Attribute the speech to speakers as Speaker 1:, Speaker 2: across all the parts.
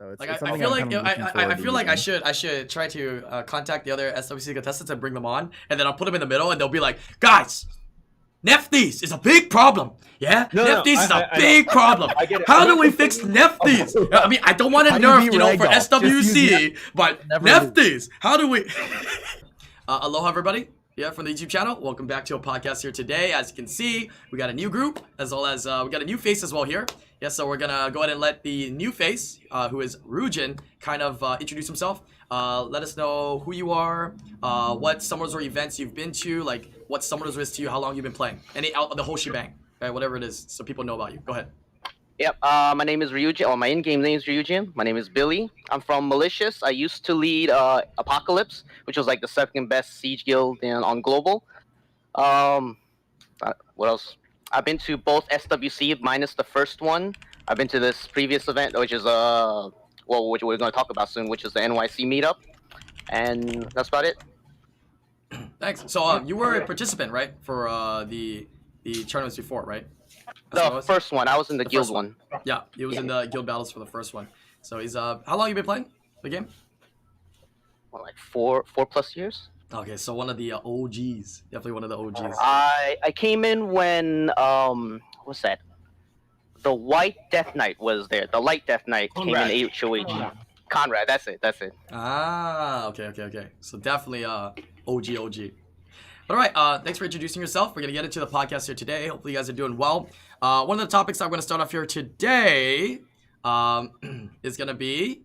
Speaker 1: So it's,
Speaker 2: Like
Speaker 1: it's
Speaker 2: I
Speaker 1: something
Speaker 2: feel
Speaker 1: I'm
Speaker 2: like
Speaker 1: kind of looking forward
Speaker 2: I
Speaker 1: to
Speaker 2: feel like I
Speaker 1: using.
Speaker 2: should try to contact the other SWC contestants and bring them on, and then I'll put them in the middle, and they'll be like, guys, Nefties is a big problem. Yeah,
Speaker 3: No,
Speaker 2: Nefties is a
Speaker 3: I know.
Speaker 2: big problem.
Speaker 3: I get it.
Speaker 2: How
Speaker 3: I'm
Speaker 2: do
Speaker 3: not
Speaker 2: we fix
Speaker 3: complaining.
Speaker 2: Nefties? I mean, I don't want to
Speaker 1: How do you
Speaker 2: nerf,
Speaker 1: beat
Speaker 2: for
Speaker 1: Ragdoll? Just use
Speaker 2: SWC, but
Speaker 1: Never
Speaker 2: Nefties, how do we? Aloha, everybody. Yeah, from the YouTube channel. Welcome back to a podcast here today. As you can see, we got a new group, as well as we got a new face as well here. Yeah, so we're gonna go ahead and let the new face, who is Ryujin, kind of introduce himself. Let us know who you are, what summers or events you've been to, like what summers is to you, how long you've been playing, the whole shebang, right? Whatever it is, so people know about you. Go ahead.
Speaker 4: Yep, my name is Ryujin, or my in-game name is Ryujin. My name is Billy. I'm from Malicious. I used to lead Apocalypse, which was like the second best siege guild on Global. What else? I've been to both SWC minus the first one. I've been to this previous event, which is which we're going to talk about soon, which is the NYC Meetup, and that's about it.
Speaker 2: Thanks. So you were a participant, right, for the tournaments before, right?
Speaker 4: The first one. I was in the guild one.
Speaker 2: Yeah, he was in the guild battles for the first one. So he's how long you been playing the game?
Speaker 4: Well, like four plus years.
Speaker 2: Okay, so one of the OGs, definitely one of the OGs.
Speaker 4: I came in when what's that? The White Death Knight was there. The Light Death Knight came in HOH. Conrad, that's it.
Speaker 2: Ah, okay. So definitely OG. All right, thanks for introducing yourself. We're gonna get into the podcast here today. Hopefully you guys are doing well. One of the topics I'm gonna start off here today is gonna be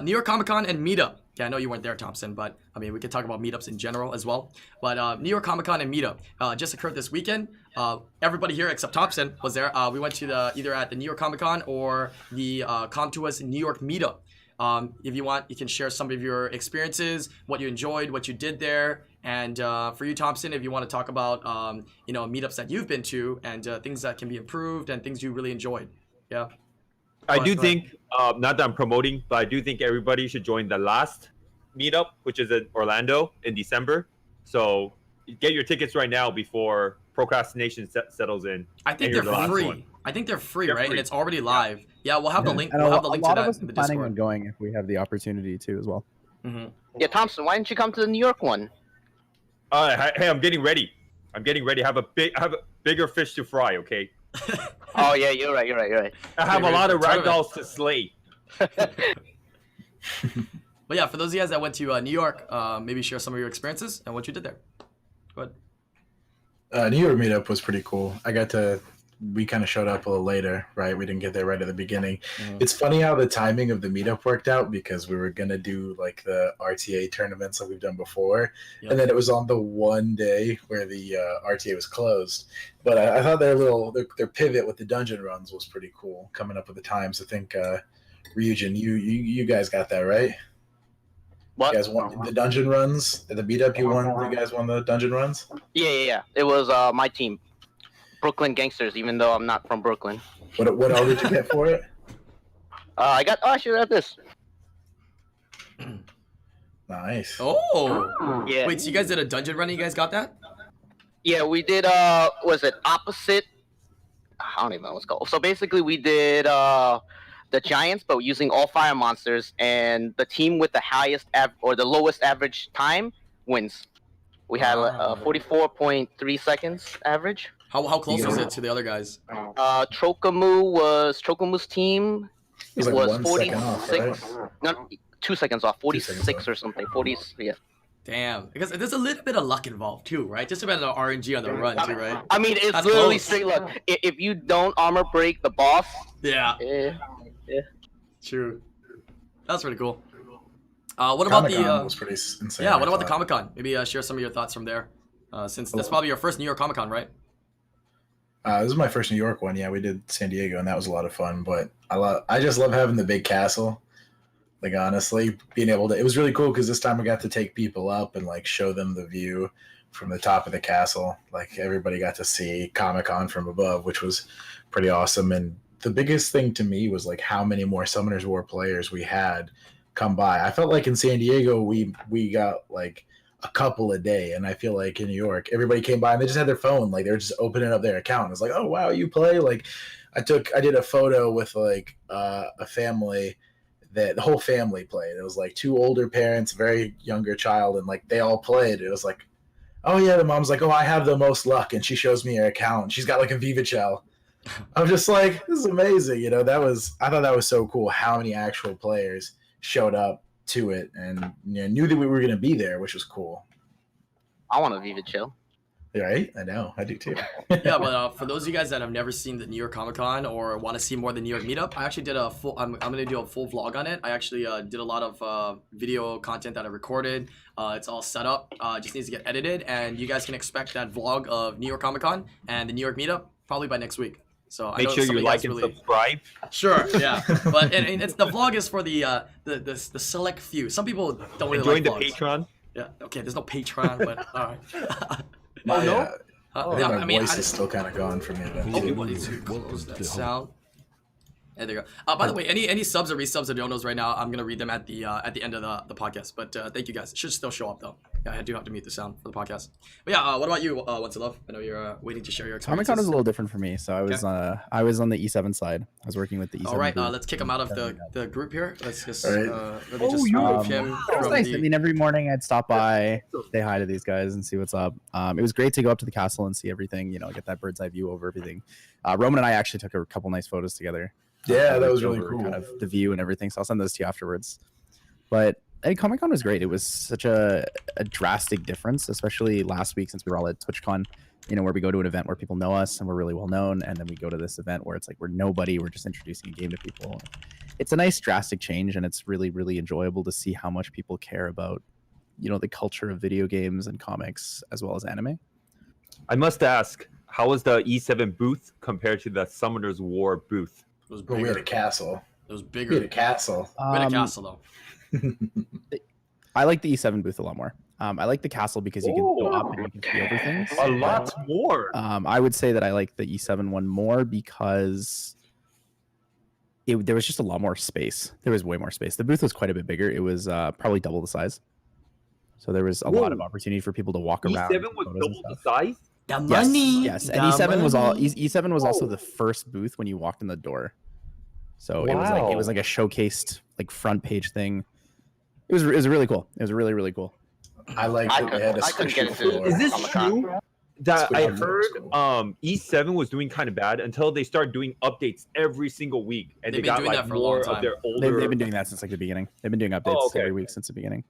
Speaker 2: New York Comic Con and Meetup. Yeah, I know you weren't there, Thompson, but I mean we could talk about meetups in general as well. But New York Comic Con and Meetup just occurred this weekend. Everybody here except Thompson was there. We went to either at the New York Comic Con or the Come To Us New York Meetup. If you want, you can share some of your experiences, what you enjoyed, what you did there. And for you, Thompson, if you want to talk about meetups that you've been to and things that can be improved and things you really enjoyed. Yeah.
Speaker 3: I do think, not that I'm promoting, but I do think everybody should join the last meetup, which is in Orlando in December. So get your tickets right now before procrastination settles in.
Speaker 2: I think they're free. I think they're free, right? And it's already live. Yeah, we'll have the link.
Speaker 1: And
Speaker 2: we'll have the link
Speaker 1: a
Speaker 2: to
Speaker 1: lot of
Speaker 2: that
Speaker 1: us
Speaker 2: in
Speaker 1: are
Speaker 2: the
Speaker 1: planning
Speaker 2: Discord.
Speaker 1: on going if we have the opportunity to as well.
Speaker 2: Mm-hmm.
Speaker 4: Yeah, Thompson, why didn't you come to the New York one?
Speaker 3: Hey, I'm getting ready. I have a bigger fish to fry. Okay.
Speaker 4: Oh yeah, you're right.
Speaker 3: I have a lot of ragdolls to slay.
Speaker 2: But yeah, for those of you guys that went to New York, maybe share some of your experiences and what you did there. Go ahead.
Speaker 5: New York meetup was pretty cool. We kind of showed up a little later, right? We didn't get there right at the beginning.
Speaker 2: Mm-hmm.
Speaker 5: It's funny how the timing of the meetup worked out because we were going to do like the RTA tournaments like we've done before. Yep. And then it was on the one day where the RTA was closed. But I thought their pivot with the dungeon runs was pretty cool, coming up with the times. I think, Ryujin, you guys got that, right?
Speaker 4: What?
Speaker 5: You guys won the dungeon runs at the meetup? You guys won the dungeon runs?
Speaker 4: Yeah. It was my team, Brooklyn Gangsters. Even though I'm not from Brooklyn.
Speaker 5: What all did you get for it?
Speaker 4: I should have this.
Speaker 5: Nice.
Speaker 2: Oh.
Speaker 4: Yeah.
Speaker 2: Wait, so you guys did a dungeon run? And you guys got that?
Speaker 4: Yeah, we did. Was it opposite? I don't even know what's called. So basically, we did the Giants, but using all fire monsters, and the team with the highest or the lowest average time wins. We had 44.3 seconds average.
Speaker 2: How close was it to the other guys?
Speaker 4: Trokomu's team.
Speaker 5: It was
Speaker 4: 46.
Speaker 5: off, right?
Speaker 4: No, 2 seconds off. 46
Speaker 5: seconds
Speaker 4: or something. 40. Yeah.
Speaker 2: Damn, because there's a little bit of luck involved too, right? Just about the RNG on the run too, right?
Speaker 4: I mean, it's
Speaker 2: That's
Speaker 4: literally
Speaker 2: close.
Speaker 4: straight luck. If you don't armor break the boss,
Speaker 2: Yeah.
Speaker 4: yeah.
Speaker 2: True. That's pretty cool. What about
Speaker 5: Comic-Con was pretty insane.
Speaker 2: Yeah, what about the Comic-Con? Maybe share some of your thoughts from there. Since that's probably your first New York Comic-Con, right?
Speaker 5: This was my first New York one. Yeah, we did San Diego, and that was a lot of fun. But I just love having the big castle. Like, honestly, being able to... It was really cool because this time I got to take people up and, like, show them the view from the top of the castle. Like, everybody got to see Comic-Con from above, which was pretty awesome. And the biggest thing to me was, like, how many more Summoners War players we had come by. I felt like in San Diego, we got, like, a couple a day. And I feel like in New York, everybody came by and they just had their phone. Like, they were just opening up their account. It's like, oh, wow, you play? Like, I did a photo with, like, a family that the whole family played. It was like 2 older parents, very younger child, and like they all played. It was like, oh yeah, the mom's like, oh, I have the most luck, and she shows me her account. She's got like a Viva Shell. I'm just like, this is amazing. You know, I thought that was so cool how many actual players showed up to it and knew that we were going to be there, which was cool.
Speaker 4: I want to Viva Chill.
Speaker 5: Right? I know. I do too.
Speaker 2: Yeah, but for those of you guys that have never seen the New York Comic Con or want to see more of the New York Meetup, I actually did a full. I'm gonna do a full vlog on it. I actually did a lot of video content that I recorded. It's all set up. Just needs to get edited, and you guys can expect that vlog of New York Comic Con and the New York Meetup probably by next week. So I
Speaker 3: Make
Speaker 2: know
Speaker 3: sure
Speaker 2: some
Speaker 3: you
Speaker 2: of guys
Speaker 3: like and
Speaker 2: really...
Speaker 3: subscribe.
Speaker 2: Sure, yeah, but and it's the vlog is for the select few. Some people don't really
Speaker 3: Join
Speaker 2: like
Speaker 3: the
Speaker 2: vlogs.
Speaker 3: Patreon.
Speaker 2: Yeah, okay. There's no Patreon, but all right.
Speaker 5: My,
Speaker 3: no?
Speaker 2: Yeah,
Speaker 5: my
Speaker 2: I mean,
Speaker 5: voice is still kind of gone from me.
Speaker 2: Oh, we wanted to close that sound. There you go. By the way, any subs or resubs or donos right now, I'm gonna read them at the end of the podcast. But thank you guys. It should still show up though. Yeah, I do have to mute the sound for the podcast. But yeah, what about you, What's Love? I know you're waiting to share your experiences.
Speaker 1: Comic Con is a little different for me. So I was on the E7 side. I was working with the E7.
Speaker 2: All right,
Speaker 1: group.
Speaker 2: let's kick him out of the group here. Let's just
Speaker 5: All right.
Speaker 2: let me just remove him
Speaker 1: It was
Speaker 2: from
Speaker 1: nice.
Speaker 2: the.
Speaker 1: I mean, every morning I'd stop by, say hi to these guys, and see what's up. It was great to go up to the castle and see everything. You know, get that bird's eye view over everything. Roman and I actually took a couple nice photos together.
Speaker 5: Yeah, that was
Speaker 1: over
Speaker 5: really cool.
Speaker 1: Kind of the view and everything. So I'll send those to you afterwards. But hey, Comic Con was great. It was such a drastic difference, especially last week since we were all at TwitchCon. You know, where we go to an event where people know us and we're really well known, and then we go to this event where it's like we're nobody. We're just introducing a game to people. It's a nice drastic change, and it's really, really enjoyable to see how much people care about, you know, the culture of video games and comics as well as anime.
Speaker 3: I must ask, how was the E7 booth compared to the Summoner's War booth?
Speaker 2: It was
Speaker 5: But we had a
Speaker 2: bigger.
Speaker 5: castle.
Speaker 2: It was
Speaker 5: We
Speaker 2: bigger.
Speaker 5: had a castle.
Speaker 2: We had a castle though.
Speaker 1: I like the E7 booth a lot more. I like the castle because you can go up and you can see over things.
Speaker 3: A lot more.
Speaker 1: I would say that I like the E7 one more because there was just a lot more space. There was way more space. The booth was quite a bit bigger. It was probably double the size. So there was a lot of opportunity for people to walk around.
Speaker 3: E7 was double the size?
Speaker 2: The
Speaker 1: Yes,
Speaker 2: money.
Speaker 1: yes.
Speaker 2: The
Speaker 1: And E7 was all
Speaker 2: money.
Speaker 1: E7 was also the first booth when you walked in the door. So it was like a showcased like front page thing. It was really cool. It was really, really cool.
Speaker 5: I liked
Speaker 4: I
Speaker 5: that they had a
Speaker 4: couldn't get
Speaker 5: special
Speaker 4: into
Speaker 5: floor.
Speaker 3: Is this
Speaker 4: Comic-Con.
Speaker 3: true? That I
Speaker 5: Squid Game
Speaker 3: heard
Speaker 5: was cool.
Speaker 3: E7 was doing kind of bad until they started doing updates every single week, and
Speaker 2: They've
Speaker 3: they
Speaker 2: been
Speaker 3: got
Speaker 2: doing
Speaker 3: like
Speaker 2: that for a long
Speaker 3: more of
Speaker 2: time.
Speaker 3: their older.
Speaker 1: They've been doing that since like the beginning. They've been doing updates
Speaker 3: okay.
Speaker 1: every week since the beginning.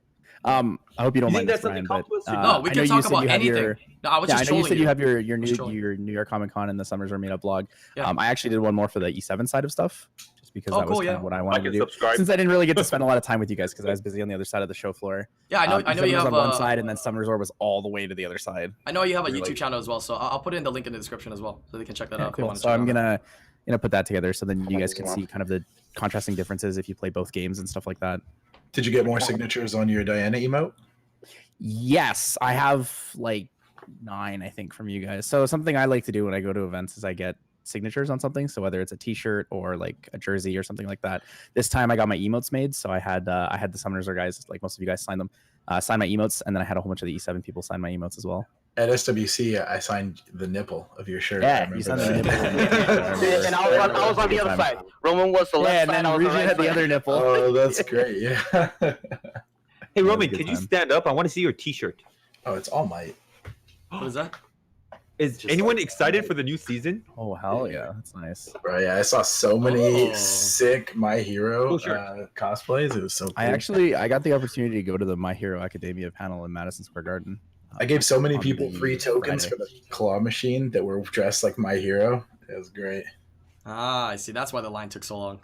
Speaker 1: I hope you don't
Speaker 3: You
Speaker 1: mind
Speaker 3: think
Speaker 1: this,
Speaker 3: that's
Speaker 1: Brian,
Speaker 3: something
Speaker 1: but
Speaker 3: Columbus-
Speaker 2: No, we
Speaker 1: I
Speaker 2: can
Speaker 1: know you
Speaker 2: talk
Speaker 1: said
Speaker 2: about
Speaker 1: you have
Speaker 2: anything.
Speaker 1: your-
Speaker 2: No, I was
Speaker 1: Yeah,
Speaker 2: just
Speaker 1: I know you
Speaker 2: trolling
Speaker 1: said you have your
Speaker 2: Just trolling.
Speaker 1: your New York Comic Con and the Summers or Meetup blog.
Speaker 2: Yeah.
Speaker 1: I actually did one more for the E7 side of stuff, just because
Speaker 2: Oh,
Speaker 1: that was
Speaker 2: cool,
Speaker 1: kind
Speaker 2: yeah.
Speaker 1: of what I
Speaker 3: I
Speaker 1: wanted to
Speaker 3: can
Speaker 1: do.
Speaker 3: subscribe.
Speaker 1: Since I didn't really get to spend a lot of time with you guys because I was busy on the other side of the show floor.
Speaker 2: Yeah, I know
Speaker 1: E7
Speaker 2: you
Speaker 1: was
Speaker 2: have
Speaker 1: on one side, and then Summers Or was all the way to the other side.
Speaker 2: I know you have a
Speaker 1: You're
Speaker 2: YouTube
Speaker 1: like-
Speaker 2: channel as well, so I'll put in the link in the description as well, so they can check that
Speaker 1: Yeah,
Speaker 2: out. if they
Speaker 1: cool.
Speaker 2: wanna
Speaker 1: So
Speaker 2: check
Speaker 1: I'm
Speaker 2: it out.
Speaker 1: gonna put that together so then you guys can see kind of the contrasting differences if you play both games and stuff like that.
Speaker 5: Did you get more signatures on your Diana emote?
Speaker 1: Yes, I have like 9, I think, from you guys. So something I like to do when I go to events is I get signatures on something. So whether it's a T-shirt or like a jersey or something like that. This time I got my emotes made, so I had the Summoners or guys, like most of you guys signed them, sign my emotes, and then I had a whole bunch of the E7 people sign my emotes as well.
Speaker 5: At SWC, I signed the nipple of your shirt.
Speaker 1: Yeah,
Speaker 5: I
Speaker 1: you
Speaker 5: remember
Speaker 1: signed the
Speaker 5: that.
Speaker 1: nipple.
Speaker 4: And I was on the other side. Roman was the left
Speaker 1: Yeah, and
Speaker 4: side.
Speaker 1: then
Speaker 4: I was the
Speaker 1: Ruben
Speaker 4: right
Speaker 1: had the
Speaker 4: side.
Speaker 1: other nipple.
Speaker 5: Oh, that's great. Yeah.
Speaker 3: Hey
Speaker 1: was a
Speaker 3: Roman,
Speaker 1: good
Speaker 3: can you
Speaker 1: time.
Speaker 3: stand up? I want to see your T-shirt.
Speaker 5: Oh, it's All Might.
Speaker 2: What is that?
Speaker 3: Is
Speaker 5: Just
Speaker 3: anyone
Speaker 5: like-
Speaker 3: excited for the new season?
Speaker 1: Oh hell yeah, that's nice.
Speaker 5: Bro, yeah, I saw so many
Speaker 2: Oh.
Speaker 5: sick My Hero
Speaker 3: Cool shirt.
Speaker 5: cosplays. It was so cool.
Speaker 1: I got the opportunity to go to the My Hero Academia panel in Madison Square Garden.
Speaker 5: I gave so many
Speaker 1: on
Speaker 5: people
Speaker 1: the
Speaker 5: free tokens
Speaker 1: Friday.
Speaker 5: for the claw machine that were dressed like My Hero. It was great.
Speaker 2: Ah, I see. That's why the line took so long.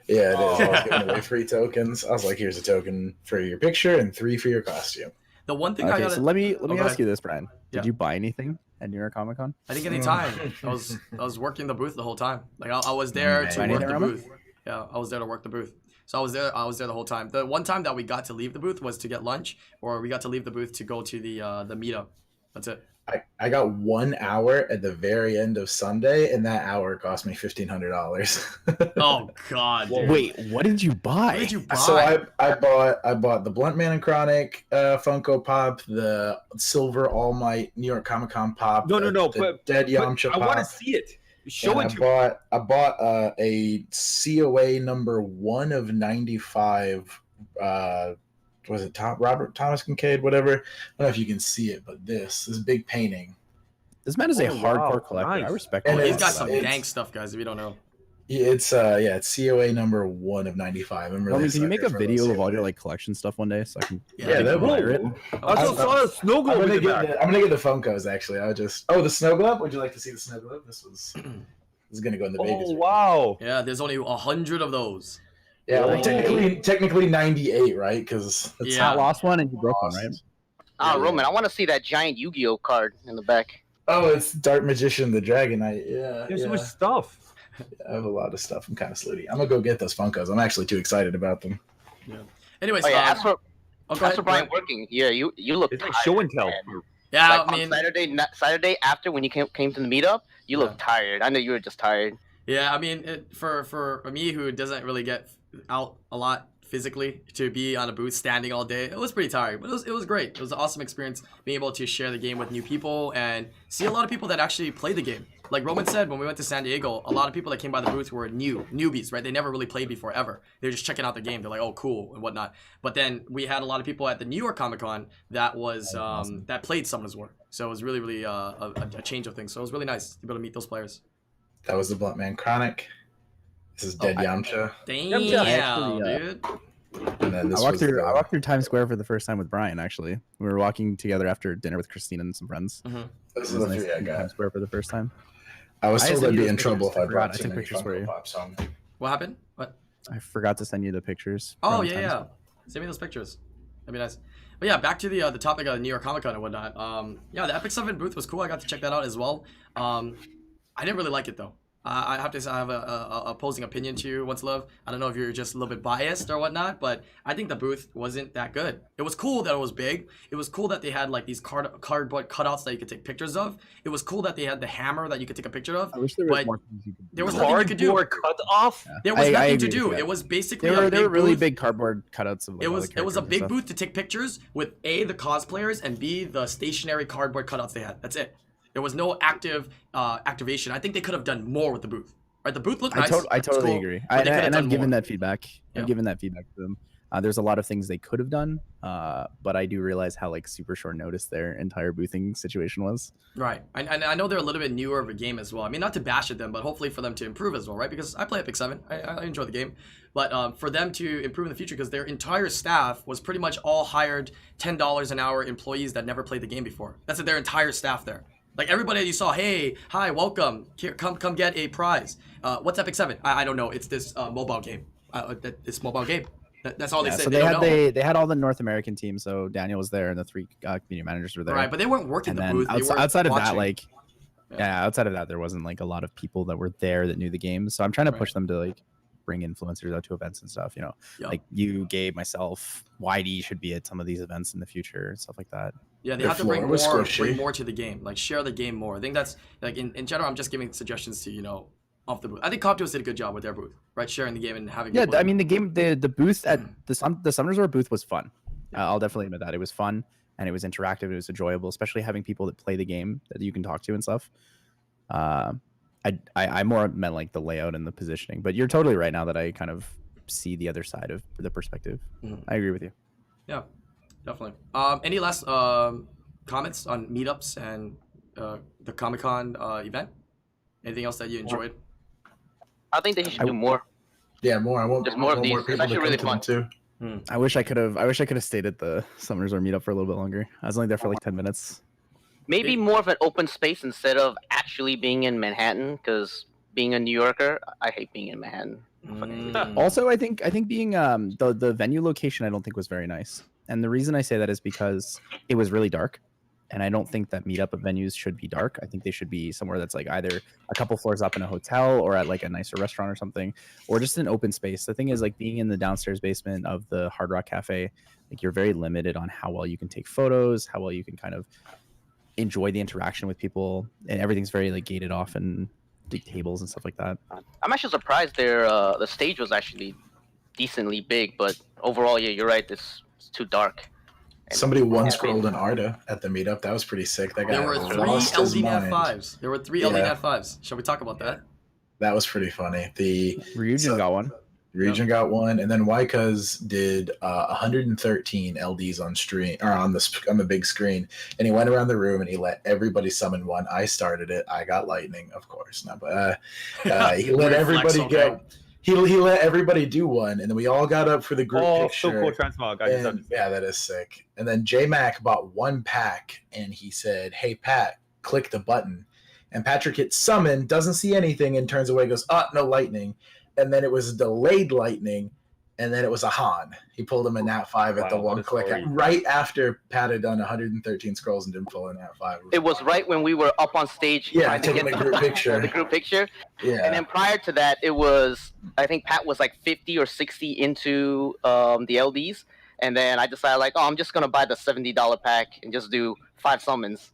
Speaker 5: Yeah, it is. I was giving away free tokens. I was like, here's a token for your picture and 3 for your costume.
Speaker 2: The one thing I
Speaker 1: Okay,
Speaker 2: gotta,
Speaker 1: so let me
Speaker 2: go
Speaker 1: ask
Speaker 2: ahead.
Speaker 1: you this, Brian. Did
Speaker 2: Yeah.
Speaker 1: you buy anything at New York Comic Con?
Speaker 2: I didn't get any time. I was working the booth the whole time. Like I was there to
Speaker 5: Man.
Speaker 2: work the
Speaker 1: Anything,
Speaker 2: booth. Yeah, I was there to work the booth. So I was there the whole time. The one time that we got to leave the booth was to get lunch, or we got to leave the booth to go to the meetup. That's it.
Speaker 5: I got 1 hour at the very end of Sunday, and that hour cost me $1,500.
Speaker 2: Oh God, dude.
Speaker 1: Wait, what did you buy?
Speaker 2: What did you buy?
Speaker 5: So I bought the Blunt Man and Chronic Funko Pop, the Silver All Might New York Comic Con Pop.
Speaker 3: No,
Speaker 5: the
Speaker 3: but
Speaker 5: Dead Yamcha
Speaker 3: I
Speaker 5: Pop.
Speaker 3: want to see it. show
Speaker 5: And
Speaker 3: it to.
Speaker 5: I bought a COA number 1 of 95. Was it Robert Thomas Kincaid? Whatever. I don't know if you can see it, but this big painting.
Speaker 1: This man is a
Speaker 3: Oh, wow,
Speaker 1: hardcore collector. I
Speaker 3: nice.
Speaker 1: respect
Speaker 5: And
Speaker 2: Oh,
Speaker 1: it.
Speaker 2: he's got
Speaker 5: it's-
Speaker 2: some
Speaker 5: it's-
Speaker 2: dank stuff, guys. If you don't know.
Speaker 5: It's COA number 1 of 95. I'm really
Speaker 1: Roman, can you make a
Speaker 5: excited for
Speaker 1: video
Speaker 5: those
Speaker 1: of all your
Speaker 5: COA.
Speaker 1: like collection stuff one day so I can
Speaker 2: Yeah,
Speaker 5: that would-
Speaker 1: admire it?
Speaker 3: I also saw a snow globe in the back.
Speaker 5: I'm gonna get the Funkos actually. The snow globe. Would you like to see the snow globe? This is gonna go in the babies.
Speaker 3: Oh wow!
Speaker 2: Yeah, there's only 100 of those.
Speaker 5: Yeah,
Speaker 1: Oh.
Speaker 5: well, technically 98, right? Because
Speaker 2: Yeah.
Speaker 1: Pat lost one and you broke one, right?
Speaker 4: Ah, Roman, I want to see that giant Yu-Gi-Oh card in the back.
Speaker 5: Oh, it's Dark Magician, the Dragon Knight. Yeah,
Speaker 3: There's so
Speaker 5: yeah.
Speaker 3: much stuff.
Speaker 5: I have a lot of stuff. I'm kind of slutty. I'm gonna go get those Funkos. I'm actually too excited about them.
Speaker 2: Anyways,
Speaker 4: Oh yeah, as for
Speaker 2: go ahead,
Speaker 4: Brian
Speaker 2: Brian.
Speaker 4: working, yeah, you look
Speaker 3: It's like
Speaker 4: tired,
Speaker 3: show and tell.
Speaker 4: man.
Speaker 2: Yeah,
Speaker 4: Like,
Speaker 2: I mean,
Speaker 4: on Saturday after when you came to the meetup, you look tired. I know you were just tired.
Speaker 2: yeah, I mean, for me who doesn't really get out a lot physically to be on a booth standing all day, it was pretty tiring, but it was great. It was an awesome experience being able to share the game with new people and see a lot of people that actually play the game. Like Roman said, when we went to San Diego, a lot of people that came by the booth were newbies, right? They never really played before ever. They were just checking out the game. They're like, oh, cool and whatnot. But then we had a lot of people at the New York Comic Con that was that played Summoners War. So it was really, really a change of things. So it was really nice to be able to meet those players.
Speaker 5: That was the Blunt Man Chronic. This is Dead Yamcha.
Speaker 2: Damn,
Speaker 1: actually,
Speaker 2: dude.
Speaker 5: And then this
Speaker 1: I
Speaker 5: was
Speaker 1: walked through Times Square for the first time with Brian. Actually, we were walking together after dinner with Christina and some friends.
Speaker 5: This
Speaker 1: It
Speaker 5: is
Speaker 1: was
Speaker 5: the
Speaker 1: nice
Speaker 5: three I
Speaker 1: seeing
Speaker 5: got.
Speaker 1: Times Square for the first time.
Speaker 5: I was
Speaker 1: I
Speaker 5: told
Speaker 1: sent
Speaker 5: I'd
Speaker 1: you
Speaker 5: be
Speaker 1: those
Speaker 5: in trouble if
Speaker 1: pictures.
Speaker 5: I
Speaker 1: I forgot.
Speaker 5: brought
Speaker 1: I
Speaker 5: too
Speaker 1: took
Speaker 5: many
Speaker 1: pictures for you.
Speaker 5: Funko Pops home.
Speaker 2: What happened? What?
Speaker 1: I forgot to send you the pictures.
Speaker 2: Oh
Speaker 1: from
Speaker 2: yeah,
Speaker 1: Times
Speaker 2: yeah.
Speaker 1: Square.
Speaker 2: Send me those pictures. That'd be nice. But yeah, back to the topic of New York Comic Con and whatnot. Yeah, the Epic 7 booth was cool. I got to check that out as well. I didn't really like it though. I have to say I have a opposing opinion to you, Once Love. I don't know if you're just a little bit biased or whatnot, but I think the booth wasn't that good. It was cool that it was big. It was cool that they had like these cardboard cutouts that you could take pictures of. It was cool that they had the hammer that you could take a picture of.
Speaker 1: I wish there was
Speaker 2: But
Speaker 1: more things you could do.
Speaker 2: there was nothing you could do.
Speaker 3: Cardboard cut off.
Speaker 2: There was
Speaker 1: I
Speaker 2: nothing to
Speaker 1: agree
Speaker 2: do.
Speaker 1: with you.
Speaker 2: It was basically
Speaker 1: There were really
Speaker 2: booth.
Speaker 1: big cardboard cutouts of like,
Speaker 2: It
Speaker 1: all
Speaker 2: was
Speaker 1: the
Speaker 2: it was a
Speaker 1: characters and
Speaker 2: big
Speaker 1: stuff.
Speaker 2: booth to take pictures with A, the cosplayers, and B, the stationary cardboard cutouts they had. That's it. There was no active activation. I think they could have done more with the booth. Right, the booth looked nice.
Speaker 1: I
Speaker 2: It's
Speaker 1: totally
Speaker 2: cool,
Speaker 1: agree.
Speaker 2: but they could have
Speaker 1: And
Speaker 2: done
Speaker 1: I've given
Speaker 2: more.
Speaker 1: that feedback.
Speaker 2: Yeah.
Speaker 1: I've given that feedback to them. There's a lot of things they could have done, but I do realize how like super short notice their entire boothing situation was.
Speaker 2: Right, and I know they're a little bit newer of a game as well. I mean, not to bash at them, but hopefully for them to improve as well, right? Because I play Epic 7, I enjoy the game, but for them to improve in the future, because their entire staff was pretty much all hired $10 an hour employees that never played the game before. That's their entire staff there. Like everybody that you saw, hey, hi, welcome, here, come get a prize. What's Epic 7? I don't know. It's this mobile game. This mobile game. That's all they
Speaker 1: Yeah,
Speaker 2: said.
Speaker 1: so
Speaker 2: they
Speaker 1: they
Speaker 2: don't
Speaker 1: had
Speaker 2: know.
Speaker 1: they had all the North American teams. So Daniel was there, and the 3 community managers were there.
Speaker 2: Right, but they weren't working
Speaker 1: and
Speaker 2: the
Speaker 1: then
Speaker 2: booth. They were
Speaker 1: outside of that,
Speaker 2: watching.
Speaker 1: like, outside of that, there wasn't like a lot of people that were there that knew the game. So I'm trying to push them to like bring influencers out to events and stuff. You know,
Speaker 2: Yeah.
Speaker 1: like you, Gabe, myself, YD should be at some of these events in the future and stuff like that.
Speaker 2: Yeah, they
Speaker 5: The
Speaker 2: have to bring
Speaker 5: floor was squishy.
Speaker 2: bring more to the game, like share the game more. I think that's like in general. I'm just giving suggestions to off the booth. I think Coptos did a good job with their booth, right? Sharing the game and having.
Speaker 1: Yeah,
Speaker 2: people
Speaker 1: I mean the booth at the Summoners War booth was fun. I'll definitely admit that it was fun and it was interactive. It was enjoyable, especially having people that play the game that you can talk to and stuff. I more meant like the layout and the positioning, but you're totally right now that I kind of see the other side of the perspective.
Speaker 2: Mhm.
Speaker 1: I agree with you.
Speaker 2: Yeah, definitely. Any last comments on meetups and the Comic-Con event? Anything else that you enjoyed?
Speaker 4: I think they should do more.
Speaker 5: Yeah, more. I want
Speaker 4: There's more of these. It's
Speaker 5: people to
Speaker 4: actually
Speaker 5: come
Speaker 4: really
Speaker 5: to them
Speaker 4: fun.
Speaker 5: too.
Speaker 1: I wish I could have stayed at the Summoners War meetup for a little bit longer. I was only there for like 10 minutes.
Speaker 4: Maybe more of an open space instead of actually being in Manhattan. Because being a New Yorker, I hate being in Manhattan.
Speaker 2: Mm.
Speaker 1: Also, I think being the venue location I don't think was very nice. And the reason I say that is because it was really dark. And I don't think that meetup venues should be dark. I think they should be somewhere that's like either a couple floors up in a hotel or at like a nicer restaurant or something, or just an open space. The thing is, like being in the downstairs basement of the Hard Rock Cafe, like you're very limited on how well you can take photos, how well you can kind of enjoy the interaction with people, and everything's very like gated off and big tables and stuff like that.
Speaker 4: I'm actually surprised the stage was actually decently big, but overall, yeah, you're right. It's too dark.
Speaker 5: Somebody one scrolled an Arda at the meetup. That was pretty sick. That guy
Speaker 2: There were 3
Speaker 5: lost his
Speaker 2: LD
Speaker 5: mind.
Speaker 2: Nat 5s. There were 3 LD Nat 5s. Shall we talk about that?
Speaker 5: That was pretty funny. The
Speaker 1: Ryujin got one.
Speaker 5: Region got one, and then Wycuz did 113 LDs on stream or on the big screen, and he went around the room and he let everybody summon one. I started it. I got lightning, of course. No, but he let everybody go. He let everybody do one, and then we all got up for the group picture.
Speaker 3: So cool, Transmog.
Speaker 5: Yeah, that is sick. And then J-Mac bought one pack, and he said, "Hey, Pat, click the button." And Patrick hits summon, doesn't see anything, and turns away, goes, no lightning. And then it was delayed lightning, and then it was a Han. He pulled him a Nat 5 at the one click, right after Pat had done 113 scrolls and didn't pull a Nat 5.
Speaker 4: It was right when we were up on stage trying to get
Speaker 5: the group picture.
Speaker 4: The group picture.
Speaker 5: Yeah.
Speaker 4: And then prior to that, it was, I think Pat was like 50 or 60 into the LDs. And then I decided like, I'm just going to buy the $70 pack and just do 5 summons.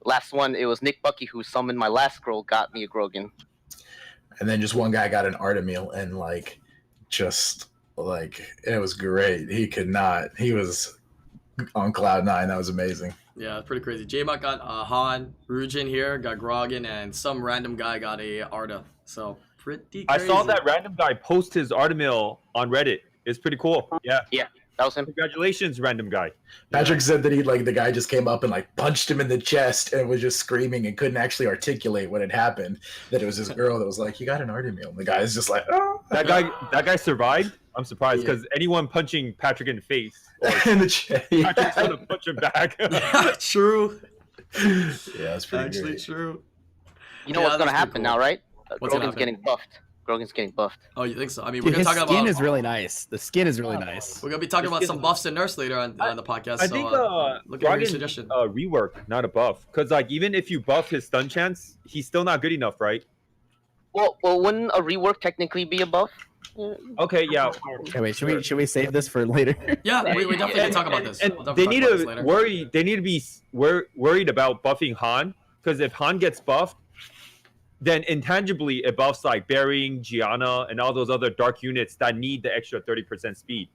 Speaker 4: Last one, it was Nick Bucky who summoned my last scroll, got me a Grogan.
Speaker 5: And then just one guy got an Artemil, and it was great. He was on cloud 9. That was amazing.
Speaker 2: Yeah, pretty crazy. J-Mac got Han, Ryujin here got Grogan, and some random guy got a Arda. So pretty crazy.
Speaker 3: I saw that random guy post his Artemil on Reddit. It's pretty cool. Yeah.
Speaker 4: Yeah, that was him.
Speaker 3: Congratulations, random guy.
Speaker 5: Patrick said that the guy just came up and punched him in the chest and was just screaming and couldn't actually articulate what had happened. That it was this girl that was like, "You got an Artemil." And the guy is just like, "Oh."
Speaker 3: That guy survived. I'm surprised because anyone punching Patrick in the face,
Speaker 5: in the chest,
Speaker 3: Patrick's gonna punch him back.
Speaker 2: Yeah, true.
Speaker 5: Yeah, that's pretty
Speaker 2: Actually
Speaker 5: great.
Speaker 2: true.
Speaker 4: You know what's going to happen
Speaker 2: cool.
Speaker 4: now, right?
Speaker 2: What's gonna
Speaker 4: Grogan's getting buffed. Grogan's getting buffed.
Speaker 2: Oh, you think so? I mean,
Speaker 1: Dude,
Speaker 2: we're gonna
Speaker 1: his
Speaker 2: talk
Speaker 1: skin
Speaker 2: about.
Speaker 1: is really nice. The skin is really nice.
Speaker 2: We're gonna be talking about some buffs and nerfs later on the podcast.
Speaker 3: I think
Speaker 2: look at your
Speaker 3: Grogan
Speaker 2: suggestion.
Speaker 3: rework, not a buff, because even if you buff his stun chance, he's still not good enough, right?
Speaker 4: Well, wouldn't a rework technically be a buff?
Speaker 3: Okay, yeah.
Speaker 1: Okay, wait, should we save this for later?
Speaker 2: Yeah, we definitely can talk about this.
Speaker 3: And
Speaker 2: We'll
Speaker 3: they
Speaker 2: definitely
Speaker 3: need
Speaker 2: talk about this
Speaker 3: to
Speaker 2: later.
Speaker 3: worry. They need to be worried about buffing Han, because if Han gets buffed, then intangibly it buffs like Bearing, Gianna, and all those other dark units that need the extra 30% speed.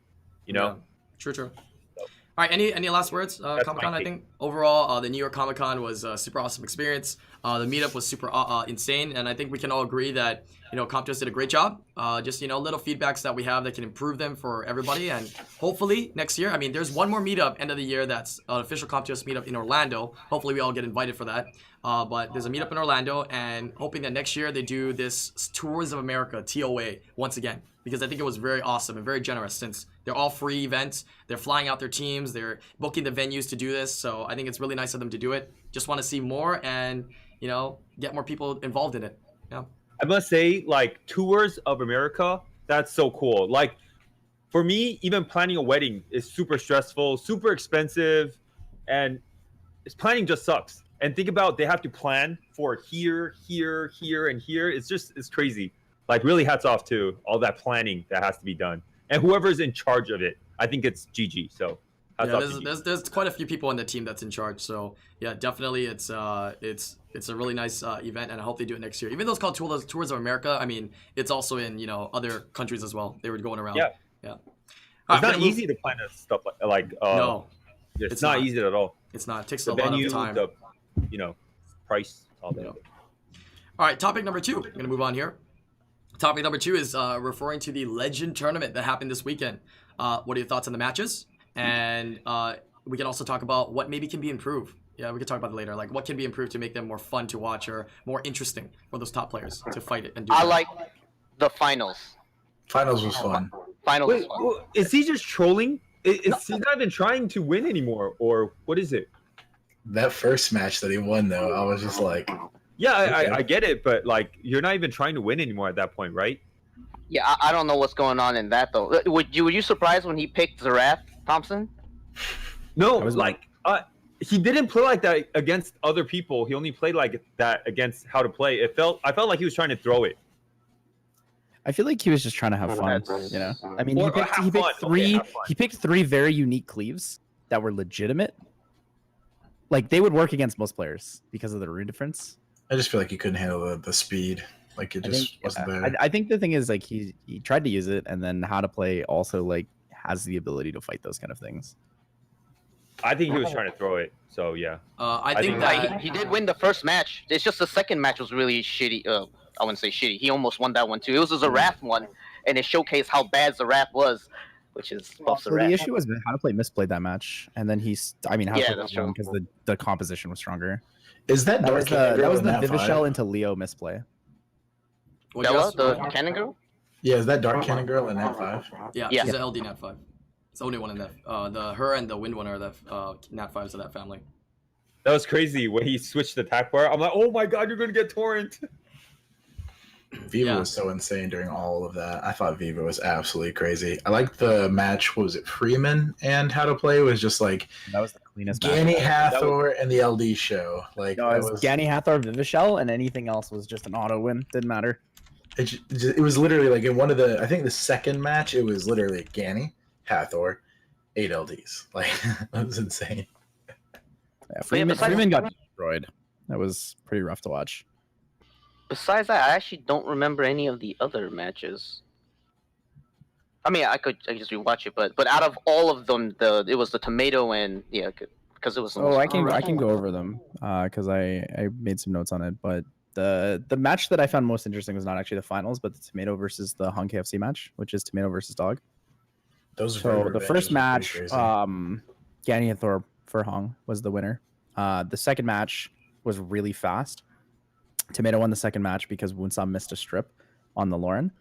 Speaker 3: You know.
Speaker 2: Yeah. True. All right, any last words? Comic-Con, I think. Overall, the New York Comic-Con was a super awesome experience. The meetup was super insane, and I think we can all agree that, Comptos did a great job. Just, little feedbacks that we have that can improve them for everybody, and hopefully next year, I mean, there's one more meetup end of the year that's an official Comptos meetup in Orlando. Hopefully we all get invited for that. But there's a meetup in Orlando, and hoping that next year they do this Tours of America, TOA, once again. Because I think it was very awesome and very generous since they're all free events. They're flying out their teams. They're booking the venues to do this. So I think it's really nice of them to do it. Just want to see more and, get more people involved in it. Yeah.
Speaker 3: I must say, Tours of America, that's so cool. For me, even planning a wedding is super stressful, super expensive, and planning just sucks. And think about they have to plan for here, and here. It's crazy. Really hats off to all that planning that has to be done. And whoever's in charge of it, I think it's GG. So hats off to GG.
Speaker 2: There's quite a few people on the team that's in charge. So yeah, definitely it's a really nice event, and I hope they do it next year. Even though it's called Tours of America, I mean, it's also in other countries as well. They were going around.
Speaker 3: Yeah. It's not easy to plan stuff
Speaker 2: no,
Speaker 3: it's not easy at all.
Speaker 2: It's not. It takes
Speaker 3: The
Speaker 2: a lot
Speaker 3: venue,
Speaker 2: of time.
Speaker 3: the price, all that.
Speaker 2: Yeah. All right, topic number 2. I'm gonna move on here. Topic number 2 is referring to the Legend tournament that happened this weekend. What are your thoughts on the matches? And we can also talk about what maybe can be improved. Yeah, we can talk about it later. What can be improved to make them more fun to watch or more interesting for those top players to fight it and do
Speaker 4: I
Speaker 2: that.
Speaker 4: like the finals.
Speaker 5: Finals was fun.
Speaker 4: Finals
Speaker 3: Wait,
Speaker 4: was fun.
Speaker 3: is he just trolling? He's not even trying to win anymore, or what is it?
Speaker 5: That first match that he won, though, I was just like,
Speaker 3: Yeah,
Speaker 5: Okay.
Speaker 3: I get it, but you're not even trying to win anymore at that point, right?
Speaker 4: Yeah, I don't know what's going on in that though. Were you surprised when he picked Zaraf Thompson?
Speaker 3: No,
Speaker 1: I was
Speaker 3: he didn't play like that against other people. He only played like that against how to play. I felt like he was trying to throw it.
Speaker 1: I feel like he was just trying to have fun, I mean,
Speaker 3: Or
Speaker 1: he
Speaker 3: have
Speaker 1: picked
Speaker 3: fun.
Speaker 1: three.
Speaker 3: Okay, have fun.
Speaker 1: He picked 3 very unique cleaves that were legitimate. They would work against most players because of the rune difference.
Speaker 5: I just feel like he couldn't handle the speed. It just wasn't there.
Speaker 1: I think the thing is he tried to use it, and then how to play also has the ability to fight those kind of things.
Speaker 3: I think he was trying to throw it. So yeah.
Speaker 2: I
Speaker 3: think
Speaker 2: think
Speaker 3: that-
Speaker 2: that
Speaker 4: He did win the first match. It's just the second match was really shitty. I wouldn't say shitty. He almost won that one too. It was a Zaraf one, and it showcased how bad Zaraf was, which is buff
Speaker 1: So the
Speaker 4: Zaraf.
Speaker 1: issue was how to play misplayed that match, and then how
Speaker 4: Yeah,
Speaker 1: to play
Speaker 4: that's true.
Speaker 1: because the composition was stronger.
Speaker 5: Is that
Speaker 1: That was
Speaker 5: Dark
Speaker 1: the
Speaker 5: Cannon Girl in that
Speaker 1: Vivishell
Speaker 5: five?
Speaker 1: into Leo misplay.
Speaker 2: what
Speaker 4: Bella,
Speaker 2: you
Speaker 4: the
Speaker 2: guys-
Speaker 4: cannon girl.
Speaker 5: Yeah, is that Dark Cannon Girl in that 5?
Speaker 2: Yeah,
Speaker 4: Yeah.
Speaker 2: she's an LD Nat 5. It's the only one in that. Her and the Wind one are the Nat 5s of that family.
Speaker 3: That was crazy when he switched the attack bar. I'm like, oh my god, you're gonna get torrent.
Speaker 5: Viva
Speaker 2: Yeah.
Speaker 5: was so insane during all of that. I thought Viva was absolutely crazy. I liked the match. What was it? Freeman and How to Play was just like
Speaker 1: That was the cleanest match.
Speaker 5: Ganny Hathor and the LD show. Like
Speaker 1: No,
Speaker 5: that
Speaker 1: it was Ganny Hathor, Vivishell, and anything else was just an auto win. Didn't matter.
Speaker 5: it was literally like in one of the, I think the second match, it was literally Ganny Hathor, 8 LDs. Like that was insane.
Speaker 1: Yeah, Freeman,
Speaker 4: besides-
Speaker 1: Freeman got destroyed. That was pretty rough to watch.
Speaker 4: Besides that, I actually don't remember any of the other matches. I mean, I could just rewatch it, but out of all of them, it was the tomato and yeah, because it was. the
Speaker 1: Oh,
Speaker 4: most-
Speaker 1: I can go over them because I made some notes on it. But the match that I found most interesting was not actually the finals, but the tomato versus the Hung KFC match, which is tomato versus dog.
Speaker 5: Those
Speaker 1: So the
Speaker 5: revenges
Speaker 1: first
Speaker 5: were
Speaker 1: match,
Speaker 5: pretty crazy.
Speaker 1: Ganny and Thor for Hung was the winner. The second match was really fast. Tomato won the second match because Woonsam missed a strip on the Lauren.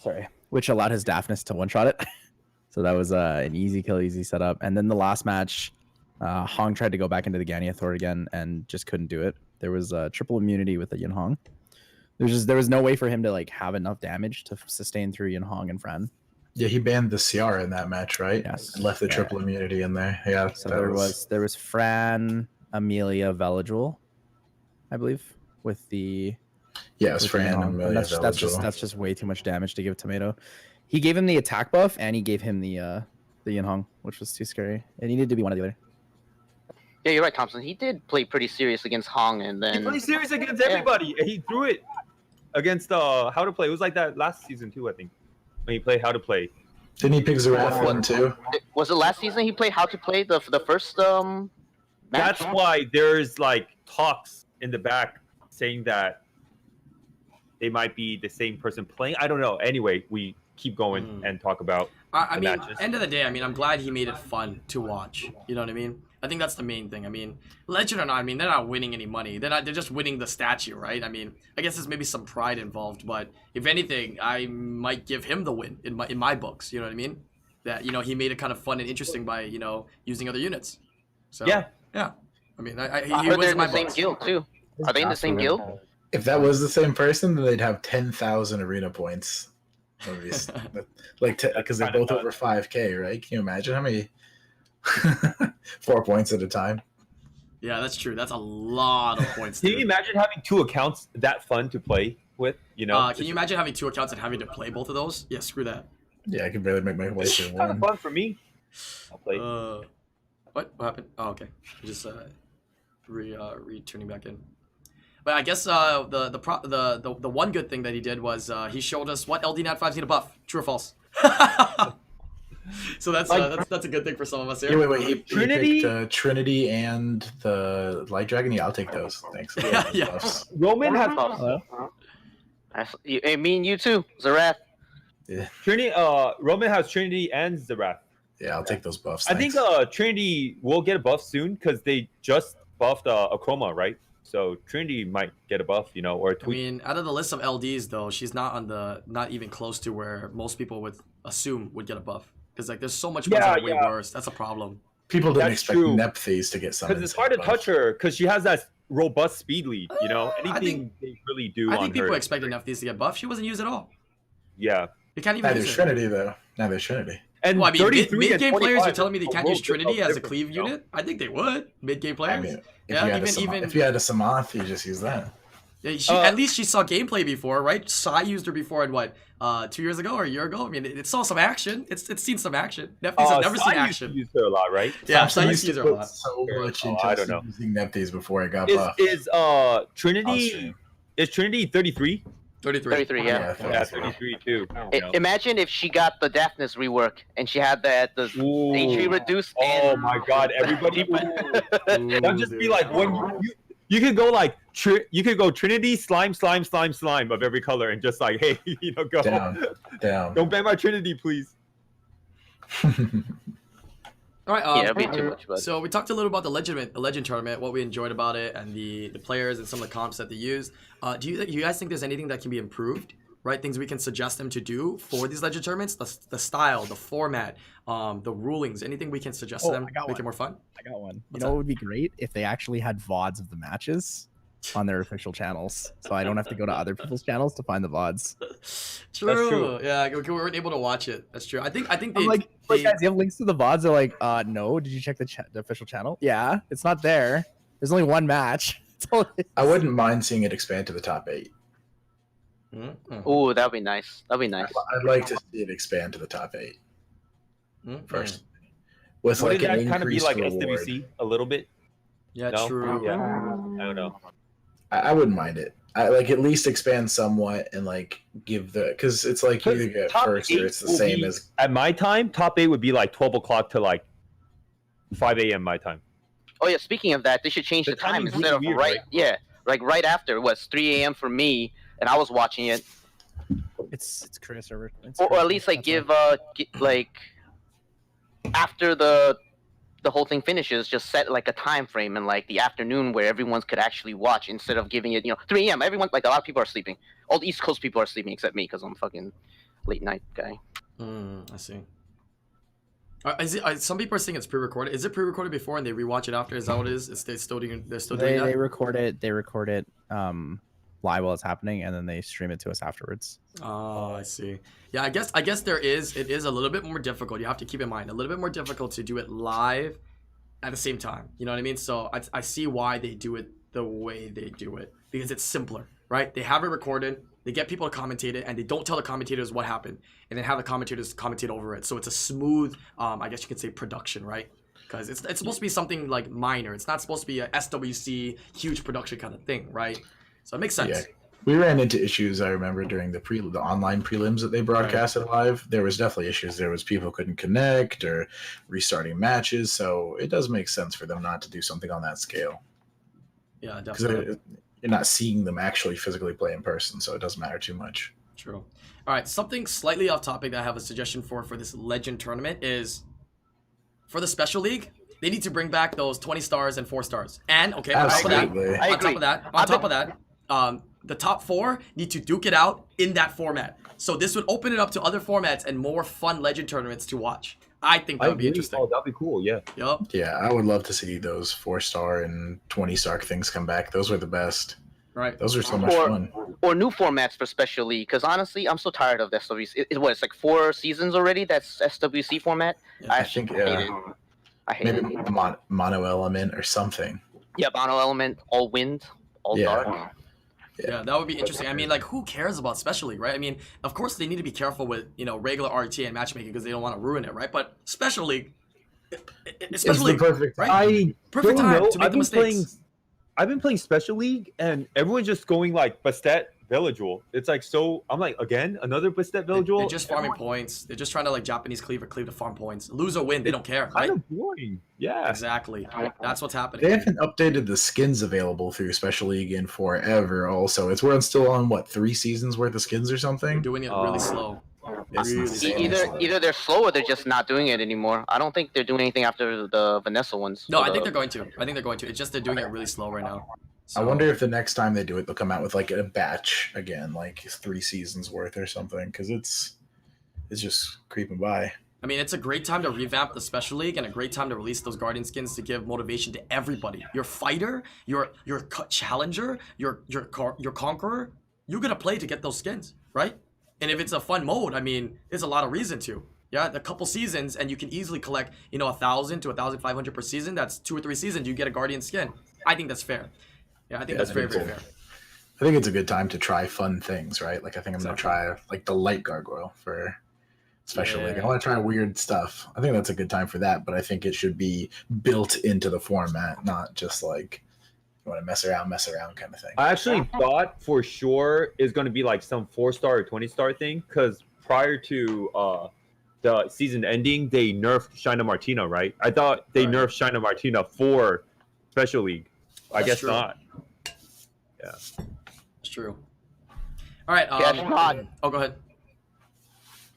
Speaker 1: Sorry, which allowed his Daphnis to one-shot it. So that was an easy kill, easy setup. And then the last match, Hong tried to go back into the Ganny Thor again and just couldn't do it. There was triple immunity with the Yin Hong. There was no way for him to like have enough damage to sustain through Yin Hong and Fran.
Speaker 5: Yeah, he banned the Ciara in that match, right?
Speaker 1: Yes.
Speaker 5: And left the
Speaker 1: Yeah.
Speaker 5: triple immunity in there. Yeah.
Speaker 1: So
Speaker 5: that
Speaker 1: there was Fran, Amelia, Veligul, I believe, with the
Speaker 5: Yeah, it was
Speaker 1: with the Yin
Speaker 5: Fran
Speaker 1: Hong.
Speaker 5: and
Speaker 1: And
Speaker 5: Amelia
Speaker 1: that's just way too much damage to give Tomato. He gave him the attack buff and he gave him the Yin Hong, which was too scary. It needed to be one or the other.
Speaker 4: Yeah, you're right, Thompson. He did play pretty serious against Hong, and
Speaker 3: He
Speaker 4: then
Speaker 3: played serious against everybody. And he threw it against How to Play. It was like that last season too, I think. When he played How to Play.
Speaker 5: Didn't he pick Zaraf one too?
Speaker 4: was it last season he played How to Play the first match?
Speaker 3: That's why there's like talks in the back saying that they might be the same person playing. I don't know. Anyway, we keep going and talk about
Speaker 2: I
Speaker 3: the
Speaker 2: mean,
Speaker 3: matches.
Speaker 2: end of the day, I mean, I'm glad he made it fun to watch. You know what I mean? I think that's the main thing. I mean, legend or not, I mean, they're not winning any money. They're just winning the statue, right? I mean, I guess there's maybe some pride involved, but if anything, I might give him the win in my books. You know what I mean? That he made it kind of fun and interesting by using other units. So
Speaker 3: Yeah.
Speaker 2: yeah. I mean, he
Speaker 4: I heard
Speaker 2: was
Speaker 4: they're
Speaker 2: in
Speaker 4: in
Speaker 2: my
Speaker 4: the same
Speaker 2: books.
Speaker 4: guild too. Are they in the same guild?
Speaker 5: If that was the same person, then they'd have 10,000 arena points. Like, because they're both over 5K, right? Can you imagine how many 4 points at a time?
Speaker 2: Yeah, that's true. That's a lot of points.
Speaker 3: Can you
Speaker 2: Dude.
Speaker 3: imagine having two accounts that fun to play with?
Speaker 2: Can you imagine having two accounts and having to play both of those? Yeah, screw that.
Speaker 5: Yeah, I can barely make my way
Speaker 3: It's
Speaker 5: through
Speaker 3: kind of
Speaker 5: one.
Speaker 3: fun for me. I'll play.
Speaker 2: What happened? Oh, okay. Just returning back in. But I guess the one good thing that he did was he showed us what LD Nat 5s need a buff. True or false? So that's a good thing for some of us
Speaker 5: Yeah,
Speaker 2: here.
Speaker 5: wait. He
Speaker 3: Trinity?
Speaker 5: picked Trinity and the Light Dragon. Yeah, I'll take those. Thanks.
Speaker 2: Yeah.
Speaker 5: Buffs.
Speaker 3: Roman has
Speaker 4: Hey, me and you too, Zaraf.
Speaker 3: Trinity. Roman has Trinity and Zerath.
Speaker 5: Yeah, I'll take those buffs.
Speaker 3: I think
Speaker 5: thanks.
Speaker 3: Trinity will get a buff soon because they just buffed Akroma, right? So Trinity might get a buff, or a
Speaker 2: I
Speaker 3: tweak.
Speaker 2: mean, out of the list of LDs though, she's not even close to where most people would assume would get a buff. Because there's so much ones that are way worse. That's a problem.
Speaker 5: People didn't
Speaker 3: that's
Speaker 5: expect
Speaker 3: true.
Speaker 5: Nepthes to get something.
Speaker 3: Because it's hard to touch her because she has that robust speed lead. Anything
Speaker 2: think-
Speaker 3: they really do
Speaker 2: I
Speaker 3: on
Speaker 2: think people
Speaker 3: her.
Speaker 2: expected Nepthes to get buff. She wasn't used at all.
Speaker 3: Yeah.
Speaker 2: You can't even
Speaker 5: Now
Speaker 2: use
Speaker 5: there's
Speaker 2: her.
Speaker 5: Trinity though. Now there's Trinity.
Speaker 3: And
Speaker 2: Well, I mean,
Speaker 3: 33 and
Speaker 2: mid-game players
Speaker 3: 25
Speaker 2: are telling me they can't
Speaker 3: are
Speaker 2: use
Speaker 3: both
Speaker 2: Trinity as a
Speaker 3: different,
Speaker 2: cleave unit. I think they would. Mid-game players.
Speaker 5: I mean,
Speaker 2: Yeah,
Speaker 5: if you had a Samanth, you just use that.
Speaker 2: Yeah, at least she saw gameplay before, right? Sai used her before, and what, 2 years ago or a year ago? I mean, it saw some action. It's seen some action. Nepthes has never seen
Speaker 3: Sai used to
Speaker 2: action.
Speaker 3: use her a lot, right?
Speaker 2: Yeah,
Speaker 5: Thompson
Speaker 2: Sai
Speaker 5: used
Speaker 2: used to
Speaker 5: to
Speaker 2: use her a
Speaker 5: put
Speaker 2: lot.
Speaker 5: so much
Speaker 3: Oh,
Speaker 5: into
Speaker 3: I don't know.
Speaker 5: using Nepthes before it got
Speaker 3: Is
Speaker 5: buffed.
Speaker 3: is Trinity
Speaker 5: Stream.
Speaker 3: is Trinity 33?
Speaker 2: 33.
Speaker 4: 33, yeah.
Speaker 3: Yeah, 33 too.
Speaker 4: Imagine if she got the Daphnis rework and she had the HP reduced.
Speaker 3: Oh my God! Everybody, that'd just be like one. You could go like you could go Trinity, slime of every color, and just like, hey, go
Speaker 5: Down.
Speaker 3: Don't ban my Trinity, please.
Speaker 2: All right.
Speaker 4: Yeah, it'd be too much. But
Speaker 2: So we talked a little about the legend tournament, what we enjoyed about it, and the players and some of the comps that they used. Do you guys think there's anything that can be improved? Right, things we can suggest them to do for these legend tournaments, the style, the format, the rulings, anything we can suggest to them, make it more fun.
Speaker 1: I got one.
Speaker 2: What's
Speaker 1: What
Speaker 2: that?
Speaker 1: would be great if they actually had VODs of the matches on their official channels, so I don't have to go to other people's channels to find the VODs.
Speaker 2: True. Yeah, we weren't able to watch it. That's true. I think
Speaker 1: I'm
Speaker 2: they
Speaker 1: like, guys, you have links to the VODs? They're like, no. Did you check the official channel? Yeah, it's not there. There's only one match. That's all it is.
Speaker 5: I wouldn't mind seeing it expand to the top 8.
Speaker 4: ooh, that'd be nice. That'd be nice.
Speaker 5: I'd like to see it expand to the top 8 first. With
Speaker 3: Wouldn't
Speaker 5: like an
Speaker 3: that kind of be like
Speaker 5: reward.
Speaker 3: SWC a little bit?
Speaker 2: Yeah,
Speaker 3: No?
Speaker 2: true.
Speaker 3: Yeah. I don't know.
Speaker 5: I wouldn't mind it. I like at least expand somewhat and like give because it's like you either get
Speaker 3: Top
Speaker 5: first or
Speaker 3: 8
Speaker 5: it's the
Speaker 3: will
Speaker 5: same
Speaker 3: be-
Speaker 5: as
Speaker 3: At my time, top 8 would be like 12 o'clock to like 5 a.m. my time.
Speaker 4: Oh yeah, speaking of that, they should change
Speaker 3: The
Speaker 4: the time
Speaker 3: timing's
Speaker 4: instead of
Speaker 3: really weird, right?
Speaker 4: yeah, like right after. It was 3 a.m. for me, and I was watching it.
Speaker 1: It's Korea server.
Speaker 4: Or at least like give like after the whole thing finishes, just set like a time frame in like the afternoon where everyone could actually watch instead of giving it 3 a.m. Everyone, like a lot of people are sleeping. All the East Coast people are sleeping except me because I'm a fucking late night guy.
Speaker 2: I see. Some people are saying it's pre-recorded. Is it pre-recorded before and they rewatch it after? Is that what it is? They're still doing
Speaker 1: They
Speaker 2: that?
Speaker 1: record it. They record it live while it's happening, and then they stream it to us afterwards.
Speaker 2: Oh, I see. Yeah, I guess it is a little bit more difficult. You have to keep in mind a little bit more difficult to do it live at the same time. You know what I mean? So I see why they do it the way they do it, because it's simpler, right? They have it recorded, they get people to commentate it, and they don't tell the commentators what happened, and then have the commentators commentate over it. So it's a smooth, I guess you could say, production, right? Because it's supposed to be something like minor. It's not supposed to be a SWC huge production kind of thing, right? So it makes sense.
Speaker 5: Yeah. We ran into issues, I remember, during the online prelims that they broadcasted live. There was definitely issues. There was people couldn't connect or restarting matches. So it does make sense for them not to do something on that scale.
Speaker 2: Yeah,
Speaker 5: Because
Speaker 2: definitely.
Speaker 5: you're not seeing them actually physically play in person, so it doesn't matter too much.
Speaker 2: True. All right, something slightly off topic that I have a suggestion for this Legend tournament is for the Special League, they need to bring back those 20 stars and 4 stars. And, okay, on top of
Speaker 5: Absolutely.
Speaker 2: that, the top 4 need to duke it out in that format. So this would open it up to other formats and more fun Legend tournaments to watch. I think that would be interesting.
Speaker 3: Oh, that'd be cool. Yeah.
Speaker 2: Yup.
Speaker 5: Yeah, I would love to see those 4-star and 20-star things come back. Those were the best.
Speaker 2: Right.
Speaker 5: Those are so much fun.
Speaker 4: Or new formats for Special League, because honestly, I'm so tired of the SWC. It's like 4 seasons already. That's SWC format.
Speaker 2: Yeah.
Speaker 5: I think
Speaker 4: hate it. I hate
Speaker 5: maybe
Speaker 4: it.
Speaker 5: mono element or something.
Speaker 4: Yeah, mono element, all wind, all
Speaker 5: Yeah.
Speaker 4: dark.
Speaker 2: Yeah, that would be interesting. I mean, like, who cares about Special League, right? I mean, of course they need to be careful with, regular RTA and matchmaking because they don't want to ruin it, right? But Special League,
Speaker 5: It's
Speaker 2: Special
Speaker 5: the
Speaker 2: League,
Speaker 5: perfect
Speaker 2: right?
Speaker 3: I
Speaker 2: Perfect
Speaker 3: don't
Speaker 2: time
Speaker 3: know.
Speaker 2: to make the mistakes.
Speaker 3: I've been playing Special League, and everyone's just going like Bastet Villageal. It's like so. I'm like, again, another Bastet Villageal.
Speaker 2: They're just farming points. They're just trying to like Japanese cleave to farm points. Lose or win, they don't care, right?
Speaker 3: Kind of boring. Yeah.
Speaker 2: Exactly. That's what's happening.
Speaker 5: They haven't updated the skins available through Special League in forever. Also, we're still on what 3 seasons worth of skins or
Speaker 2: They're
Speaker 5: something.
Speaker 2: doing it really slow.
Speaker 5: It's
Speaker 2: Really
Speaker 5: insane.
Speaker 4: Either they're slow or they're just not doing it anymore. I don't think they're doing anything after the Vanessa ones.
Speaker 2: No,
Speaker 4: Or
Speaker 2: I think
Speaker 4: the-
Speaker 2: they're going to. It's just they're doing it really slow right now.
Speaker 5: I
Speaker 2: So-
Speaker 5: wonder if the next time they do it, they'll come out with like a batch again, like 3 seasons worth or something, because it's just creeping by.
Speaker 2: I mean, it's a great time to revamp the Special League and a great time to release those Guardian skins to give motivation to everybody. Your fighter, your challenger, your conqueror, you're gonna play to get those skins, right? And if it's a fun mode, I mean, there's a lot of reason to. Yeah, a couple seasons, and you can easily collect, 1,000 to 1,500 per season. That's 2 or 3 seasons. You get a Guardian skin. I think that's fair. Yeah, I think that's very, very fair.
Speaker 5: I think it's a good time to try fun things, right? Like I think I'm gonna try like the light gargoyle for Special League. I want to try weird stuff. I think that's a good time for that, but I think it should be built into the format, not just like you want to mess around kind of thing.
Speaker 3: I actually thought for sure it's going to be like some 4-star or 20-star thing because prior to the season ending, they nerfed China Martina, right? I thought they nerfed China Martina for Special League. I guess
Speaker 2: true.
Speaker 3: not. Yeah.
Speaker 2: It's true. All right.
Speaker 4: Guess not.
Speaker 2: Oh, go ahead.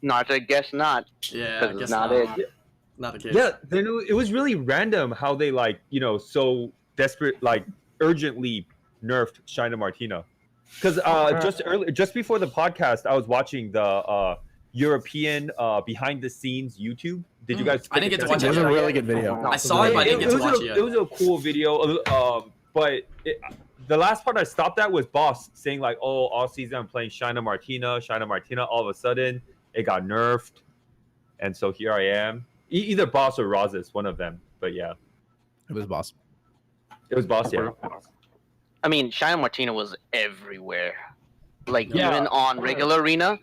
Speaker 4: No, I said guess not.
Speaker 2: Yeah, I
Speaker 4: Because
Speaker 2: guess
Speaker 4: it's not
Speaker 2: not.
Speaker 4: it.
Speaker 2: Not the case.
Speaker 3: Yeah, it was really random how they so desperate, urgently nerfed China Martina. Because just before the podcast, I was watching the European behind the scenes YouTube. Did you guys?
Speaker 2: I didn't get to watch
Speaker 1: It
Speaker 2: it.
Speaker 1: was a really good video.
Speaker 2: I saw it, but I didn't get to watch it yet.
Speaker 3: It was a cool video. But the last part I stopped at was Boss saying like, "Oh, all season I'm playing China Martina. All of a sudden, it got nerfed, and so here I am." Either Boss or Razes, one of them. But yeah,
Speaker 1: It was Boss.
Speaker 3: it was Boss. Yeah.
Speaker 4: I mean, China Martina was everywhere. Like,
Speaker 3: Yeah.
Speaker 4: even on regular arena,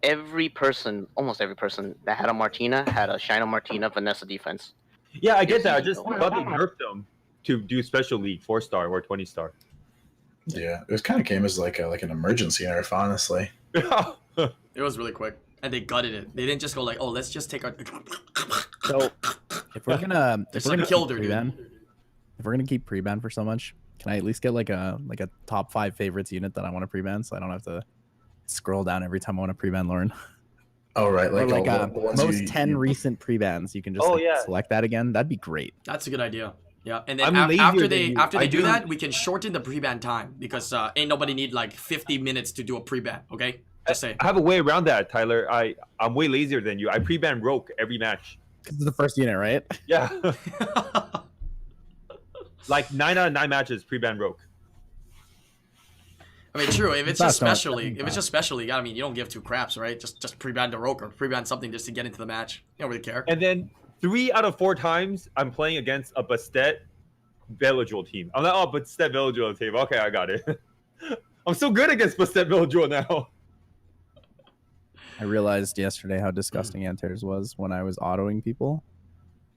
Speaker 4: almost every person that had a Martina had a China Martina Vanessa defense.
Speaker 3: Yeah, I get that. I just thought they nerfed them to do Special League 4-star or 20-star.
Speaker 5: Yeah, it was kind of came as like an emergency nerf, honestly.
Speaker 2: It was really quick, and they gutted it. They didn't just go like, "Oh, let's just take our."
Speaker 1: So if we're gonna
Speaker 2: killed her,
Speaker 1: keep
Speaker 2: dude.
Speaker 1: pre-ban, if we're gonna keep pre-ban for so much, can I at least get like a top 5 favorites unit that I want to pre-ban, so I don't have to scroll down every time I want to pre-ban Lauren?
Speaker 5: Oh right,
Speaker 1: Or
Speaker 5: like
Speaker 1: like
Speaker 5: all the ones
Speaker 1: most
Speaker 5: you-
Speaker 1: 10 recent pre-bans. You can just select that again. That'd be great.
Speaker 2: That's a good idea. Yeah, and then
Speaker 3: I'm lazier
Speaker 2: after
Speaker 3: than
Speaker 2: they
Speaker 3: you.
Speaker 2: after
Speaker 3: I
Speaker 2: they do
Speaker 3: do-
Speaker 2: that, we can shorten the pre-ban time because ain't nobody need like 50 minutes to do a pre-ban. Okay, just saying.
Speaker 3: I have a way around that, Tyler. I'm way lazier than you. I pre-ban Roke every match.
Speaker 1: Because it's the first unit, right?
Speaker 3: Yeah, like 9 out of 9 matches pre-ban Roke.
Speaker 2: I mean, true. If it's
Speaker 1: Not
Speaker 2: just
Speaker 1: so much
Speaker 2: special league, if
Speaker 1: pre-ban.
Speaker 2: it's just special league, I mean, you don't give 2 craps, right? Just pre-ban the Roke or pre-ban something just to get into the match. You don't really care.
Speaker 3: And then 3 out of 4 times I'm playing against a Bastet Belladril team. I'm like, oh, Bastet Belladril team. Okay, I got it. I'm so good against Bastet Belladril now.
Speaker 1: I realized yesterday how disgusting Antares was when I was autoing people.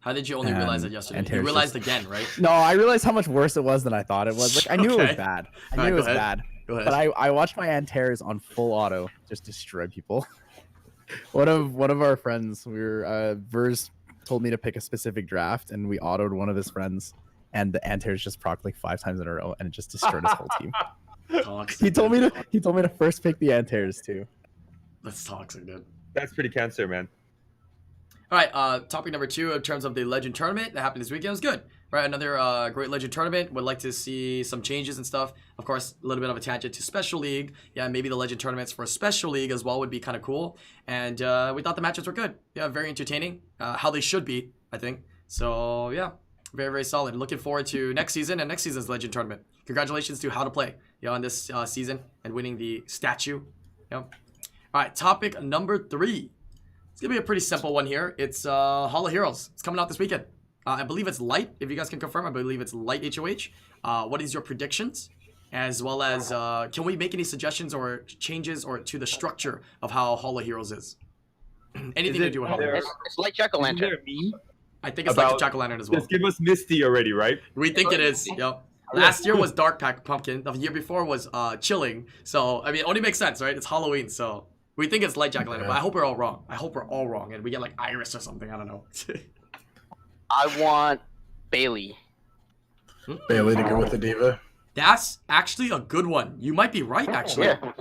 Speaker 2: How did you only realize that yesterday?
Speaker 1: and
Speaker 2: You
Speaker 1: Terrace
Speaker 2: realized
Speaker 1: just-
Speaker 2: again, right?
Speaker 1: No, I realized how much worse it was than I thought it was. Like I knew it was
Speaker 2: Okay.
Speaker 1: bad. I
Speaker 2: Alright,
Speaker 1: knew it
Speaker 2: go
Speaker 1: was
Speaker 2: ahead.
Speaker 1: bad.
Speaker 2: Go ahead.
Speaker 1: But I watched my Antares on full auto just destroy people. one of our friends, Vers told me to pick a specific draft, and we autoed one of his friends, and the Antares just procced like 5 times in a row, and it just destroyed his whole team.
Speaker 2: Toxic,
Speaker 1: He told me to first pick the Antares too.
Speaker 2: That's toxic, dude.
Speaker 3: That's pretty cancer, man.
Speaker 2: All right, topic number 2 in terms of the Legend tournament that happened this weekend was good. Right, another great Legend tournament. Would like to see some changes and stuff. Of course, a little bit of a tangent to Special League. Yeah, maybe the Legend tournaments for Special League as well would be kind of cool. And we thought the matches were good. Yeah, very entertaining. How they should be, I think. So yeah, very, very solid. Looking forward to next season and next season's Legend tournament. Congratulations to How to Play, on this season and winning the statue. Yeah. All right, topic number 3. It's gonna be a pretty simple one here. It's Hall of Heroes. It's coming out this weekend. I believe it's light. If you guys can confirm, I believe it's light HOH. What is your predictions? As well as, can we make any suggestions or changes or to the structure of how Hall of Heroes is? Anything to do with Hall of Heroes?
Speaker 4: It's like Jack-O-Lantern.
Speaker 3: Isn't there a meme?
Speaker 2: I think it's like the
Speaker 3: about-
Speaker 2: Jack-O-Lantern as well.
Speaker 3: Just give us Misty already, right?
Speaker 2: We think it is. Yep. Last year was Dark Pumpkin. The year before was Chilling. So, I mean, it only makes sense, right? It's Halloween, so we think it's light Jack-O-Lantern. But I hope we're all wrong. I hope we're all wrong and we get like Iris or something. I don't know.
Speaker 4: I want Bailey.
Speaker 5: Bailey to go with the diva.
Speaker 2: That's actually a good one. You might be right, actually.
Speaker 4: Yeah.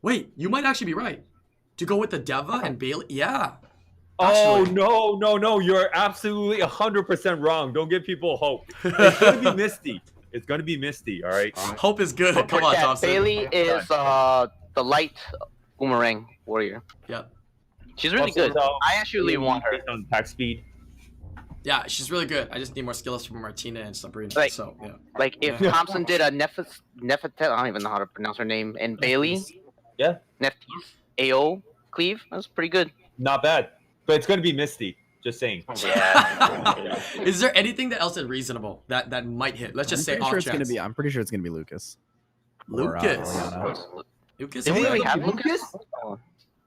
Speaker 2: Wait, you might actually be right. To go with the Deva and Bailey? Yeah.
Speaker 3: Oh,
Speaker 2: Actually.
Speaker 3: no. You're absolutely 100% wrong. Don't give people hope. It's going to be Misty. It's going to be Misty, all right?
Speaker 2: Hope is good. Come on,
Speaker 4: Yeah,
Speaker 2: Thompson.
Speaker 4: Bailey is the light boomerang warrior.
Speaker 2: Yeah.
Speaker 4: She's really
Speaker 3: Also,
Speaker 4: good. I actually want her.
Speaker 3: Based on attack speed.
Speaker 2: Yeah, she's really good. I just need more skills from Martina and Sabrina.
Speaker 4: Like-
Speaker 2: so, yeah.
Speaker 4: Like if
Speaker 2: Yeah.
Speaker 4: Thompson did a Nefetel, I don't even know how to pronounce her name, and Bailey,
Speaker 3: Yeah,
Speaker 4: Neftis, AO, Cleave, that's pretty good.
Speaker 3: not bad. But it's going to be Misty. Just saying.
Speaker 4: Yeah.
Speaker 2: Is there anything that else is reasonable that might hit? Let's just say off chance.
Speaker 1: I'm pretty sure it's gonna be Lucas. Or,
Speaker 2: Lucas.
Speaker 1: Ileana.
Speaker 2: Lucas.
Speaker 4: Did we
Speaker 2: okay.
Speaker 4: already have Lucas?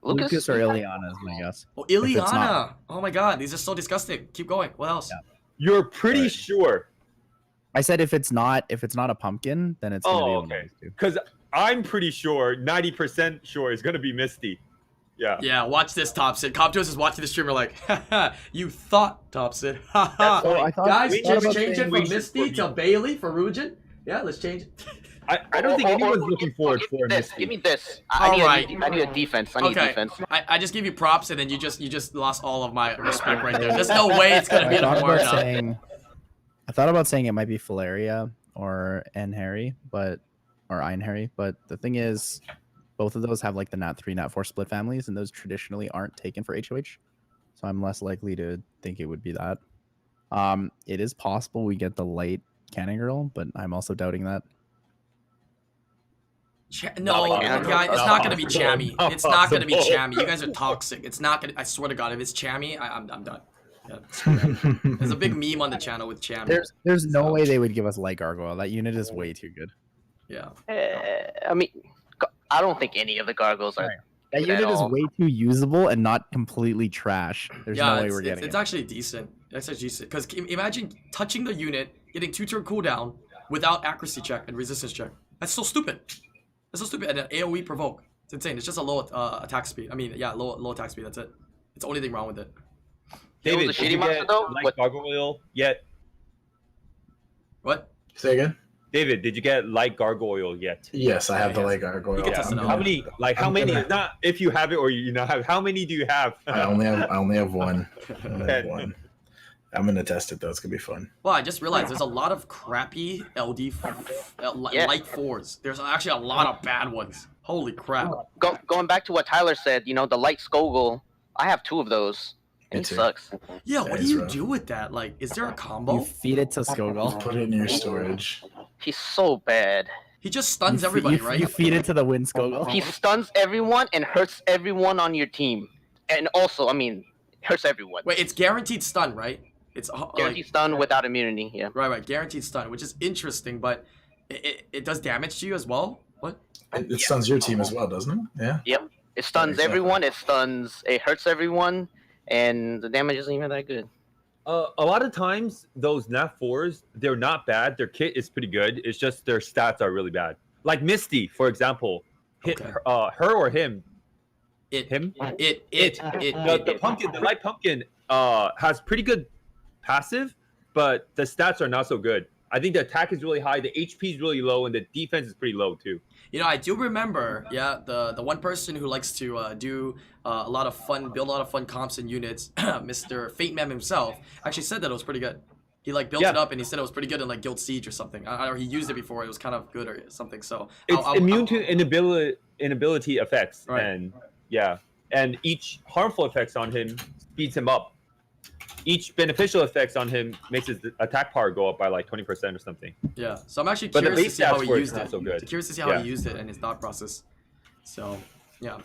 Speaker 1: Lucas or Ileana is my guess.
Speaker 2: Oh,
Speaker 1: If it's
Speaker 2: Ileana.
Speaker 1: not-
Speaker 2: Oh my god, these are so disgusting. Keep going. What else?
Speaker 1: Yeah.
Speaker 3: You're pretty
Speaker 1: Right.
Speaker 3: sure
Speaker 1: I said if it's not a pumpkin, then it's gonna be
Speaker 3: Oh,
Speaker 1: one of
Speaker 3: okay.
Speaker 1: those two.
Speaker 3: Because I'm pretty sure, 90% sure, it's gonna be Misty. Yeah.
Speaker 2: Yeah, watch this, Topsid. Comptos is watching the streamer like, haha, you thought, Topsid. Haha.
Speaker 1: So I thought-
Speaker 2: Guys,
Speaker 3: we
Speaker 2: let's
Speaker 3: just
Speaker 2: change it from
Speaker 3: waited
Speaker 2: Misty
Speaker 3: for
Speaker 2: to
Speaker 3: me.
Speaker 2: Bailey for Rujin. Yeah, let's change it.
Speaker 3: I don't think anyone's looking forward
Speaker 4: give
Speaker 3: for
Speaker 4: me this.
Speaker 3: Misty.
Speaker 4: Give me this. I
Speaker 2: Alright.
Speaker 4: need a defense. I need
Speaker 2: Okay,
Speaker 4: defense.
Speaker 2: I just give you props, and then you just lost all of my respect right there. There's no way it's gonna be
Speaker 1: I
Speaker 2: an
Speaker 1: thought
Speaker 2: award.
Speaker 1: about saying it might be Filaria or Harry, or Harry, but the thing is, both of those have like the Nat 3, Nat 4 split families, and those traditionally aren't taken for HOH. So I'm less likely to think it would be that. It is possible we get the light cannon girl, but I'm also doubting that.
Speaker 2: No,
Speaker 4: Not like
Speaker 2: guys, it's
Speaker 3: Not
Speaker 2: not gonna be
Speaker 3: possible.
Speaker 2: Chammy.
Speaker 3: Not
Speaker 2: It's not gonna be
Speaker 3: possible.
Speaker 2: Chammy. You guys are toxic. It's not gonna. I swear to God, if it's Chammy, I'm done. Yeah, screw that. There's a big meme on the channel with Chammy.
Speaker 1: There's no way they would give us light gargoyle. That unit is way too good.
Speaker 2: Yeah.
Speaker 4: I mean, I don't think any of the gargoyles are.
Speaker 1: Right. That
Speaker 4: good at
Speaker 1: unit is
Speaker 4: all.
Speaker 1: way too usable and not completely trash. There's
Speaker 2: Yeah,
Speaker 1: no way
Speaker 2: it's,
Speaker 1: we're
Speaker 2: it's,
Speaker 1: getting
Speaker 2: it's
Speaker 1: it.
Speaker 2: actually decent. It's actually decent. Because imagine touching the unit, getting 2-turn cooldown without accuracy check and resistance check. That's so stupid. That's so stupid. And an AoE provoke. It's insane. It's just a low attack speed. I mean, yeah, low attack speed. That's it. It's the only thing wrong with it.
Speaker 3: David,
Speaker 4: the
Speaker 3: did
Speaker 4: shitty
Speaker 3: you
Speaker 4: monster
Speaker 3: get
Speaker 4: though?
Speaker 3: light
Speaker 4: What-
Speaker 3: gargoyle yet?
Speaker 2: What?
Speaker 5: Say again?
Speaker 3: David, did you get light gargoyle yet?
Speaker 5: Yes, I have the
Speaker 2: Yeah.
Speaker 5: leg gargoyle.
Speaker 2: You can test it out.
Speaker 3: How many? Like how
Speaker 5: I'm
Speaker 3: many?
Speaker 5: gonna-
Speaker 3: Not if you have it or you not have. How many do you have?
Speaker 5: I only have one. I only have
Speaker 3: Okay.
Speaker 5: one. I'm gonna test it though. It's gonna be fun.
Speaker 2: Well, I just realized there's a lot of crappy LD
Speaker 4: Yeah.
Speaker 2: light fours. There's actually a lot of bad ones. Holy crap.
Speaker 4: Going back to what Tyler said, the light Skogul. I have 2 of those.
Speaker 5: Me
Speaker 4: It
Speaker 5: too.
Speaker 4: sucks.
Speaker 2: Yeah,
Speaker 5: That
Speaker 2: what do
Speaker 5: is
Speaker 2: you
Speaker 5: rough.
Speaker 2: do with that? Like, is there a
Speaker 1: You
Speaker 2: combo?
Speaker 1: feed it to Skogul.
Speaker 5: Put it in your storage.
Speaker 4: He's so bad.
Speaker 2: He just stuns everybody, right?
Speaker 1: You feed it to the wind Skogul.
Speaker 4: He stuns everyone and hurts everyone on your team. And also, I mean, hurts everyone.
Speaker 2: Wait, it's guaranteed stun, right? It's
Speaker 4: Guaranteed stun without immunity. Yeah.
Speaker 2: right, guaranteed stun, which is interesting, but it does damage to you as well. What?
Speaker 5: It stuns your team as well, doesn't it? Yeah.
Speaker 4: It stuns
Speaker 5: Exactly.
Speaker 4: everyone. It hurts everyone, and the damage isn't even that good.
Speaker 3: A lot of times, those Nat 4s, they're not bad. Their kit is pretty good. It's just their stats are really bad. Like Misty, for example.
Speaker 2: Okay.
Speaker 3: Her or him? Him? The pumpkin, the light pumpkin, has pretty good passive, but the stats are not so good. I think the attack is really high, the HP is really low, and the defense is pretty low too.
Speaker 2: I do remember, the one person who likes to do a lot of fun, build a lot of fun comps and units, Mr. Fate Mem himself, actually said that it was pretty good. He built it up and he said it was pretty good in Guild Siege or something. Or he used it before, it was kind of good or something. So
Speaker 3: It's immune to inability effects,
Speaker 2: Right.
Speaker 3: and each harmful effects on him speeds him up. Each beneficial effects on him makes his attack power go up by like 20% or something.
Speaker 2: Yeah, so I'm actually
Speaker 3: But the
Speaker 2: curious to
Speaker 3: base
Speaker 2: see how
Speaker 3: stats
Speaker 2: he
Speaker 3: for it's
Speaker 2: used
Speaker 3: not
Speaker 2: it.
Speaker 3: so good.
Speaker 2: Curious to see how
Speaker 3: Yeah.
Speaker 2: he used it and his thought process. So, yeah.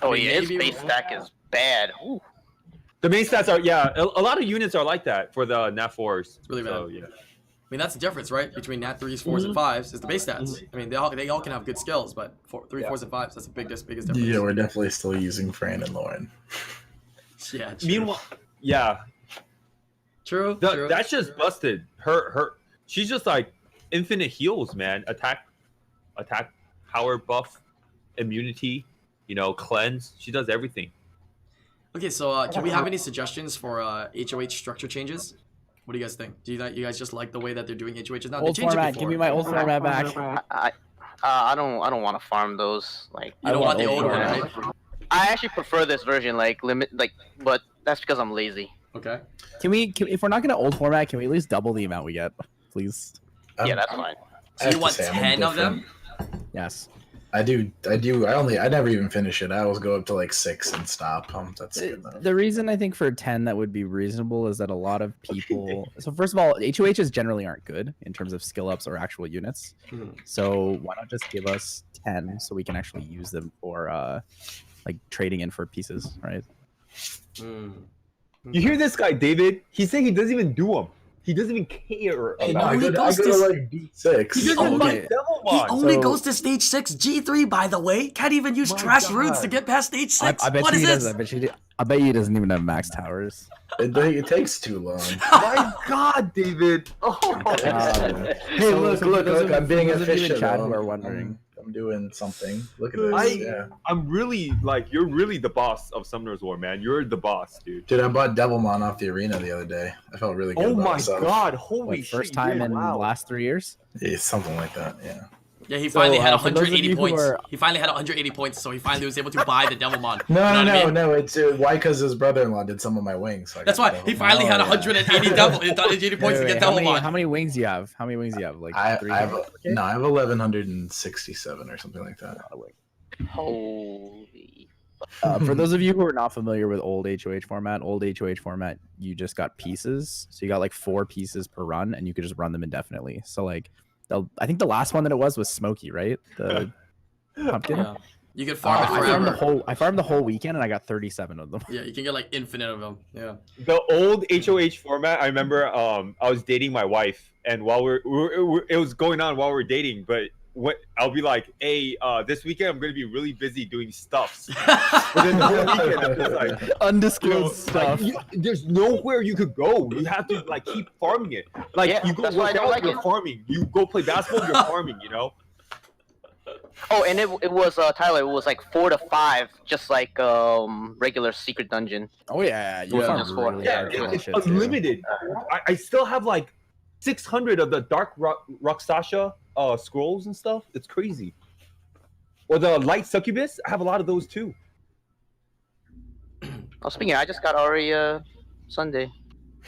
Speaker 4: Oh
Speaker 2: I mean,
Speaker 4: yeah, his
Speaker 2: maybe-
Speaker 4: base stack is bad. Ooh.
Speaker 3: The main stats are a lot of units are like that for the Nat 4s.
Speaker 2: It's really bad.
Speaker 3: So, yeah.
Speaker 2: I mean, that's the difference, right? Between Nat 3s, 4s, and 5s is the base stats. I mean, they all can have good skills, but 3, 4s, and 5s, that's the biggest difference.
Speaker 5: Yeah, we're definitely still using Fran and Lauren.
Speaker 2: Yeah, true.
Speaker 3: Meanwhile, yeah,
Speaker 2: True.
Speaker 3: that's just busted. She's just like infinite heals, man. Attack power buff, immunity, cleanse. She does everything.
Speaker 2: Okay, so can we have any suggestions for HOH structure changes? What do you guys think? Do you guys just like the way that they're doing HOHs now? They
Speaker 1: Old
Speaker 2: changed it
Speaker 1: format.
Speaker 2: before.
Speaker 1: Give me my old format back.
Speaker 4: I don't want to farm those. Like,
Speaker 2: You don't want the
Speaker 1: old
Speaker 2: old one,
Speaker 1: format.
Speaker 2: right?
Speaker 4: I actually prefer this version. But that's because I'm lazy.
Speaker 2: Okay.
Speaker 1: Can we, if we're not gonna old format, can we at least double the amount we get, please?
Speaker 4: Yeah, that's fine.
Speaker 2: So
Speaker 5: I have
Speaker 2: you
Speaker 5: to
Speaker 2: want
Speaker 5: say, I'm
Speaker 2: 10 of them?
Speaker 1: Yes.
Speaker 5: I do. I never even finish it. I always go up to like 6 and stop. That's good enough.
Speaker 1: The reason I think for 10 that would be reasonable is that a lot of people. So first of all, HOHs generally aren't good in terms of skill ups or actual units.
Speaker 2: Mhm.
Speaker 1: So why not just give us 10 so we can actually use them for like trading in for pieces, right?
Speaker 2: Mm.
Speaker 3: You hear this guy, David? He's saying he doesn't even do them. He doesn't even care.
Speaker 5: Hey, no,
Speaker 3: about
Speaker 5: I
Speaker 2: only
Speaker 5: go to,
Speaker 2: goes
Speaker 5: I go
Speaker 2: to-
Speaker 5: to like B6.
Speaker 3: He doesn't
Speaker 2: only-
Speaker 3: buy
Speaker 2: He
Speaker 3: Devilmon.
Speaker 2: only
Speaker 1: So-
Speaker 2: goes to stage 6 G3, by the way. Can't even use
Speaker 3: My
Speaker 2: trash runes to
Speaker 3: God.
Speaker 2: get past stage 6.
Speaker 1: I bet
Speaker 2: What
Speaker 1: you
Speaker 2: is
Speaker 1: he
Speaker 2: this?
Speaker 1: doesn't. I bet you he doesn't even have max towers.
Speaker 5: It takes too long.
Speaker 3: My God, David. Oh.
Speaker 5: Hey, look, look! I'm being
Speaker 1: for those of you in
Speaker 5: efficient.
Speaker 1: chat
Speaker 5: though.
Speaker 1: who are wondering.
Speaker 5: I'm doing something. Look at this. Yeah.
Speaker 3: I'm really like, you're really the boss of Summoner's War, man. You're the boss, dude.
Speaker 5: Dude, I bought Devilmon off the arena the other day. I felt really good
Speaker 3: Oh
Speaker 5: about
Speaker 3: my
Speaker 5: myself.
Speaker 3: God! Holy
Speaker 1: Like
Speaker 3: shit!
Speaker 1: first
Speaker 3: you
Speaker 1: time
Speaker 3: did.
Speaker 1: in
Speaker 3: Wow.
Speaker 1: the last 3 years.
Speaker 5: Yeah, something like that. Yeah.
Speaker 2: Yeah, he finally had
Speaker 1: for those of
Speaker 2: 180
Speaker 1: you who
Speaker 2: points.
Speaker 1: are-
Speaker 2: He finally had 180 points, so he finally was able to buy the Devilmon.
Speaker 5: No,
Speaker 2: You know what I mean?
Speaker 5: no. It's why? Because his brother-in-law did some of my wings. So I
Speaker 2: That's
Speaker 5: got
Speaker 2: why
Speaker 5: the
Speaker 2: he
Speaker 5: Devilmon.
Speaker 2: finally had
Speaker 1: Oh, yeah.
Speaker 2: 180 80 points to get
Speaker 1: how many,
Speaker 2: Devilmon.
Speaker 1: how many wings do you have? How many wings do you have? Like
Speaker 5: I have
Speaker 1: 300?
Speaker 5: no, I have 1167 or something like that.
Speaker 4: Holy.
Speaker 1: For those of you who are not familiar with old HOH format, you just got pieces. So you got like 4 pieces per run, and you could just run them indefinitely. So like, I think the last one that it was Smokey, right? The pumpkin.
Speaker 2: Yeah. You can farm it
Speaker 1: I farmed the
Speaker 2: forever.
Speaker 1: whole. I farmed the whole weekend, and I got 37 of them.
Speaker 2: Yeah, you can get like infinite of them. Yeah.
Speaker 3: The old HOH format. I remember. I was dating my wife, and while it was going on while we were dating, but. I'll be like, hey, this weekend I'm gonna be really busy doing stuffs. But then the whole weekend I'm just like,
Speaker 1: Undisclosed stuff.
Speaker 3: there's nowhere you could go. You have to like keep farming it. Like
Speaker 4: Yeah,
Speaker 3: you go
Speaker 4: that's why I
Speaker 3: work
Speaker 4: don't
Speaker 3: out,
Speaker 4: like
Speaker 3: you're
Speaker 4: it.
Speaker 3: farming. You go play basketball, you're farming. You know.
Speaker 4: Oh, and it was Tyler. It was like 4 to 5, just like regular secret dungeon.
Speaker 1: Oh yeah, you
Speaker 2: Yeah.
Speaker 1: farmed
Speaker 4: Just for-
Speaker 1: really
Speaker 3: Yeah,
Speaker 1: hard for that
Speaker 3: it's
Speaker 1: shit, too.
Speaker 3: unlimited. I still have like 600 of the Dark Roxasha scrolls and stuff. It's crazy. Or the Light Succubus. I have a lot of those too.
Speaker 4: Oh, speaking of, I just got Aria Sunday.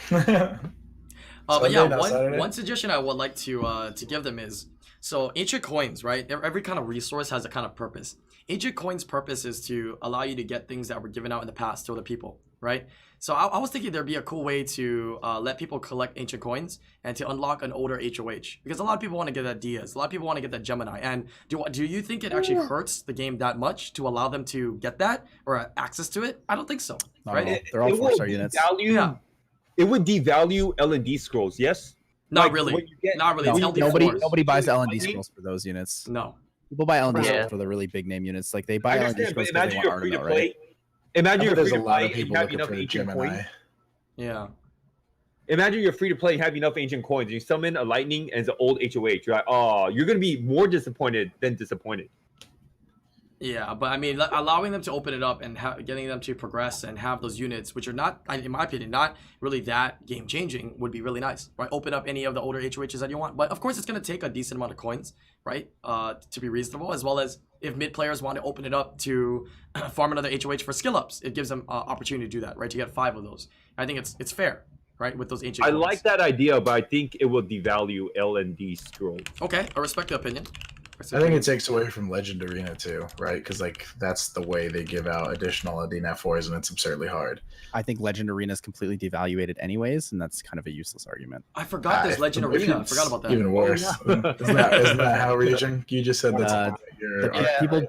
Speaker 2: But yeah,
Speaker 5: Sunday, not Saturday?
Speaker 2: one suggestion I would like to give them is, so ancient coins, right? Every kind of resource has a kind of purpose. Ancient coins' purpose is to allow you to get things that were given out in the past to other people, right? So I was thinking there'd be a cool way to let people collect ancient coins and to unlock an older HOH, because a lot of people want to get that Diaz, a lot of people want to get that Gemini. And do you think it actually hurts the game that much to allow them to get that or access to it? I don't think so,
Speaker 1: Not
Speaker 2: right?
Speaker 1: at all. They're all
Speaker 3: It will
Speaker 1: 4-star units.
Speaker 3: devalue-
Speaker 2: Yeah.
Speaker 3: It would devalue L&D scrolls. Yes.
Speaker 2: Not
Speaker 3: Like,
Speaker 2: really.
Speaker 3: when you get-
Speaker 2: Not really.
Speaker 1: No,
Speaker 2: It's LD4s.
Speaker 1: nobody buys L&D
Speaker 3: Lightning?
Speaker 1: scrolls for those units.
Speaker 2: No.
Speaker 1: People buy L&D
Speaker 4: Yeah.
Speaker 1: scrolls for the really big name units. Like they buy
Speaker 3: I
Speaker 1: L&D
Speaker 3: understand,
Speaker 1: scrolls
Speaker 3: but
Speaker 1: because they
Speaker 3: imagine
Speaker 1: want
Speaker 3: you're free to
Speaker 1: Arno,
Speaker 3: play.
Speaker 1: right?
Speaker 3: Imagine you're
Speaker 5: There's
Speaker 3: free
Speaker 5: a
Speaker 3: to
Speaker 5: lot
Speaker 3: play
Speaker 5: of
Speaker 3: and you
Speaker 5: people
Speaker 3: have
Speaker 5: looking
Speaker 3: enough
Speaker 5: for
Speaker 3: ancient
Speaker 5: Gemini.
Speaker 3: coins.
Speaker 2: Yeah.
Speaker 3: Imagine you're free to play and have enough ancient coins. And you summon a lightning and it's an old HOH. You're like, oh, you're gonna be more disappointed than disappointed.
Speaker 2: Yeah, but I mean, allowing them to open it up and getting them to progress and have those units, which are not, in my opinion, not really that game changing, would be really nice, right? Open up any of the older HOHs that you want, but of course, it's going to take a decent amount of coins, right? To be reasonable, as well as if mid players want to open it up to farm another HOH for skill ups, it gives them opportunity to do that, right? To get 5 of those. I think it's fair, right? With those ancient.
Speaker 3: I
Speaker 2: coins.
Speaker 3: like that idea, but I think it will devalue L&D scrolls.
Speaker 2: Okay, I respect the opinion.
Speaker 5: I think it takes away from Legend Arena too, right? Because like that's the way they give out additional DNF4s, and it's absurdly hard.
Speaker 1: I think Legend Arena is completely devaluated anyways, and that's kind of a useless argument.
Speaker 2: I forgot there's Legend Arena. I forgot about that.
Speaker 5: Even worse. isn't that how region? You just said that's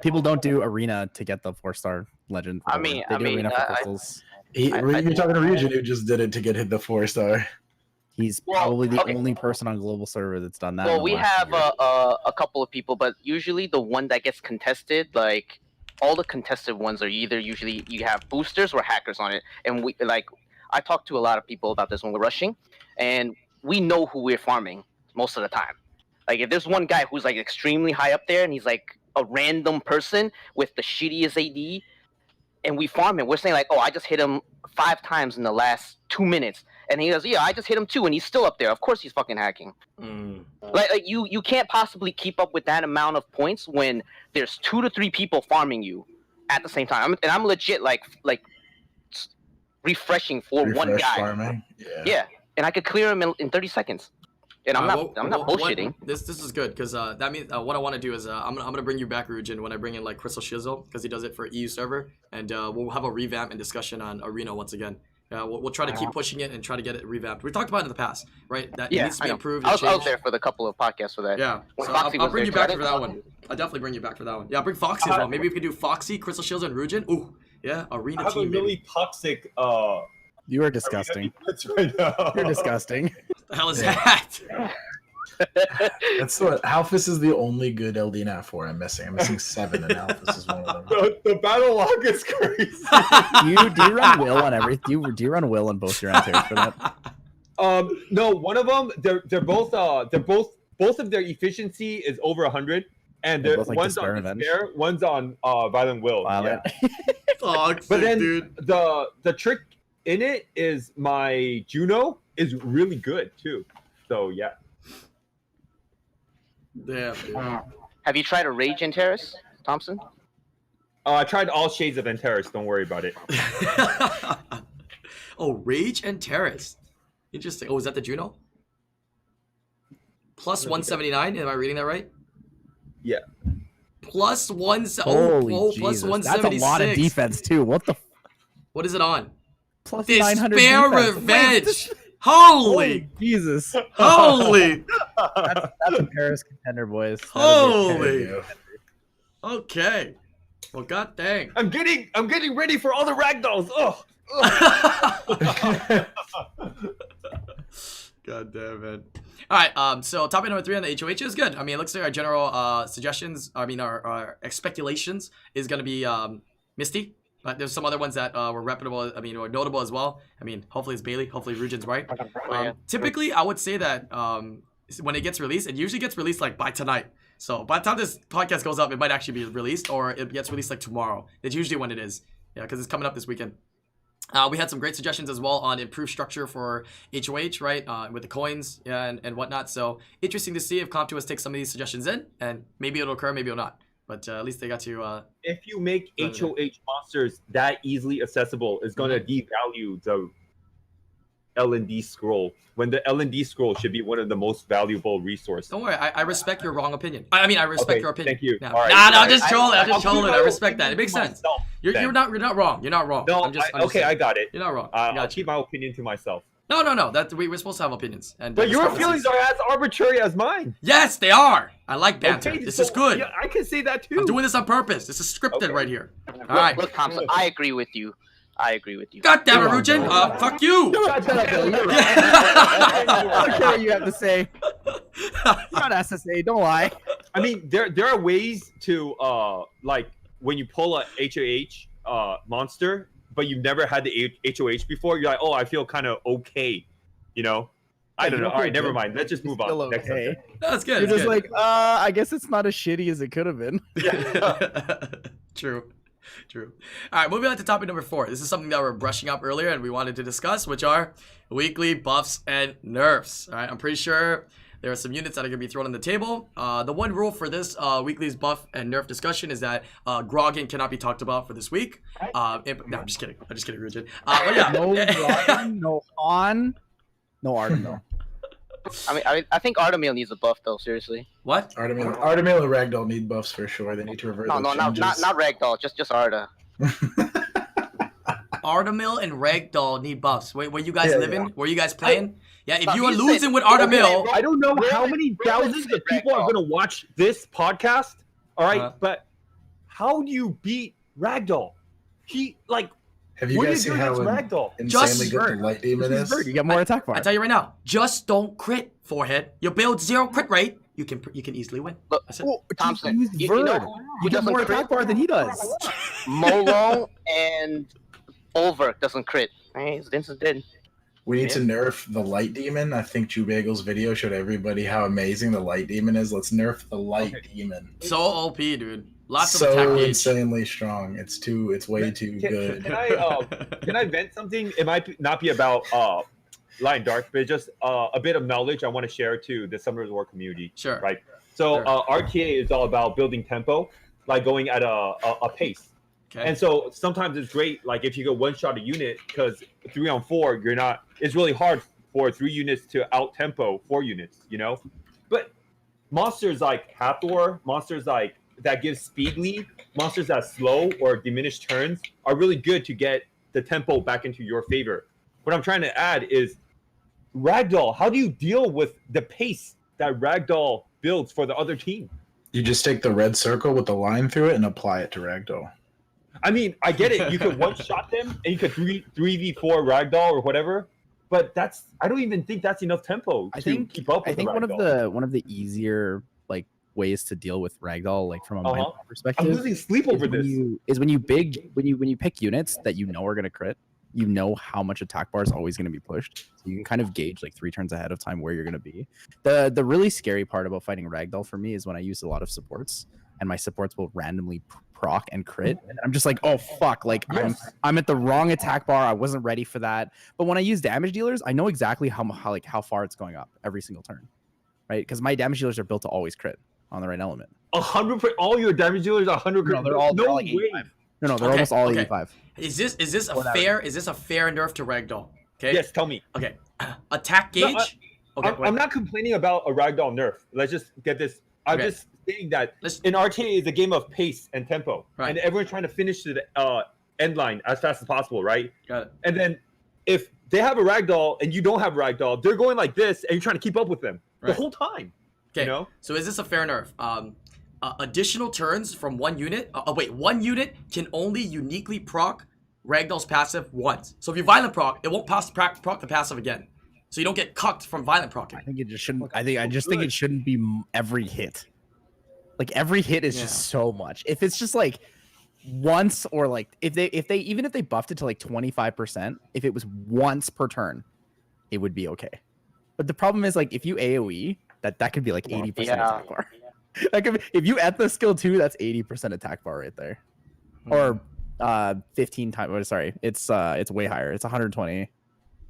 Speaker 1: People don't do Arena to get the 4-star Legend.
Speaker 4: I mean-
Speaker 1: they
Speaker 4: I
Speaker 1: do
Speaker 4: mean,
Speaker 1: Arena for
Speaker 4: I-
Speaker 1: crystals.
Speaker 5: You're talking to Region who just did it to get hit the 4-star.
Speaker 1: He's
Speaker 4: Well,
Speaker 1: probably the
Speaker 4: okay.
Speaker 1: only person on global server that's done that. in
Speaker 4: Well,
Speaker 1: the
Speaker 4: we
Speaker 1: last
Speaker 4: have
Speaker 1: year.
Speaker 4: a couple of people, but usually the one that gets contested, like all the contested ones are either usually you have boosters or hackers on it, and we like I talked to a lot of people about this when we're rushing, and we know who we're farming most of the time. Like if there's one guy who's like extremely high up there and he's like a random person with the shittiest AD, and we farm him, we're saying like, oh, I just hit him 5 times in the last 2 minutes. And he goes, yeah, I just hit him 2, and he's still up there. Of course he's fucking hacking.
Speaker 2: Mm.
Speaker 4: Like you can't possibly keep up with that amount of points when there's 2 to 3 people farming you at the same time. I'm legit like refreshing for one
Speaker 5: Refresh
Speaker 4: guy.
Speaker 5: farming.
Speaker 4: Yeah, and I could clear him in 30 seconds. And I'm not
Speaker 2: What-
Speaker 4: bullshitting.
Speaker 2: This is good because that means what I want to do is I'm gonna bring you back, Rujin, when I bring in like Crystal Shizzle because he does it for EU server, and we'll have a revamp and discussion on Arena once again. We'll try to keep pushing it and try to get it revamped. We talked about it in the past, right? That it
Speaker 4: Yeah,
Speaker 2: needs to be
Speaker 4: I know.
Speaker 2: improved.
Speaker 4: I
Speaker 2: and
Speaker 4: was out
Speaker 2: changed.
Speaker 4: there for the couple of podcasts for that.
Speaker 2: Yeah,
Speaker 4: When
Speaker 2: so
Speaker 4: Foxy
Speaker 2: I'll
Speaker 4: was
Speaker 2: bring
Speaker 4: there
Speaker 2: you
Speaker 4: too.
Speaker 2: back
Speaker 4: I
Speaker 2: for
Speaker 4: didn't-
Speaker 2: that one. I'll definitely bring you back for that one. Yeah, I'll bring Foxy as well. Maybe we could do Foxy, Crystal Shields, and Rujin. Ooh, yeah, Arena
Speaker 3: I have a
Speaker 2: team.
Speaker 3: really
Speaker 2: Baby.
Speaker 3: toxic
Speaker 1: You are disgusting.
Speaker 3: That's right now.
Speaker 1: You're disgusting.
Speaker 2: What the hell is that?
Speaker 5: That's what Alphys is the only good LD Nat 4 I'm missing. I'm missing 7, and Alphys is one of them.
Speaker 3: The battle log is crazy.
Speaker 1: Do you run Will on every? Do you run Will on both your antares for that?
Speaker 3: No, one of them. They're both of their efficiency is over 100, and
Speaker 1: They're both, like,
Speaker 3: one's
Speaker 1: Despair
Speaker 3: on
Speaker 1: and Avenge?
Speaker 3: Despair, one's on Violent Will.
Speaker 1: Violent.
Speaker 3: Yeah.
Speaker 2: Toxic,
Speaker 3: But then
Speaker 2: dude.
Speaker 3: the trick in it is my Juno is really good too. So yeah.
Speaker 2: Damn, dude.
Speaker 4: Have you tried a Rage in Terrace, Thompson?
Speaker 3: I tried all shades of Antares. Don't worry about it.
Speaker 2: Oh, Rage and Terrace. Interesting. Oh, is that the Juno? Plus 179. Am I reading that right?
Speaker 3: Yeah.
Speaker 2: Plus one.
Speaker 1: Holy
Speaker 2: plus
Speaker 1: Jesus.
Speaker 2: 176.
Speaker 1: That's a lot of defense too. What the?
Speaker 2: What is it on?
Speaker 1: Plus 900
Speaker 2: Despair
Speaker 1: defense.
Speaker 2: Revenge.
Speaker 1: Holy
Speaker 2: Holy.
Speaker 1: Jesus.
Speaker 2: Holy.
Speaker 1: That's a Paris contender, boys. That is a
Speaker 2: Holy.
Speaker 1: contender.
Speaker 2: Okay. Well, god dang.
Speaker 3: I'm getting ready for all the ragdolls. Oh.
Speaker 2: God damn it. All right, so topic number 3 on the HOH is good. I mean, it looks like our general suggestions, our speculations is going to be Misty. But there's some other ones that were reputable, or notable as well. I mean, hopefully it's Bailey. Hopefully Rugen's right. Typically, I would say that when it gets released, it usually gets released like by tonight. So by the time this podcast goes up, it might actually be released, or it gets released like tomorrow. It's usually when it is. Yeah, because it's coming up this weekend. We had some great suggestions as well on improved structure for HOH, right? With the coins and whatnot. So interesting to see if CompTOS takes some of these suggestions in, and maybe it'll occur, maybe it'll not. But at least they got to.
Speaker 3: If you make HOH monsters that easily accessible, it's gonna devalue the L&D scroll. When the L&D scroll should be one of the most valuable resources.
Speaker 2: Don't worry, I respect your wrong opinion. I respect your opinion.
Speaker 3: Thank you.
Speaker 2: No,
Speaker 3: All right.
Speaker 2: I'm just trolling. I'm just trolling. I respect that. It makes sense.
Speaker 3: Myself,
Speaker 2: You're not wrong. You're not wrong.
Speaker 3: No,
Speaker 2: I'm just
Speaker 3: okay,
Speaker 2: saying.
Speaker 3: I got it.
Speaker 2: You're not wrong.
Speaker 3: I'll keep my opinion to myself.
Speaker 2: No. That we're supposed to have opinions. And
Speaker 3: But your
Speaker 2: discrepancies.
Speaker 3: feelings are as arbitrary as mine.
Speaker 2: Yes, they are. I like banter.
Speaker 3: Okay,
Speaker 2: This
Speaker 3: so-
Speaker 2: is good.
Speaker 3: Yeah, I can say that too.
Speaker 2: I'm doing this on purpose. This is scripted
Speaker 3: Okay.
Speaker 2: right here. All right.
Speaker 4: Look, Thompson, I agree with you.
Speaker 2: God damn it, Rugen. Fuck you.
Speaker 1: Shut up, Bill. You're right. I don't care what you have to say. Not SSA. Don't lie.
Speaker 3: I mean, there are ways to like when you pull a HOH monster, but you've never had the HOH before. You're like, oh, I feel kind of okay, you know. I don't know. All right, never mind. Let's just move on.
Speaker 1: Still
Speaker 3: Next
Speaker 1: okay.
Speaker 3: subject.
Speaker 2: That's good.
Speaker 1: You're
Speaker 2: that's
Speaker 1: just
Speaker 2: good.
Speaker 1: like, I guess it's not as shitty as it could have been.
Speaker 2: True. All right, moving on to topic number 4. This is something that we're brushing up earlier and we wanted to discuss, which are weekly buffs and nerfs. All right, I'm pretty sure there are some units that are going to be thrown on the table. The one rule for this weekly's buff and nerf discussion is that Grogan cannot be talked about for this week. No, I'm just kidding. Rugen. But yeah.
Speaker 1: No Grogan, no Han, no Artem though.
Speaker 4: I think Artemil needs a buff though. Seriously.
Speaker 2: What?
Speaker 5: Artemil and Ragdoll need buffs for sure. They need to revert.
Speaker 4: No,
Speaker 5: those
Speaker 4: not
Speaker 5: changes.
Speaker 4: Ragdoll. Just Arda.
Speaker 2: Artemil and Ragdoll need buffs. Wait, were you guys
Speaker 5: Yeah,
Speaker 2: living?
Speaker 5: yeah.
Speaker 2: Were you guys playing? Yeah, if
Speaker 4: Stop,
Speaker 2: you are
Speaker 4: you said-
Speaker 2: losing with Artemil,
Speaker 3: I don't know how
Speaker 4: Really?
Speaker 3: many
Speaker 4: Really?
Speaker 3: thousands of people are going to watch this podcast. All right,
Speaker 2: Uh-huh.
Speaker 3: but how do you beat Ragdoll? He like.
Speaker 5: Have you
Speaker 3: What do
Speaker 5: guys
Speaker 3: you
Speaker 5: seen
Speaker 3: do
Speaker 5: how
Speaker 3: against Ragdoll?
Speaker 5: insanely good
Speaker 2: Bird.
Speaker 5: the Light Demon is?
Speaker 1: You get more attack bar.
Speaker 2: I tell you right now, just don't crit, forehead. You build 0 crit rate, you can easily win.
Speaker 4: Look,
Speaker 2: That's it.
Speaker 1: Oh,
Speaker 4: Thompson,
Speaker 1: use
Speaker 4: you
Speaker 1: Verd.
Speaker 4: know
Speaker 1: You
Speaker 4: who
Speaker 1: get
Speaker 4: doesn't
Speaker 1: more
Speaker 4: crit?
Speaker 1: attack bar than he does.
Speaker 4: Molo and Olverk doesn't crit. Hey, it's instant dead.
Speaker 5: We need to nerf the Light Demon. I think Bagel's video showed everybody how amazing the Light Demon is. Let's nerf the Light Demon.
Speaker 2: So OP, dude. Lots of attack
Speaker 5: So
Speaker 2: gauge.
Speaker 5: insanely strong. It's way too good.
Speaker 3: Can I vent something? It might not be about Lion Dark, but just a bit of knowledge I want to share to the Summoners War community.
Speaker 2: Sure.
Speaker 3: Right. So
Speaker 2: Sure.
Speaker 3: RTA is all about building tempo, like going at a pace.
Speaker 2: Okay.
Speaker 3: And so sometimes it's great, like if you go one shot a unit, because 3-on-4, you're not. It's really hard for 3 units to out tempo 4 units, you know. But monsters like Hathor, monsters like that give speed lead, monsters that slow or diminish turns are really good to get the tempo back into your favor. What I'm trying to add is Ragdoll. How do you deal with the pace that Ragdoll builds for the other team?
Speaker 5: You just take the red circle with the line through it and apply it to Ragdoll.
Speaker 3: I mean, I get it. You could one shot them and you could 3v4 ragdoll or whatever, but I don't even think that's enough tempo to keep up with
Speaker 1: I think
Speaker 3: the
Speaker 1: one of
Speaker 3: ragdoll.
Speaker 1: the easier like ways to deal with ragdoll, like from a mindset perspective,
Speaker 3: I'm losing sleep over this.
Speaker 1: When you pick units that you know are gonna crit, you know how much attack bar is always gonna be pushed, so you can kind of gauge like 3 turns ahead of time where you're gonna be. The really scary part about fighting ragdoll for me is when I use a lot of supports, and my supports will randomly proc and crit, and I'm just like, oh fuck, like I'm at the wrong attack bar. I wasn't ready for that. But when I use damage dealers, I know exactly how far it's going up every single turn, right? Because my damage dealers are built to always crit on the right element.
Speaker 3: 100%. All your damage dealers are 100.
Speaker 1: No, they're all like 85. No, they're almost all 85.
Speaker 2: Is this a fair nerf to ragdoll? Okay.
Speaker 3: Yes, tell me.
Speaker 2: Okay. Attack gauge.
Speaker 3: I'm not complaining about a ragdoll nerf. Let's just get this. I'm just saying that in RTA is a game of pace and tempo, and everyone's trying to finish to the end line as fast as possible, right?
Speaker 2: Got it.
Speaker 3: And then if they have a ragdoll and you don't have ragdoll, they're going like this, and you're trying to keep up with them the whole time.
Speaker 2: Okay.
Speaker 3: You know?
Speaker 2: So is this a fair nerf? Additional turns from one unit. One unit can only uniquely proc ragdoll's passive once. So if you violent proc, it won't proc the passive again. So you don't get cucked from violent procking.
Speaker 1: I think it just shouldn't. I just think it shouldn't be every hit. Like every hit is just so much. If it's just like once, or like if they buffed it to like 25%, if it was once per turn, it would be okay. But the problem is, like, if you AoE, that could be like 80% attack bar. That could be, if you at the skill 2, that's 80% attack bar right there. Or 15 times. Oh, sorry, it's way higher. It's 120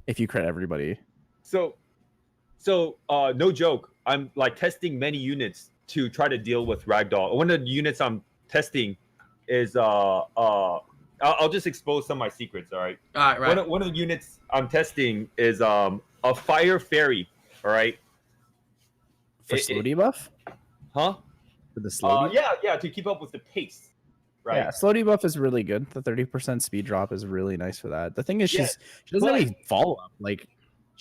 Speaker 1: if you crit everybody. So
Speaker 3: no joke. I'm like testing many units to try to deal with ragdoll. One of the units I'm testing is I'll just expose some of my secrets. All right.
Speaker 2: Right.
Speaker 3: One of the units I'm testing is a fire fairy. All right.
Speaker 1: For slow debuff?
Speaker 3: Huh?
Speaker 1: For the slow debuff?
Speaker 3: Yeah, to keep up with the pace. Right.
Speaker 1: Yeah, slow debuff is really good. The 30% speed drop is really nice for that. The thing is, she doesn't have any follow up. Like,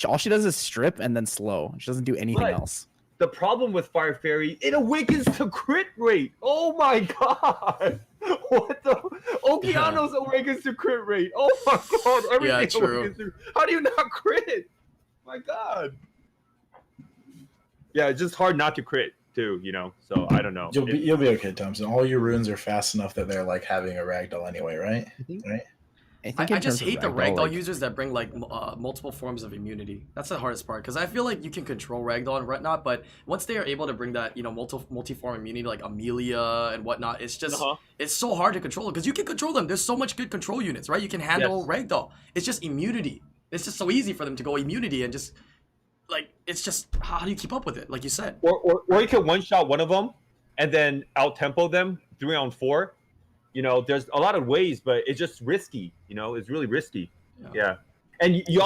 Speaker 1: all she does is strip and then slow. She doesn't do anything else.
Speaker 3: The problem with Fire Fairy, it awakens to crit rate. Oh my god! What the? Okeanos awakens to crit rate. Oh my god! Everything awakens to. How do you not crit? My god. Yeah, it's just hard not to crit too, you know. So I don't know.
Speaker 5: You'll be okay, Thompson. All your runes are fast enough that they're like having a ragdoll anyway, right? Right.
Speaker 2: I just hate the ragdoll users that bring like multiple forms of immunity. That's the hardest part, because I feel like you can control ragdoll and whatnot, but once they are able to bring that, you know, multi-form immunity like Amelia and whatnot, it's just it's so hard to control because you can control them. There's so much good control units, right? You can handle ragdoll. It's just immunity. It's just so easy for them to go immunity and just like it's just how do you keep up with it, like you said?
Speaker 3: Or you can one shot one of them and then out tempo them 3-on-4. You know, there's a lot of ways, but it's just risky. You know, it's really risky. Yeah. And you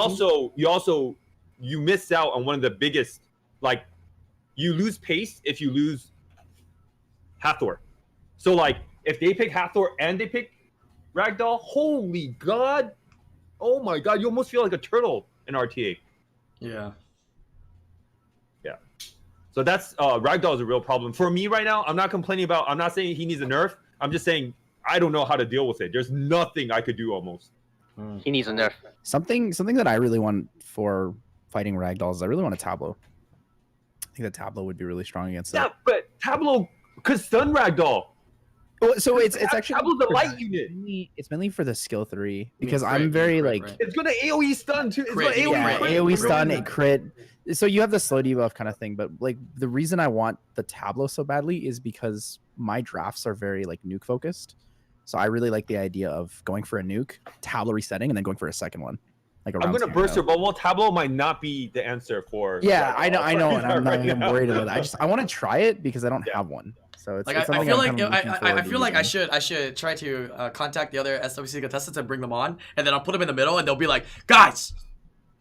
Speaker 3: miss out on one of the biggest, like, you lose pace if you lose Hathor. So, like, if they pick Hathor and they pick Ragdoll, holy god. Oh my god, you almost feel like a turtle in RTA.
Speaker 2: Yeah.
Speaker 3: Yeah. So that's, Ragdoll is a real problem. For me right now, I'm not saying he needs a nerf. I'm just saying, I don't know how to deal with it. There's nothing I could do almost.
Speaker 4: He needs a nerf.
Speaker 1: Something that I really want for fighting ragdolls is I really want a Tableau. I think that Tableau would be really strong against it.
Speaker 3: Yeah, but Tableau could stun ragdoll.
Speaker 1: So it's actually
Speaker 3: Tableau's a light unit.
Speaker 1: It's mainly for the skill 3 because I'm very like
Speaker 3: it's gonna AoE stun too. It's
Speaker 2: crit,
Speaker 3: gonna
Speaker 1: AoE stun, a crit. So you have the slow debuff kind of thing, but like the reason I want the Tableau so badly is because my drafts are very like nuke focused. So I really like the idea of going for a nuke, Tableau resetting, and then going for a second one. Like
Speaker 3: I'm gonna burst your bubble. Tableau might not be the answer for.
Speaker 1: Yeah, I know, and I'm not even worried about that. I want to try it because I don't have one. So it's
Speaker 2: like
Speaker 1: it's
Speaker 2: I feel like I should try to contact the other SWC contestants and bring them on, and then I'll put them in the middle, and they'll be like, guys,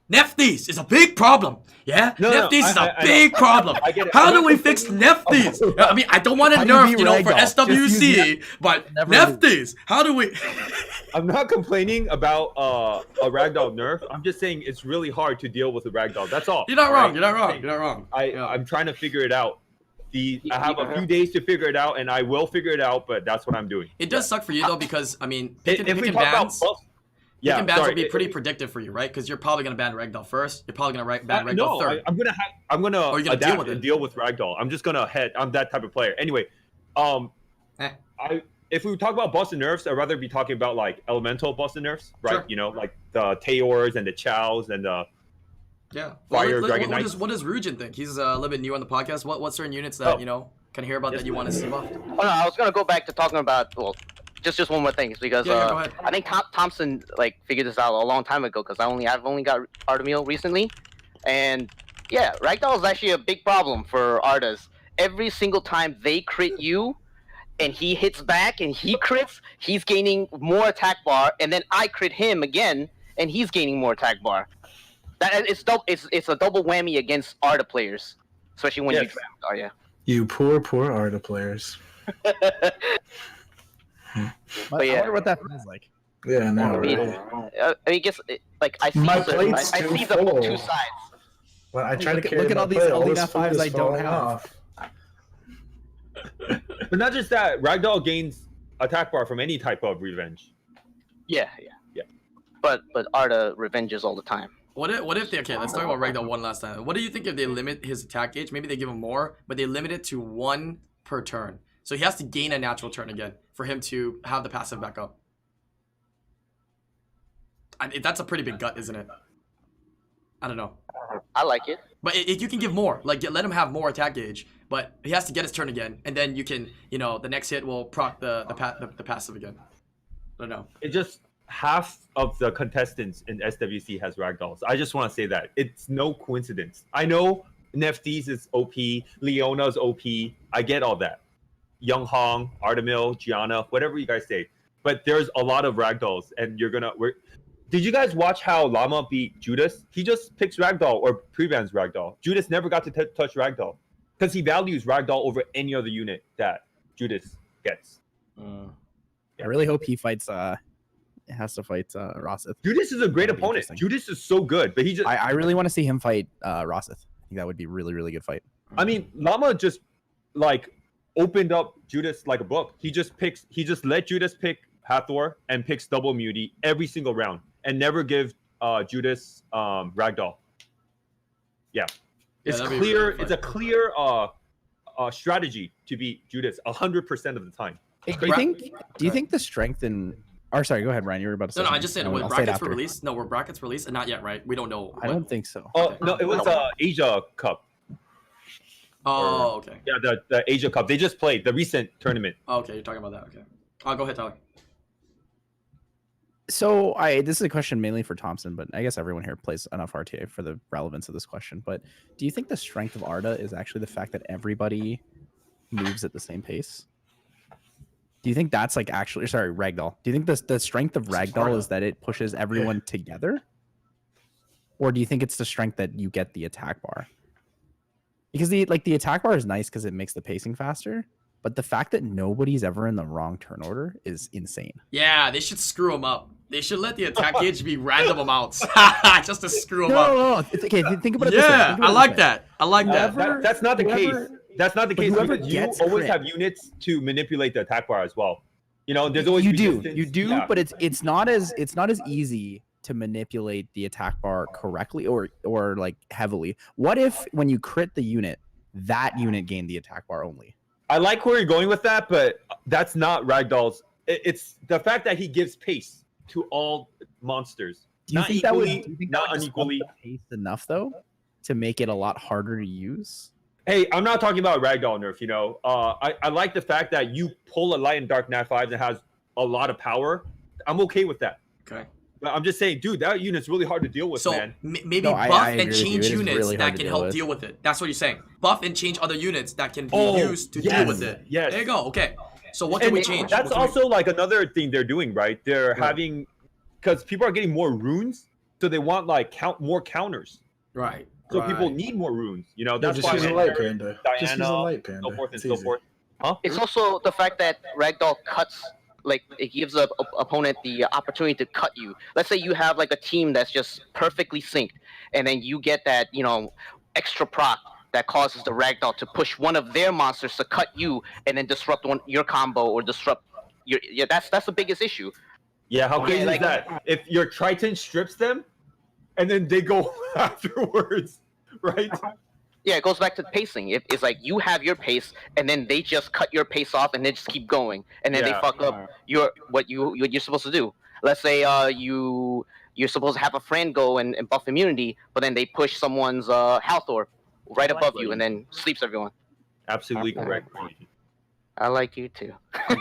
Speaker 2: Nephthys is a big problem. Yeah, Nephthys is a big problem. How do we fix Nephthys? I mean, I don't want to nerf, you know, for SWC, but Nephthys, how do we?
Speaker 3: I'm not complaining about a ragdoll nerf. I'm just saying it's really hard to deal with a ragdoll. That's all.
Speaker 2: You're not wrong. You're not wrong. You're not wrong.
Speaker 3: I'm trying to figure it out. I have a few days to figure it out, and I will figure it out. But that's what I'm doing.
Speaker 2: It does suck for you though, because I mean, picking
Speaker 3: If we talk
Speaker 2: bans.
Speaker 3: about yeah,
Speaker 2: Picking bans
Speaker 3: sorry,
Speaker 2: will be pretty predictive for you, right? Because you're probably gonna ban Ragdoll first. You're probably gonna ban Ragdoll
Speaker 3: no,
Speaker 2: third.
Speaker 3: I'm gonna
Speaker 2: Or you're gonna
Speaker 3: adapt
Speaker 2: deal with
Speaker 3: and
Speaker 2: it.
Speaker 3: deal with Ragdoll. I'm just gonna head. I'm that type of player. Anyway,
Speaker 2: Eh.
Speaker 3: if we talk about busted nerfs, I'd rather be talking about like elemental busted nerfs, right?
Speaker 2: Sure.
Speaker 3: You know, like the Taors and the Chows and the
Speaker 2: Yeah.
Speaker 3: Fire Dragon
Speaker 2: what
Speaker 3: Knights.
Speaker 2: does Rujin think? He's a little bit new on the podcast. What certain units that can hear about
Speaker 3: Yes,
Speaker 2: that you want to see buffed?
Speaker 4: Oh, no, I was gonna go back to talking about just one more thing, because
Speaker 2: Yeah, go ahead.
Speaker 4: I think Thompson like figured this out a long time ago, because I've only got Artemil recently, and yeah, Ragdoll is actually a big problem for Ardas. Every single time they crit you, and he hits back and he crits, he's gaining more attack bar, and then I crit him again, and he's gaining more attack bar. It's a double whammy against Arda players, especially when you draft Arya.
Speaker 5: You poor Arda players.
Speaker 1: But
Speaker 4: yeah.
Speaker 1: I wonder what that feels like.
Speaker 5: Yeah, no.
Speaker 4: I mean,
Speaker 5: Right.
Speaker 4: I guess like I see
Speaker 5: My
Speaker 4: the,
Speaker 5: plate's
Speaker 4: I
Speaker 5: too
Speaker 4: see the
Speaker 5: full.
Speaker 4: two sides.
Speaker 5: When I try
Speaker 1: Look
Speaker 5: to
Speaker 1: at-
Speaker 5: carry
Speaker 1: look at
Speaker 5: my
Speaker 1: all these
Speaker 5: plate,
Speaker 1: Elite
Speaker 5: this food
Speaker 1: F5s
Speaker 5: is
Speaker 1: I don't
Speaker 5: falling
Speaker 1: have.
Speaker 5: off.
Speaker 3: But not just that, Ragdoll gains attack bar from any type of revenge.
Speaker 4: Yeah. But Arda revenges all the time.
Speaker 2: What if they let's talk about Ragdoll one last time. What do you think if they limit his attack gauge? Maybe they give him more, but they limit it to 1 per turn. So he has to gain a natural turn again for him to have the passive back up. That's a pretty big gut, isn't it? I don't know.
Speaker 4: I like it.
Speaker 2: But you can give more. Like, let him have more attack gauge, but he has to get his turn again, and then you can, the next hit will proc the passive again. I don't know.
Speaker 3: It just half of the contestants in SWC has Ragdolls. I just want to say that it's no coincidence. I know Neftis is OP, Leona's OP. I get all that. Young Hong, Artemil, Gianna, whatever you guys say. But there's a lot of Ragdolls, and did you guys watch how Llama beat Judas? He just picks Ragdoll or prevents Ragdoll. Judas never got to touch Ragdoll because he values Ragdoll over any other unit that Judas gets.
Speaker 1: I really hope he fights. Has to fight Rossith.
Speaker 3: Judas is a great
Speaker 1: That'd be
Speaker 3: opponent.
Speaker 1: interesting.
Speaker 3: Judas is so good, but he just.
Speaker 1: I really want to see him fight Rossith. I think that would be really, really good fight.
Speaker 3: I mean, Llama just like opened up Judas like a book. He just let Judas pick Hathor and picks double immunity every single round and never give Judas Ragdoll. Yeah. It's
Speaker 2: that'd be
Speaker 3: clear.
Speaker 2: really
Speaker 3: It's a clear strategy to beat Judas 100% of the time.
Speaker 1: Do you think the strength in? Or sorry, go ahead, Ryan. You were about to say.
Speaker 2: No, I
Speaker 1: something.
Speaker 2: just said,
Speaker 1: I'll
Speaker 2: were
Speaker 1: say it
Speaker 2: brackets
Speaker 1: after.
Speaker 2: were released? No, were brackets released? Not yet, right? We don't know.
Speaker 1: I don't think so.
Speaker 3: Oh no, it was Asia Cup.
Speaker 2: Oh, okay.
Speaker 3: Yeah, the Asia Cup. They just played the recent tournament.
Speaker 2: Oh, okay, you're talking about that. Okay. Go ahead, Tyler.
Speaker 1: So this is a question mainly for Thompson, but I guess everyone here plays enough RTA for the relevance of this question. But do you think the strength of Arda is actually the fact that everybody moves at the same pace? Do you think that's like actually Ragdoll? Do you think the strength of Ragdoll is that it pushes everyone together? Or do you think it's the strength that you get the attack bar? Because the attack bar is nice because it makes the pacing faster, but the fact that nobody's ever in the wrong turn order is insane.
Speaker 2: Yeah, they should screw him up. They should let the attack gauge be random amounts just to screw him up.
Speaker 1: No. It's okay. Think about it. This way.
Speaker 2: Yeah,
Speaker 1: Think about
Speaker 2: I
Speaker 1: it
Speaker 2: like
Speaker 1: this way.
Speaker 2: that. I like that.
Speaker 3: That's not the case. That's not the case
Speaker 1: whoever
Speaker 3: because you
Speaker 1: gets
Speaker 3: always
Speaker 1: crit-
Speaker 3: have units to manipulate the attack bar as well. There's always
Speaker 1: you do,
Speaker 3: resistance. Yeah.
Speaker 1: but it's not as easy to manipulate the attack bar correctly or like heavily. What if when you crit the unit, that unit gained the attack bar only?
Speaker 3: I like where you're going with that, but that's not Ragdoll's. It's the fact that he gives pace to all monsters.
Speaker 1: Do you
Speaker 3: Not
Speaker 1: think
Speaker 3: equally,
Speaker 1: that would
Speaker 3: not
Speaker 1: disrupt
Speaker 3: unequally.
Speaker 1: the pace enough though to make it a lot harder to use?
Speaker 3: Hey, I'm not talking about Ragdoll nerf, I like the fact that you pull a light and dark Nat 5 that has a lot of power. I'm okay with that.
Speaker 2: Okay.
Speaker 3: But I'm just saying, dude, that unit's really hard to deal with,
Speaker 2: So
Speaker 3: man.
Speaker 2: maybe
Speaker 1: No,
Speaker 2: buff
Speaker 1: I agree
Speaker 2: and
Speaker 1: with you.
Speaker 2: change
Speaker 1: It is
Speaker 2: units
Speaker 1: really hard
Speaker 2: that
Speaker 1: to
Speaker 2: can
Speaker 1: deal
Speaker 2: help
Speaker 1: with.
Speaker 2: deal with it. That's what you're saying. Buff and change other units that can be
Speaker 3: Oh,
Speaker 2: used to deal
Speaker 3: yes,
Speaker 2: with it.
Speaker 3: yes.
Speaker 2: There you go. Okay. So what can we change?
Speaker 3: That's
Speaker 2: What can we-
Speaker 3: also like another thing they're doing, right? They're having, because people are getting more runes, so they want like more counters.
Speaker 2: right.
Speaker 3: So
Speaker 2: right.
Speaker 3: people need more runes. That's
Speaker 5: just
Speaker 3: why
Speaker 5: use a
Speaker 3: like,
Speaker 5: light panda.
Speaker 3: Diana,
Speaker 5: Just use a light panda.
Speaker 3: so forth and
Speaker 5: It's
Speaker 3: so
Speaker 5: easy.
Speaker 3: forth. Huh?
Speaker 4: It's also the fact that Ragdoll cuts, like it gives a opponent the opportunity to cut you. Let's say you have like a team that's just perfectly synced, and then you get that extra proc that causes the ragdoll to push one of their monsters to cut you and then disrupt your combo or disrupt your. Yeah, that's the biggest issue.
Speaker 3: Yeah, how crazy
Speaker 4: like-
Speaker 3: is that? If your Triton strips them, and then they go afterwards, right?
Speaker 4: Yeah, it goes back to pacing. It's like you have your pace, and then they just cut your pace off, and then just keep going, and then they fuck up what you're supposed to do. Let's say you're supposed to have a friend go and buff immunity, but then they push someone's health orb right above you, and then sleeps everyone.
Speaker 3: Absolutely correct.
Speaker 4: I like you too.
Speaker 2: I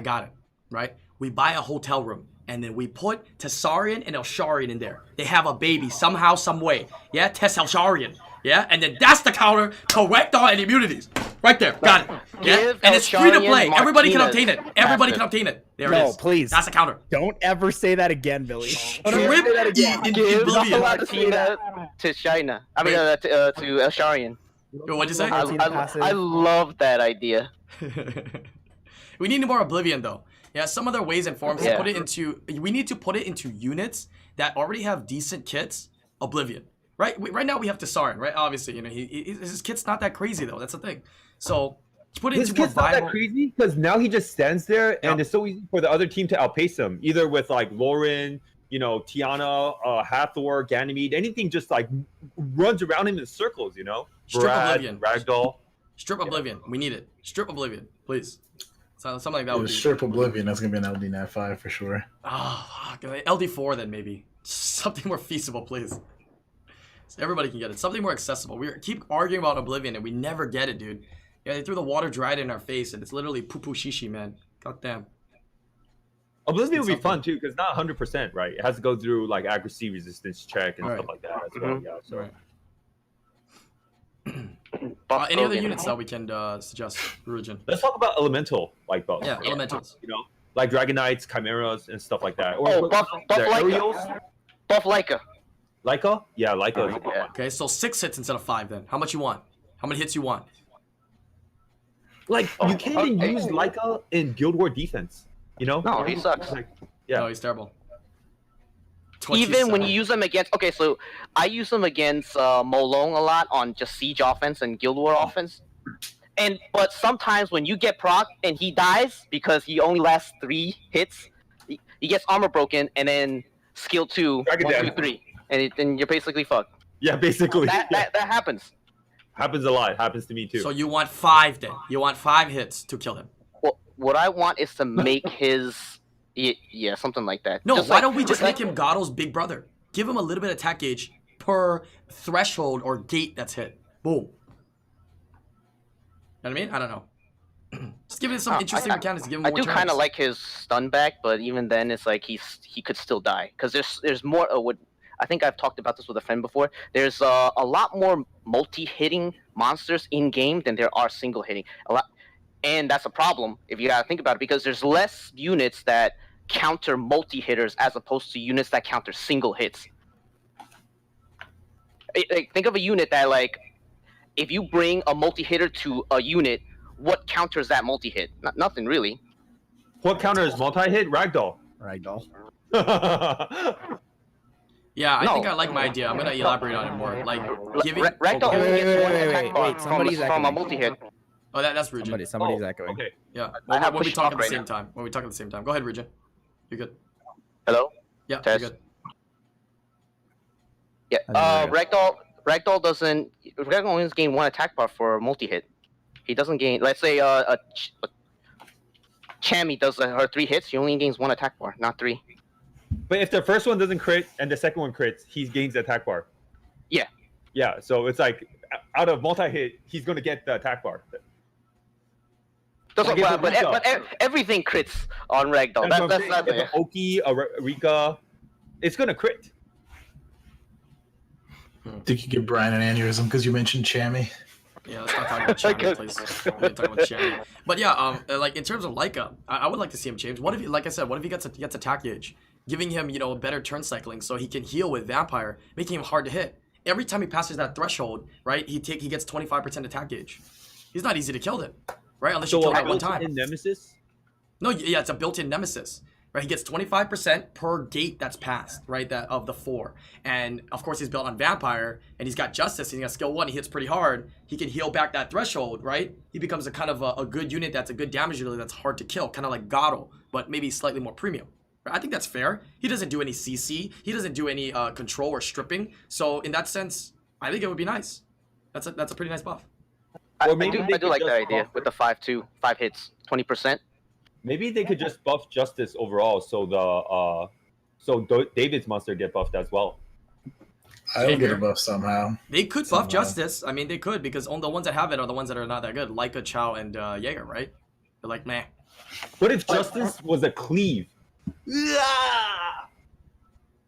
Speaker 2: got it. Right? We buy a hotel room, and then we put Tessarian and Elsharian in there. They have a baby somehow, some way. Yeah, Tess Elsharian. Yeah, and then that's the counter to Ragdoll and immunities. Right there, got it. Yeah,
Speaker 4: Give
Speaker 2: and it's free to play.
Speaker 4: Elsharian
Speaker 2: Everybody can
Speaker 4: Martinez.
Speaker 2: obtain it. Everybody can obtain it. There it
Speaker 1: No,
Speaker 2: is.
Speaker 1: please.
Speaker 2: That's the counter.
Speaker 1: Don't ever say that again, Billy.
Speaker 2: Rip in
Speaker 4: Give
Speaker 2: Oblivion.
Speaker 4: Martina to China. I mean, to Elsharian.
Speaker 2: What'd you say?
Speaker 4: I love that idea.
Speaker 2: We need more Oblivion though. Yeah, some other ways and forms to
Speaker 4: Yeah.
Speaker 2: put it into. We need to put it into units that already have decent kits. Oblivion, right? Right now we have Tessarian, right? Obviously, you know, his kit's not that crazy though. That's the thing. So put it
Speaker 3: His
Speaker 2: into more
Speaker 3: kid's not that
Speaker 2: viable.
Speaker 3: crazy because now he just stands there, and
Speaker 2: Yeah.
Speaker 3: it's so easy for the other team to outpace him, either with like Lauren, you know, Tiana, Hathor, Ganymede, anything just like runs around him in circles, you know.
Speaker 2: Strip
Speaker 3: Brad,
Speaker 2: Oblivion.
Speaker 3: Ragdoll.
Speaker 2: Strip Oblivion. We need it. Strip Oblivion, please. Something like that
Speaker 5: It
Speaker 2: would
Speaker 5: was
Speaker 2: be.
Speaker 5: Strip Oblivion. That's gonna be an LD Nat 5 for sure.
Speaker 2: Oh, fuck. LD4 then maybe. Something more feasible, please. So everybody can get it. Something more accessible. We keep arguing about Oblivion and we never get it, dude. Yeah, they threw the water dried in our face and it's literally poo-poo shishi, man. God damn.
Speaker 3: Oblivion would be
Speaker 2: Something.
Speaker 3: fun too, because not 100%, right? It has to go through like accuracy resistance check and
Speaker 2: Right.
Speaker 3: stuff like that as well. Yeah, so
Speaker 2: Right.
Speaker 4: Buff
Speaker 2: Any other
Speaker 4: Hogan.
Speaker 2: units that we can suggest, Rujin?
Speaker 3: let's talk about elemental like buffs.
Speaker 2: Yeah, elementals.
Speaker 3: You know, like Dragon Knights, Chimeras, and stuff like that.
Speaker 4: Oh, buff
Speaker 3: their
Speaker 4: Leica.
Speaker 3: Aerials.
Speaker 4: Buff Leica.
Speaker 3: Leica? Yeah, Leica. is a good
Speaker 4: Yeah.
Speaker 3: one.
Speaker 2: Okay, so 6 hits instead of 5 then. How much you want? How many hits you want?
Speaker 3: Like you can't even
Speaker 4: okay.
Speaker 3: use Leica in Guild War defense. You know?
Speaker 4: No, he sucks.
Speaker 3: Like, yeah.
Speaker 2: No, he's terrible.
Speaker 4: Even when
Speaker 2: 27.
Speaker 4: you use them against, okay, so I use them against Molong a lot on just siege offense and Guild War offense. But sometimes when you get proc and he dies because he only lasts 3 hits, he gets armor broken and then skill 2,
Speaker 3: Dragon
Speaker 4: 1, 2,
Speaker 3: Dance.
Speaker 4: 3, and then you're basically fucked.
Speaker 3: Yeah, basically.
Speaker 4: That happens.
Speaker 3: Happens a lot. Happens to me too.
Speaker 2: So you want 5 then. You want 5 hits to kill him.
Speaker 4: Well, what I want is to make his, yeah, something like that.
Speaker 2: No,
Speaker 4: Just
Speaker 2: why
Speaker 4: like-
Speaker 2: don't we just make him Goddo's big brother? Give him a little bit of attack gauge per threshold or gate that's hit. Boom. You know what I mean? I don't know. Just give it some interesting mechanics to give him
Speaker 4: I
Speaker 2: more
Speaker 4: do kind of
Speaker 2: turns.
Speaker 4: like his stun back, but even then, it's like he could still die because there's more. I think I've talked about this with a friend before. There's a lot more multi-hitting monsters in game than there are single-hitting. A lot, and that's a problem if you gotta think about it because there's less units that counter multi-hitters as opposed to units that counter single hits. Like, think of a unit that like, if you bring a multi-hitter to a unit, what counters that multi-hit? Nothing really.
Speaker 3: What counters multi-hit? Ragdoll.
Speaker 1: Ragdoll.
Speaker 2: Yeah, I
Speaker 4: No.
Speaker 2: think I like my idea. I'm gonna elaborate on it more. Like giving.
Speaker 4: Ragdoll
Speaker 2: okay.
Speaker 4: only gets one
Speaker 1: wait,
Speaker 4: attack
Speaker 1: wait,
Speaker 4: bar
Speaker 1: wait, somebody's
Speaker 4: from a
Speaker 1: echoing.
Speaker 4: multi-hit.
Speaker 2: Oh, that's Rujin.
Speaker 1: Somebody's echoing.
Speaker 3: Okay.
Speaker 2: Yeah.
Speaker 4: I have
Speaker 2: When we
Speaker 4: push
Speaker 2: talk
Speaker 4: talk
Speaker 2: at the
Speaker 4: right
Speaker 2: same
Speaker 4: now.
Speaker 2: time. When we talk at the same time. Go ahead, Rujin. You're good.
Speaker 4: Hello?
Speaker 2: Yeah,
Speaker 4: Test.
Speaker 2: you're good.
Speaker 4: Yeah.
Speaker 1: I didn't
Speaker 4: Ragdoll doesn't. Ragdoll only gain one attack bar for a multi-hit. He doesn't gain. Let's say a Chammy does her 3 hits. He only gains one attack bar, not 3.
Speaker 3: But if the first one doesn't crit and the second one crits, he gains the attack bar.
Speaker 4: Yeah.
Speaker 3: Yeah, so it's like out of multi-hit, he's gonna get the attack bar.
Speaker 4: Doesn't,
Speaker 3: Like if
Speaker 4: but,
Speaker 3: a
Speaker 4: but,
Speaker 3: Rika-
Speaker 4: but everything crits on Ragdoll.
Speaker 3: That's what I'm
Speaker 4: That's
Speaker 3: saying.
Speaker 4: not
Speaker 3: If an Oki, a Rika, it's gonna crit.
Speaker 5: I think you give Brian an aneurysm because you mentioned Chammy.
Speaker 2: Yeah, let's not talk about Shannon, please. We need to talk about Shannon. But yeah, like in terms of Leica, I would like to see him change. What if, like I said, what if he gets attack gauge, giving him a better turn cycling so he can heal with Vampire, making him hard to hit. Every time he passes that threshold, right, he gets 25% attack gauge. He's not easy to kill then, right? Unless you kill that one time.
Speaker 3: In Nemesis.
Speaker 2: No, yeah, it's a built-in nemesis, right? He gets 25% per gate that's passed, right? That of the 4. And of course he's built on Vampire, and he's got Justice, and he's got skill 1, he hits pretty hard. He can heal back that threshold, right? He becomes a kind of a good unit that's a good damage dealer that's hard to kill, kind of like Gato, but maybe slightly more premium. I think that's fair. He doesn't do any CC. He doesn't do any control or stripping. So in that sense, I think it would be nice. That's a pretty nice buff.
Speaker 4: I
Speaker 3: Or maybe they
Speaker 4: do
Speaker 3: could
Speaker 4: like
Speaker 3: just
Speaker 4: that idea
Speaker 3: buff
Speaker 4: with the 5-2, 5 hits, 20%.
Speaker 3: Maybe they could just buff Justice overall, so David's monster get buffed as well.
Speaker 5: I will get a buff somehow.
Speaker 2: They could buff
Speaker 5: Somehow.
Speaker 2: Justice. I mean, they could, because the ones that have it are the ones that are not that good. Leica, Chow, and Jaeger, right? They're like, meh.
Speaker 3: What if Justice was a cleave?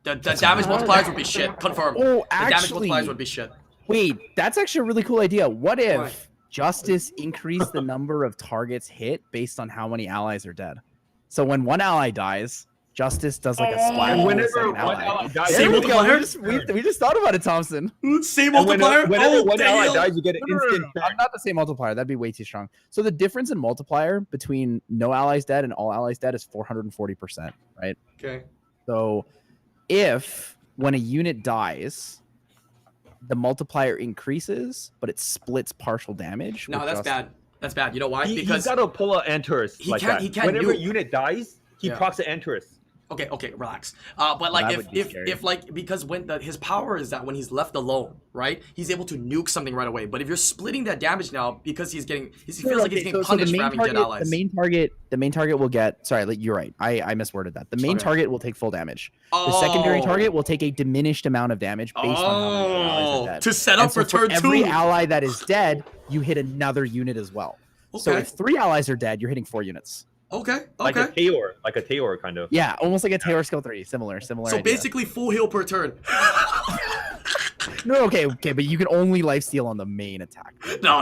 Speaker 2: The damage multipliers would be shit. Confirm.
Speaker 1: Oh,
Speaker 2: the damage
Speaker 1: actually,
Speaker 2: multipliers would be shit.
Speaker 1: wait, that's actually a really cool idea. What if
Speaker 2: What?
Speaker 1: Justice increased the number of targets hit based on how many allies are dead? So when one ally dies, Justice does like a splash.
Speaker 3: And
Speaker 1: on the
Speaker 3: whenever
Speaker 1: second
Speaker 3: one
Speaker 1: ally.
Speaker 3: ally dies,
Speaker 2: Same
Speaker 1: There we go.
Speaker 2: multiplier?
Speaker 1: We just thought about it, Thompson.
Speaker 2: Same
Speaker 3: and
Speaker 2: multiplier?
Speaker 3: whenever
Speaker 2: Oh,
Speaker 3: one ally
Speaker 2: damn.
Speaker 3: dies, you get an instant check.
Speaker 1: Not the same multiplier. That'd be way too strong. So the difference in multiplier between no allies dead and all allies dead is 440%, right?
Speaker 2: Okay.
Speaker 1: So if when a unit dies, the multiplier increases, but it splits partial damage.
Speaker 2: No,
Speaker 1: with
Speaker 2: that's
Speaker 1: Justice.
Speaker 2: bad. That's bad. You know why?
Speaker 3: He's
Speaker 2: Because
Speaker 3: got to pull an Antaurus
Speaker 2: He
Speaker 3: like
Speaker 2: can't-
Speaker 3: that.
Speaker 2: he can't
Speaker 3: Whenever a
Speaker 2: nuke.
Speaker 3: unit dies, he
Speaker 2: Yeah.
Speaker 3: procs an Antaurus.
Speaker 2: okay, relax. But like
Speaker 1: That
Speaker 2: if
Speaker 1: would be
Speaker 2: if,
Speaker 1: scary.
Speaker 2: if like because when his power is that when he's left alone, right? He's able to nuke something right away. But if you're splitting that damage now because he feels like he's getting punished for having dead allies.
Speaker 1: The main target will get. Sorry, you're right. I misworded that. The main
Speaker 2: Okay.
Speaker 1: target will take full damage. The secondary target will take a diminished amount of damage based on how many allies are dead.
Speaker 2: To set
Speaker 1: And
Speaker 2: up
Speaker 1: so
Speaker 2: for turn
Speaker 1: every
Speaker 2: 2.
Speaker 1: ally that is dead, you hit another unit as well. So
Speaker 2: Okay.
Speaker 1: if 3 allies are dead, you're hitting 4 units.
Speaker 2: Okay.
Speaker 3: Like a Taor kind of.
Speaker 1: Yeah, almost like a Taylor skill 3. Similar.
Speaker 2: So
Speaker 1: idea.
Speaker 2: basically full heal per turn.
Speaker 1: No, okay, but you can only lifesteal on the main attack.
Speaker 2: No.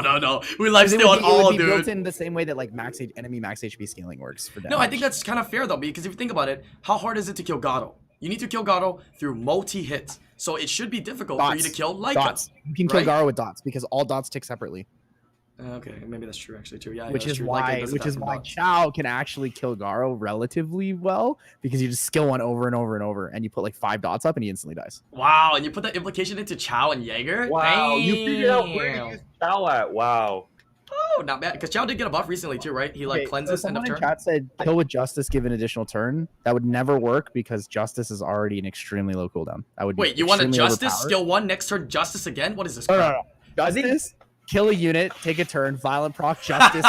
Speaker 2: We
Speaker 1: Because
Speaker 2: lifesteal on
Speaker 1: it
Speaker 2: all,
Speaker 1: would be
Speaker 2: dude.
Speaker 1: built in the same way that like enemy max HP scaling works for damage.
Speaker 2: No, I think that's kind of fair though, because if you think about it, how hard is it to kill Gato? You need to kill Gato through multi-hits. So it should be difficult for you to kill Leica.
Speaker 1: dots. You can kill
Speaker 2: right?
Speaker 1: Garo with dots because all dots tick separately.
Speaker 2: Okay, maybe that's true actually too. Yeah,
Speaker 1: Which
Speaker 2: that's
Speaker 1: is
Speaker 2: true. Leica
Speaker 1: why
Speaker 2: doesn't have some dots.
Speaker 1: Chow can actually kill Garo relatively well because you just skill one over and over and over and you put like 5 dots up and he instantly dies.
Speaker 2: Wow, and you put that implication into Chow and Jaeger?
Speaker 3: Wow, you figured out where to
Speaker 2: Damn.
Speaker 3: use Chow at. Wow.
Speaker 2: Oh, not bad. Because Chow did get a buff recently too, right? He like
Speaker 1: Okay,
Speaker 2: cleanses
Speaker 1: so
Speaker 2: end of
Speaker 1: someone in
Speaker 2: turn.
Speaker 1: chat said kill with Justice give an additional turn. That would never work because Justice is already an extremely low cooldown. That would be
Speaker 2: Wait, you want a
Speaker 1: extremely
Speaker 2: Justice
Speaker 1: overpowered.
Speaker 2: skill 1 next turn Justice again? What is this?
Speaker 1: No,
Speaker 2: crap?
Speaker 1: no. Justice, kill a unit, take a turn, violent proc, Justice,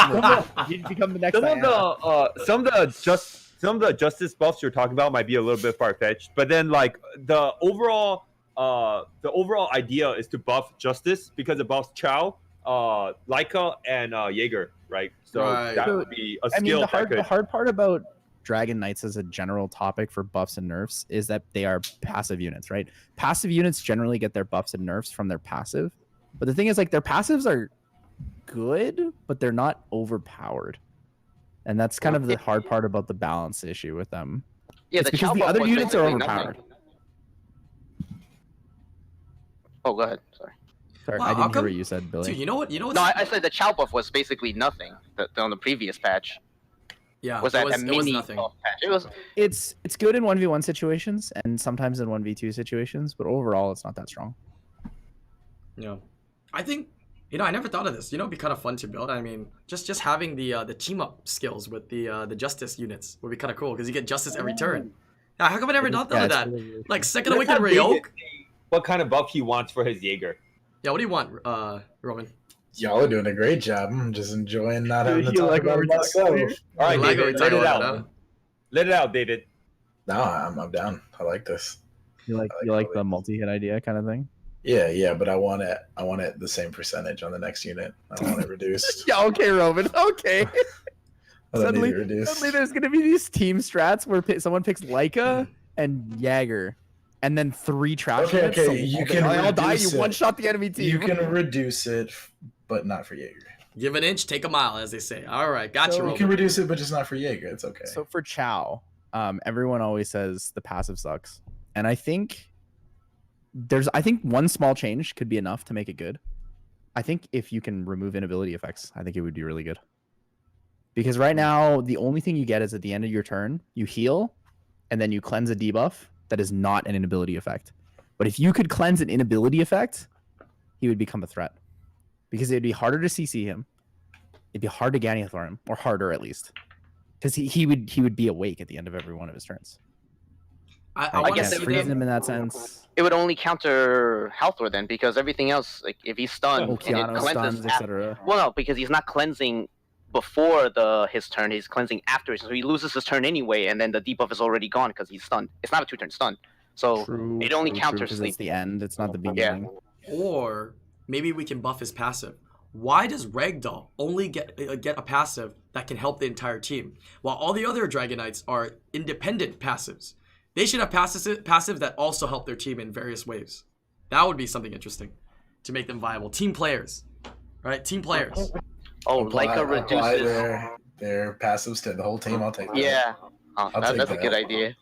Speaker 1: you become the next Diana.
Speaker 3: Some of the Justice buffs you're talking about might be a little bit far fetched, but then like the overall idea is to buff Justice because it buffs Chow, Leica, and Jaeger, right? So
Speaker 2: Right.
Speaker 3: that would be a
Speaker 1: I mean,
Speaker 3: skill
Speaker 1: the hard part about Dragon Knights as a general topic for buffs and nerfs is that they are passive units, right? Passive units generally get their buffs and nerfs from their passive. But the thing is, like, their passives are good, but they're not overpowered. And that's kind of the hard part about the balance issue with them.
Speaker 4: Yeah,
Speaker 1: It's
Speaker 4: the
Speaker 1: because
Speaker 4: Chow
Speaker 1: the
Speaker 4: buff
Speaker 1: other
Speaker 4: was
Speaker 1: units are
Speaker 4: basically nothing.
Speaker 1: overpowered.
Speaker 4: Oh, go ahead. Sorry.
Speaker 1: Sorry,
Speaker 2: Wow,
Speaker 1: I
Speaker 2: how
Speaker 1: didn't hear
Speaker 2: come-
Speaker 1: what you said, Billy.
Speaker 2: Dude, you know what? You know what's...
Speaker 4: No, I said the Chow buff was basically nothing on the previous patch.
Speaker 2: yeah,
Speaker 4: Was
Speaker 2: it
Speaker 4: that
Speaker 2: was,
Speaker 4: a
Speaker 2: it was
Speaker 4: mini
Speaker 2: nothing.
Speaker 4: buff patch? It was.
Speaker 1: It's good in 1v1 situations and sometimes in 1v2 situations, but overall, it's not that strong.
Speaker 2: Yeah. I think, I never thought of this. It'd be kind of fun to build. I mean, just having the team up skills with the Justice units would be kind of cool because you get Justice every turn. Yeah, how come I never thought of that? Like Second
Speaker 3: Let's
Speaker 2: Awakened
Speaker 3: have David
Speaker 2: Ryok?
Speaker 3: say what kind of buff he wants for his Jaeger.
Speaker 2: Yeah, what do you want, Roman?
Speaker 5: Y'all are doing a great job. I'm just enjoying not having to
Speaker 1: You
Speaker 5: talk
Speaker 1: like what
Speaker 5: about
Speaker 1: we're
Speaker 5: it
Speaker 1: talking
Speaker 5: myself.
Speaker 1: about here?
Speaker 3: All right,
Speaker 2: You like what
Speaker 3: David,
Speaker 2: we're
Speaker 3: let
Speaker 2: talking
Speaker 3: it
Speaker 2: about,
Speaker 3: out.
Speaker 2: huh?
Speaker 3: Let it out, David.
Speaker 5: No, I'm down. I like this.
Speaker 1: You like the multi-hit idea kind of thing?
Speaker 5: Yeah, but I want it the same percentage on the next unit. I don't want it reduced.
Speaker 1: Yeah, okay, Roman. Okay.
Speaker 5: I don't need
Speaker 1: Suddenly
Speaker 5: it reduced.
Speaker 1: there's gonna be these team strats where someone picks Leica and Jaeger, and then 3 trash
Speaker 5: Okay,
Speaker 1: units.
Speaker 5: okay, you can
Speaker 1: they all die.
Speaker 5: reduce
Speaker 1: You
Speaker 5: it.
Speaker 1: one-shot the enemy team.
Speaker 5: You can reduce it, but not for Jaeger.
Speaker 2: Give an inch, take a mile, as they say. All right, got
Speaker 1: So
Speaker 2: you,
Speaker 5: You
Speaker 2: Roman.
Speaker 5: can reduce it, but just not for Jaeger. It's okay.
Speaker 1: So for Chow, everyone always says the passive sucks, and I think one small change could be enough to make it good. I think if you can remove inability effects, I think it would be really good. Because right now, the only thing you get is at the end of your turn, you heal, and then you cleanse a debuff, that is not an inability effect. But if you could cleanse an inability effect, he would become a threat. Because it'd be harder to CC him. It'd be hard to Ganyathor him, or harder at least. Because he would be awake at the end of every one of his turns.
Speaker 2: I
Speaker 4: guess
Speaker 1: can't
Speaker 4: it
Speaker 1: freeze
Speaker 4: would-
Speaker 1: him in that sense.
Speaker 4: It would only counter Halthor then, because everything else, like if he's stunned, and it
Speaker 1: Okeano
Speaker 4: cleanses.
Speaker 1: stuns, etc.
Speaker 4: Well, no, because he's not cleansing before his turn. He's cleansing after, so he loses his turn anyway, and then the debuff is already gone because he's stunned. It's not a 2-turn stun, so it only counters
Speaker 1: because
Speaker 4: sleep.
Speaker 1: it's the end. It's not the beginning.
Speaker 2: Or maybe we can buff his passive. Why does Ragdoll only get a passive that can help the entire team, while all the other Dragonites are independent passives? They should have passives that also help their team in various ways. That would be something interesting to make them viable. Team players, right? Team players.
Speaker 4: Oh, Leica reduces.
Speaker 5: their passives to the whole team. I'll take that.
Speaker 4: Yeah,
Speaker 5: take
Speaker 4: that's a
Speaker 5: that.
Speaker 4: good idea.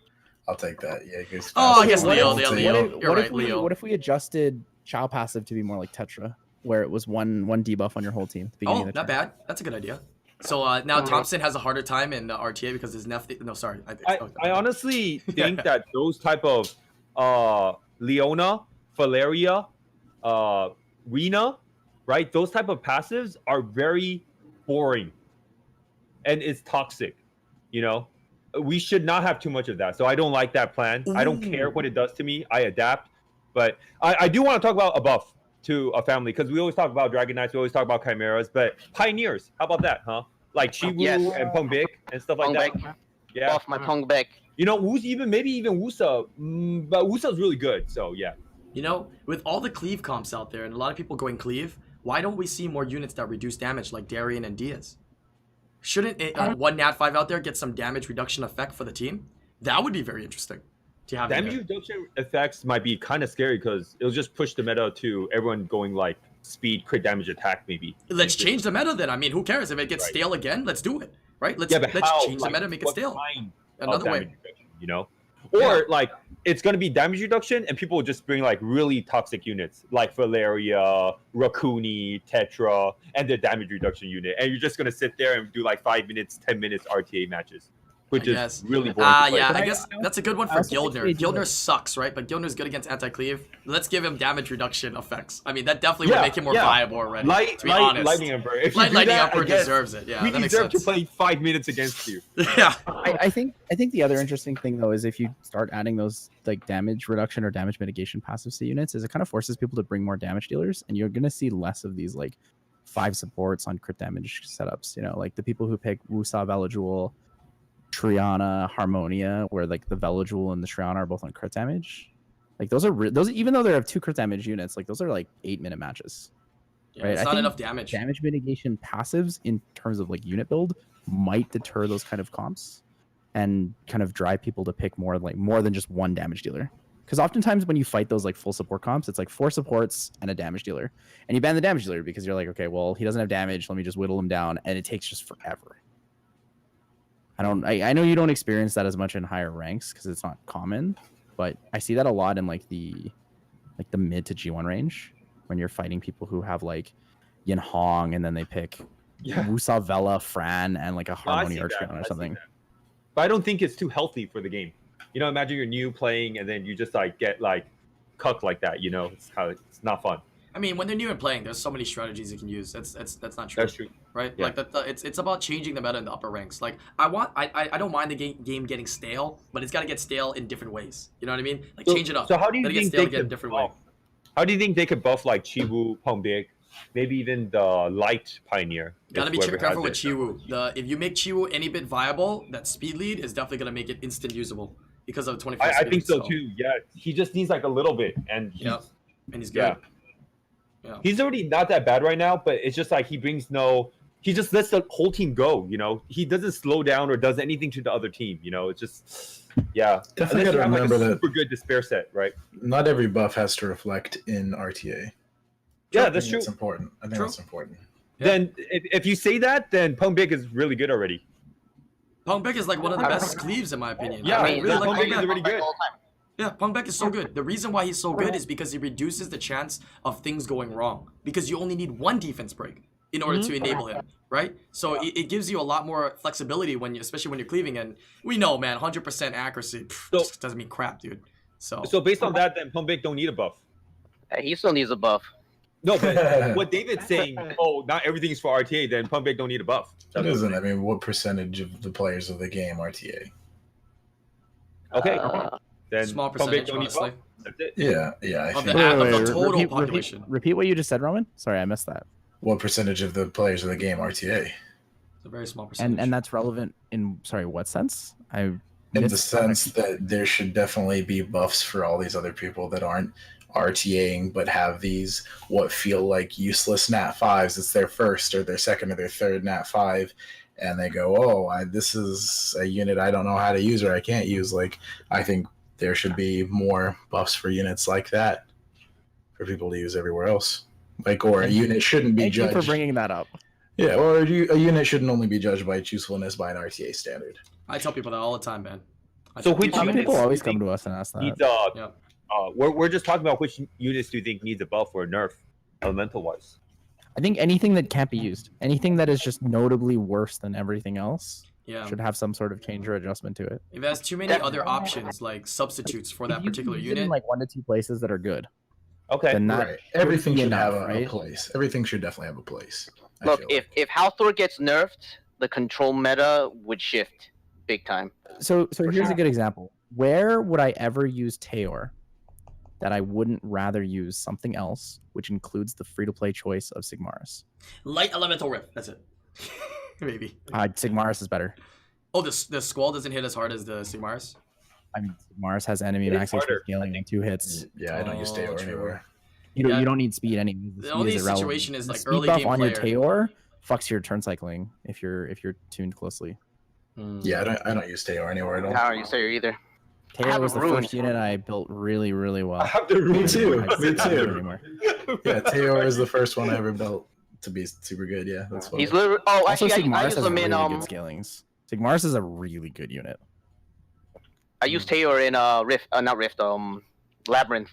Speaker 5: I'll take that. Yeah.
Speaker 2: Oh, I guess
Speaker 1: What
Speaker 2: Leo.
Speaker 1: if-
Speaker 2: Leo. You're
Speaker 1: what
Speaker 2: right,
Speaker 1: if we,
Speaker 2: Leo.
Speaker 1: What if we adjusted Chow passive to be more like Tetra, where it was one debuff on your whole team at the beginning
Speaker 2: Oh,
Speaker 1: of the
Speaker 2: not
Speaker 1: turn?
Speaker 2: bad. That's a good idea. So now Thompson has a harder time in RTA because his No, sorry.
Speaker 3: I honestly think that those type of Leona, Valeria, Rena, right? Those type of passives are very boring, and it's toxic. You know, we should not have too much of that. So I don't like that plan. I don't care what it does to me. I adapt, but I do want to talk about a buff to a family, because we always talk about Dragon Knights, we always talk about Chimeras, but Pioneers, how about that, huh? Like Chiwu
Speaker 4: Yes.
Speaker 3: and Pungbik and stuff like
Speaker 4: Pungbik.
Speaker 3: that. Yeah.
Speaker 4: Off my Pungbik.
Speaker 3: You know, maybe even Wusa, but Wusa's really good, so yeah.
Speaker 2: You know, with all the cleave comps out there and a lot of people going cleave, why don't we see more units that reduce damage like Darien and Diaz? Shouldn't one Nat 5 out there get some damage reduction effect for the team? That would be very interesting to have.
Speaker 3: Damage reduction effects might be kind of scary because it'll just push the meta to everyone going like speed, crit damage attack, maybe.
Speaker 2: Let's change the meta then. I mean, who cares if it gets stale again? Let's do it, right? Let's
Speaker 3: but
Speaker 2: let's
Speaker 3: how?
Speaker 2: change the meta, make it
Speaker 3: what
Speaker 2: stale.
Speaker 3: kind
Speaker 2: Another
Speaker 3: of
Speaker 2: way.
Speaker 3: damage reduction, you know? Or like it's gonna be damage reduction, and people will just bring like really toxic units like Valeria, Raccooni, Tetra, and their damage reduction unit, and you're just gonna sit there and do like 5 minutes, 10 minutes RTA matches, which is really boring. to play.
Speaker 2: Yeah,
Speaker 1: But
Speaker 2: I
Speaker 1: I-
Speaker 2: guess
Speaker 1: I
Speaker 2: that's a good one
Speaker 1: I
Speaker 2: for
Speaker 1: also think
Speaker 2: Gildner.
Speaker 1: they do
Speaker 2: Gildner
Speaker 1: like-
Speaker 2: sucks, right? But Gildner's good against anti-cleave. Let's give him damage reduction effects. I mean, that definitely would make him more viable already. to be honest.
Speaker 3: Lightning Emperor. If you do
Speaker 2: Lightning
Speaker 3: that,
Speaker 2: Emperor
Speaker 3: I guess
Speaker 2: deserves it. Yeah,
Speaker 3: we
Speaker 2: that makes
Speaker 3: deserve to
Speaker 2: sense.
Speaker 3: play 5 minutes against you.
Speaker 2: Yeah.
Speaker 1: I think the other interesting thing though is if you start adding those like damage reduction or damage mitigation passives to units, is it kind of forces people to bring more damage dealers, and you're gonna see less of these like 5 supports on crit damage setups. You know, like the people who pick Wusa, Velojoule, Triana, Harmonia, where like the Velojoule and the Triana are both on crit damage. Like those are those, even though they have 2 crit damage units, like those are like 8-minute matches.
Speaker 2: Yeah,
Speaker 1: Right,
Speaker 2: it's
Speaker 1: I
Speaker 2: not
Speaker 1: think
Speaker 2: enough damage.
Speaker 1: Damage mitigation passives in terms of like unit build might deter those kind of comps and kind of drive people to pick more than just one damage dealer. Because oftentimes when you fight those like full support comps, it's like 4 supports and a damage dealer, and you ban the damage dealer because you're like, okay, well he doesn't have damage, let me just whittle him down, and it takes just forever. I know you don't experience that as much in higher ranks because it's not common, but I see that a lot in like the mid to G1 range when you're fighting people who have like Yin Hong and then they pick Wusa, Vela, Fran, and like a Harmony Archon or something.
Speaker 3: But I don't think it's too healthy for the game. You know, imagine you're new playing and then you just like get like cucked like that. You know, it's not fun.
Speaker 2: I mean, when they're new and playing, there's so many strategies you can use. That's not true.
Speaker 3: That's true.
Speaker 2: Right?
Speaker 3: Yeah.
Speaker 2: Like it's about changing the meta in the upper ranks. Like I don't mind the game getting stale, but it's got to get stale in different ways. You know what I mean? Like change it up.
Speaker 3: So how do you
Speaker 2: Let it get
Speaker 3: think
Speaker 2: stale
Speaker 3: they
Speaker 2: again in a
Speaker 3: could
Speaker 2: different way.
Speaker 3: buff? How do you think they could buff like Chiwu, Pungbik, maybe even the light Pioneer?
Speaker 2: Gotta be
Speaker 3: whoever
Speaker 2: careful with
Speaker 3: has it.
Speaker 2: Chiwu. If you make Chiwu any bit viable, that speed lead is definitely gonna make it instant usable because of the 24
Speaker 3: I
Speaker 2: speed
Speaker 3: think so
Speaker 2: lead,
Speaker 3: too. Yeah, he just needs like a little bit, and he's,
Speaker 2: Yeah, and he's good.
Speaker 3: yeah. He's already not that bad right now, but it's just like he just lets the whole team go, you know. He doesn't slow down or does anything to the other team, you know. It's just
Speaker 5: Definitely
Speaker 3: Unless
Speaker 5: gotta
Speaker 3: you have, like,
Speaker 5: remember
Speaker 3: a
Speaker 5: that
Speaker 3: super good despair set, right?
Speaker 5: not every buff has to reflect in RTA.
Speaker 3: Yeah,
Speaker 5: I
Speaker 3: that's
Speaker 5: think
Speaker 3: true.
Speaker 5: That's important. I think
Speaker 2: True.
Speaker 5: that's important.
Speaker 2: Yeah.
Speaker 3: Then if you say that, then Pungbik is really good already.
Speaker 2: Pungbek is like one of the best cleaves in my opinion.
Speaker 3: Yeah,
Speaker 2: I
Speaker 3: I mean,
Speaker 2: really like
Speaker 3: Pungbik is
Speaker 2: Pungbek.
Speaker 3: really good.
Speaker 2: Yeah, Pungbek is so good. The reason why he's so good is because he reduces the chance of things going wrong. Because you only need one defense break. in order to enable him, right? So it gives you a lot more flexibility when you, especially when you're cleaving. And we know, man, 100% accuracy just doesn't mean crap, dude. So
Speaker 3: based on that, then Pumpik don't need a buff.
Speaker 4: He still needs a buff.
Speaker 3: No, but what David's saying, not everything is for RTA, then Pumpik don't need a buff.
Speaker 5: It isn't. I mean, what percentage of the players of the game RTA?
Speaker 3: Okay. Then
Speaker 2: small
Speaker 3: Pumpik
Speaker 2: percentage,
Speaker 3: don't need
Speaker 2: honestly.
Speaker 3: buff. That's it.
Speaker 5: Yeah. I
Speaker 2: Of
Speaker 5: think.
Speaker 2: the total population.
Speaker 1: Repeat what you just said, Roman. Sorry, I missed that.
Speaker 5: What percentage of the players of the game RTA?
Speaker 2: It's a very small percentage.
Speaker 1: And that's relevant in what sense?
Speaker 5: In the sense that there should definitely be buffs for all these other people that aren't RTAing but have these what feel like useless Nat 5s. It's their first or their second or their third Nat 5, and they go, this is a unit I don't know how to use or I can't use. Like, I think there should be more buffs for units like that for people to use everywhere else. Like, or a unit shouldn't be judged.
Speaker 1: Thank you for bringing that up.
Speaker 5: Yeah, or a unit shouldn't only be judged by its usefulness by an RTA standard.
Speaker 2: I tell people that all the time, man.
Speaker 3: So which units
Speaker 1: people always
Speaker 3: do you
Speaker 1: come
Speaker 3: think
Speaker 1: to us and ask that.
Speaker 3: needs
Speaker 2: Yeah.
Speaker 3: we're just talking about which units do you think needs a buff or a nerf, elemental wise?
Speaker 1: I think anything that can't be used, anything that is just notably worse than everything else,
Speaker 2: Yeah.
Speaker 1: should have some sort of change or adjustment to it.
Speaker 2: If it has too many other options, like substitutes for that
Speaker 1: If you
Speaker 2: particular
Speaker 1: can use it in
Speaker 2: unit,
Speaker 1: like 1 to 2 places that are good,
Speaker 3: Okay.
Speaker 1: then that
Speaker 5: Right. Everything
Speaker 1: would be
Speaker 5: should have
Speaker 1: enough,
Speaker 5: a
Speaker 1: right?
Speaker 5: place. Everything should definitely have a place. I
Speaker 4: Look,
Speaker 5: feel
Speaker 4: if Halthor gets nerfed, the control meta would shift big time.
Speaker 1: So here's a good example. Where would I ever use Teor that I wouldn't rather use something else, which includes the free-to-play choice of Sigmaris?
Speaker 2: light elemental rift. That's it. Maybe.
Speaker 1: Sigmaris is better.
Speaker 2: Oh, the Squall doesn't hit as hard as the Sigmaris.
Speaker 1: I mean, Sigmaris has enemy
Speaker 3: It is
Speaker 1: max HP
Speaker 3: harder,
Speaker 1: scaling in 2 hits.
Speaker 5: Yeah, I don't use
Speaker 2: Oh,
Speaker 5: Teor
Speaker 2: true.
Speaker 5: anywhere.
Speaker 1: You
Speaker 2: Yeah.
Speaker 1: don't need speed anyways.
Speaker 2: The
Speaker 1: speed
Speaker 2: only
Speaker 1: is irrelevant.
Speaker 2: situation is
Speaker 1: The
Speaker 2: like
Speaker 1: speed
Speaker 2: early
Speaker 1: buff
Speaker 2: game
Speaker 1: on
Speaker 2: player.
Speaker 1: your Teor fucks your turn cycling if you're tuned closely.
Speaker 5: Yeah, I don't use Teor anywhere at all.
Speaker 4: I don't use Teor either.
Speaker 1: Teor
Speaker 4: have
Speaker 1: was the
Speaker 4: ruined.
Speaker 1: first unit I built really, really well.
Speaker 3: I have to
Speaker 5: Me too.
Speaker 1: I
Speaker 5: Me
Speaker 1: don't do it
Speaker 5: too.
Speaker 1: anymore.
Speaker 5: Yeah, Teor is the first one I ever built to be super good. Yeah, that's fine.
Speaker 4: He's literally. Oh,
Speaker 1: Also,
Speaker 4: actually, I
Speaker 1: Sigmaris
Speaker 4: use
Speaker 1: has
Speaker 4: him
Speaker 1: really
Speaker 4: in
Speaker 1: good scalings. Sigmaris is a really good unit.
Speaker 4: I use Teor in Rift. Not Rift. Labyrinth.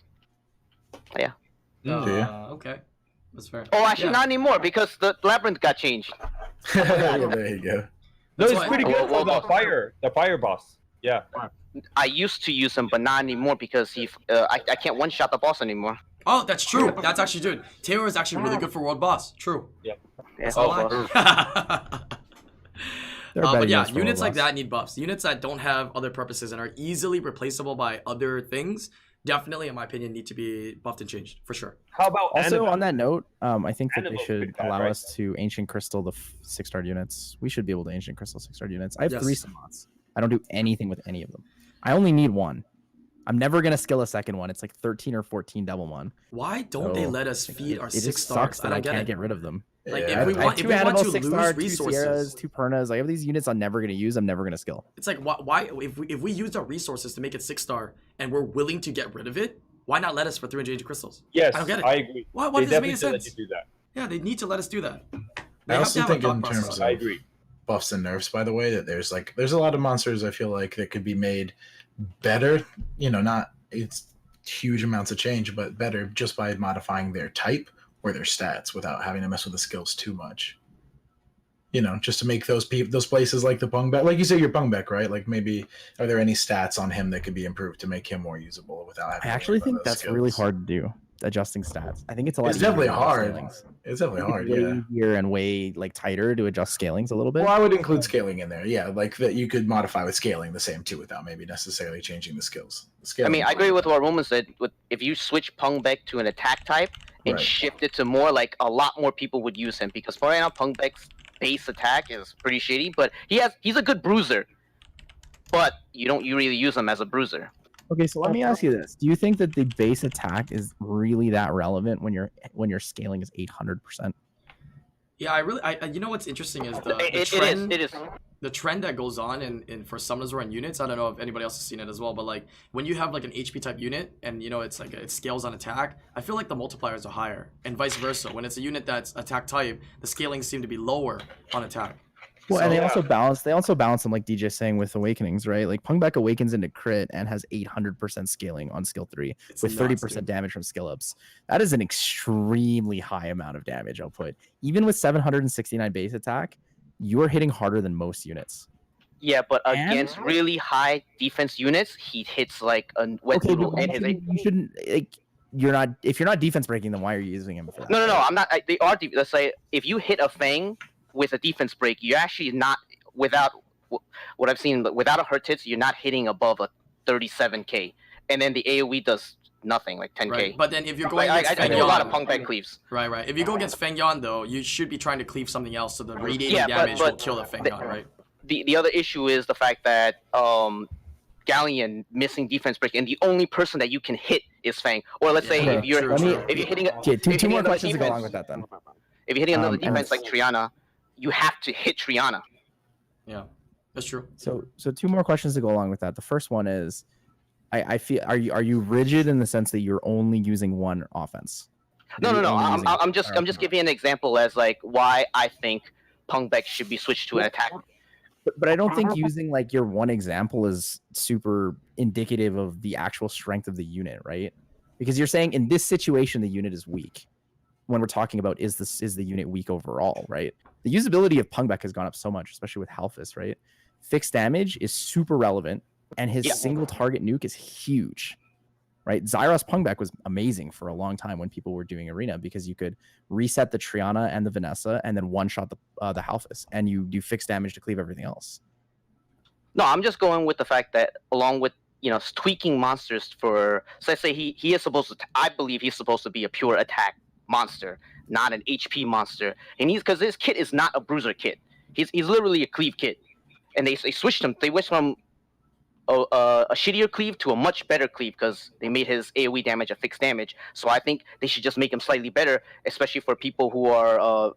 Speaker 4: Yeah.
Speaker 5: Yeah.
Speaker 2: Okay. That's fair.
Speaker 4: Oh, actually,
Speaker 2: Yeah.
Speaker 4: not anymore because the Labyrinth got changed.
Speaker 5: Yeah, there you go.
Speaker 3: No,
Speaker 2: That's
Speaker 3: it's
Speaker 2: why-
Speaker 3: pretty good for
Speaker 4: Well,
Speaker 3: the fire boss. Yeah.
Speaker 4: I used to use him, but not anymore because I can't one shot the boss anymore.
Speaker 2: Oh, that's true. That's actually good. Teor is actually really good for world boss. True.
Speaker 4: Yeah.
Speaker 2: That's a lie.
Speaker 1: There are better
Speaker 2: But yeah,
Speaker 1: for
Speaker 2: units like
Speaker 1: Warlocks.
Speaker 2: that need buffs. Units that don't have other purposes and are easily replaceable by other things, definitely, in my opinion, need to be buffed and changed for sure.
Speaker 3: How about
Speaker 1: Also,
Speaker 3: Annabelle?
Speaker 1: on that note, I think that they
Speaker 3: Annabelle's
Speaker 1: should
Speaker 3: pretty bad,
Speaker 1: allow
Speaker 3: right?
Speaker 1: us to Ancient Crystal the 6-star units. We should be able to Ancient Crystal 6-star units. I have
Speaker 2: Yes.
Speaker 1: 3 slots. I don't do anything with any of them. I only need 1. I'm never gonna skill a second one. It's like 13 or 14 double one.
Speaker 2: Why don't they
Speaker 1: So,
Speaker 2: let us feed our
Speaker 1: It just
Speaker 2: 6
Speaker 1: sucks
Speaker 2: stars?
Speaker 1: that I
Speaker 2: don't
Speaker 1: can't
Speaker 2: it.
Speaker 1: get rid of them.
Speaker 2: Like,
Speaker 5: Yeah,
Speaker 2: if we
Speaker 1: I have
Speaker 2: want, if
Speaker 1: 2
Speaker 2: we want
Speaker 1: Annabelle
Speaker 2: to
Speaker 1: 6-star,
Speaker 2: lose
Speaker 1: 2
Speaker 2: resources,
Speaker 1: Sierras, 2 Pernas. I have these units I'm never gonna use. I'm never gonna skill.
Speaker 2: it's like why if we used our resources to make it 6-star and we're willing to get rid of it, why not let us for 380 crystals?
Speaker 3: Yes,
Speaker 2: I don't get it.
Speaker 3: I agree.
Speaker 2: Why
Speaker 3: They
Speaker 2: does it make
Speaker 3: definitely should let
Speaker 2: sense?
Speaker 3: you do that.
Speaker 2: Yeah, they need to let us do that. They
Speaker 5: I
Speaker 2: have
Speaker 5: also
Speaker 2: to have a
Speaker 5: think
Speaker 2: thought
Speaker 5: in
Speaker 2: process
Speaker 5: terms
Speaker 2: on
Speaker 5: of
Speaker 2: it.
Speaker 3: I agree.
Speaker 5: buffs and nerfs, by the way, that there's a lot of monsters I feel like that could be made better. Not it's huge amounts of change, but better just by modifying their type or their stats without having to mess with the skills too much. Just to make those places like the Pungbeck, like you say, your Pungbeck, right? Like maybe are there any stats on him that could be improved to make him more usable without having?
Speaker 1: I
Speaker 5: to worry
Speaker 1: actually
Speaker 5: about
Speaker 1: think
Speaker 5: those
Speaker 1: that's
Speaker 5: skills?
Speaker 1: really hard to do. Adjusting stats. I think it's a lot.
Speaker 5: It's
Speaker 1: easier
Speaker 5: definitely
Speaker 1: to adjust
Speaker 5: hard.
Speaker 1: scalings.
Speaker 5: It's definitely hard.
Speaker 1: Way
Speaker 5: Yeah.
Speaker 1: easier and way tighter to adjust scalings a little bit.
Speaker 5: Well, I would include scaling in there. Yeah, like that you could modify with scaling the same too without maybe necessarily changing the skills.
Speaker 4: I
Speaker 5: Scaling
Speaker 4: mean, I agree with what Roman said. If you switch Pungbeck to an attack type and
Speaker 5: Right.
Speaker 4: shift it to more, like a lot more people would use him because for right now Pungbeck's base attack is pretty shitty, but he's a good bruiser. But you really use him as a bruiser.
Speaker 1: Okay, so let me ask you this: do you think that the base attack is really that relevant when your scaling is 800%?
Speaker 2: Yeah, I you know what's interesting is the
Speaker 4: It
Speaker 2: trend.
Speaker 4: is.
Speaker 2: The trend that goes on in for summoners run units. I don't know if anybody else has seen it as well, but like when you have like an HP type unit and it's like it scales on attack, I feel like the multipliers are higher, and vice versa. When it's a unit that's attack type, the scaling seem to be lower on attack.
Speaker 1: Well,
Speaker 2: So,
Speaker 1: and they also balance them like DJ saying with Awakenings, right? Like Pungback awakens into crit and has 800% scaling on skill 3
Speaker 2: It's
Speaker 1: with
Speaker 2: nuts,
Speaker 1: 30%
Speaker 2: dude.
Speaker 1: damage from skill ups. That is an extremely high amount of damage output. Even with 769 base attack, you are hitting harder than most units.
Speaker 4: Yeah, but
Speaker 1: And-
Speaker 4: against really high defense units, he hits like a wet
Speaker 1: Okay,
Speaker 4: noodle
Speaker 1: but
Speaker 4: and his.
Speaker 1: you shouldn't like if you're not defense breaking, then why are you using him for that?
Speaker 4: No, I'm not. They are. Let's say if you hit a Fang with a defense break, you're actually not without what I've seen. Without a hurt hits, you're not hitting above a 37k, and then the AOE does nothing, like 10k.
Speaker 2: Right, but then if you're going
Speaker 4: Like,
Speaker 2: against
Speaker 4: I do a lot of
Speaker 2: Feng
Speaker 4: Pungback cleaves.
Speaker 2: Right. If you go against Feng Yan, though, you should be trying to cleave something else, so the radiating
Speaker 4: Yeah,
Speaker 2: damage
Speaker 4: but
Speaker 2: will kill the Feng Yan, right?
Speaker 4: The other issue is the fact that Galleon missing defense break, and the only person that you can hit is Fang. Or let's say
Speaker 1: Okay,
Speaker 4: if you're
Speaker 2: true.
Speaker 4: if you're hitting
Speaker 1: Okay,
Speaker 4: if you're
Speaker 1: two more
Speaker 4: hitting
Speaker 1: questions to go
Speaker 4: defense-
Speaker 1: along with that then.
Speaker 4: If you're hitting another
Speaker 1: and-
Speaker 4: defense like Triana, you have to hit Triana.
Speaker 2: Yeah, that's true.
Speaker 1: So two more questions to go along with that. The first one is, I feel are you rigid in the sense that you're only using one offense?
Speaker 4: No.
Speaker 1: You're only using
Speaker 4: I'm just
Speaker 1: firepower.
Speaker 4: giving an example as like why I think Pungback should be switched to an attack.
Speaker 1: But I don't think using like your one example is super indicative of the actual strength of the unit, right? Because you're saying in this situation the unit is weak. When we're talking about is the unit weak overall, right? The usability of Pungback has gone up so much, especially with Halfus, right? Fixed damage is super relevant, and his single target nuke is huge, right? Zyros Pungback was amazing for a long time when people were doing Arena because you could reset the Triana and the Vanessa and then one shot the Halfus, and you do fixed damage to cleave everything else.
Speaker 4: No, I'm just going with the fact that along with tweaking monsters for, so let's say he is supposed to. I believe he's supposed to be a pure attack monster, not an HP monster, and he's because this kit is not a bruiser kit. He's literally a cleave kit, and they switched him. They switched from a shittier cleave to a much better cleave because they made his AOE damage a fixed damage. So I think they should just make him slightly better, especially for people who are.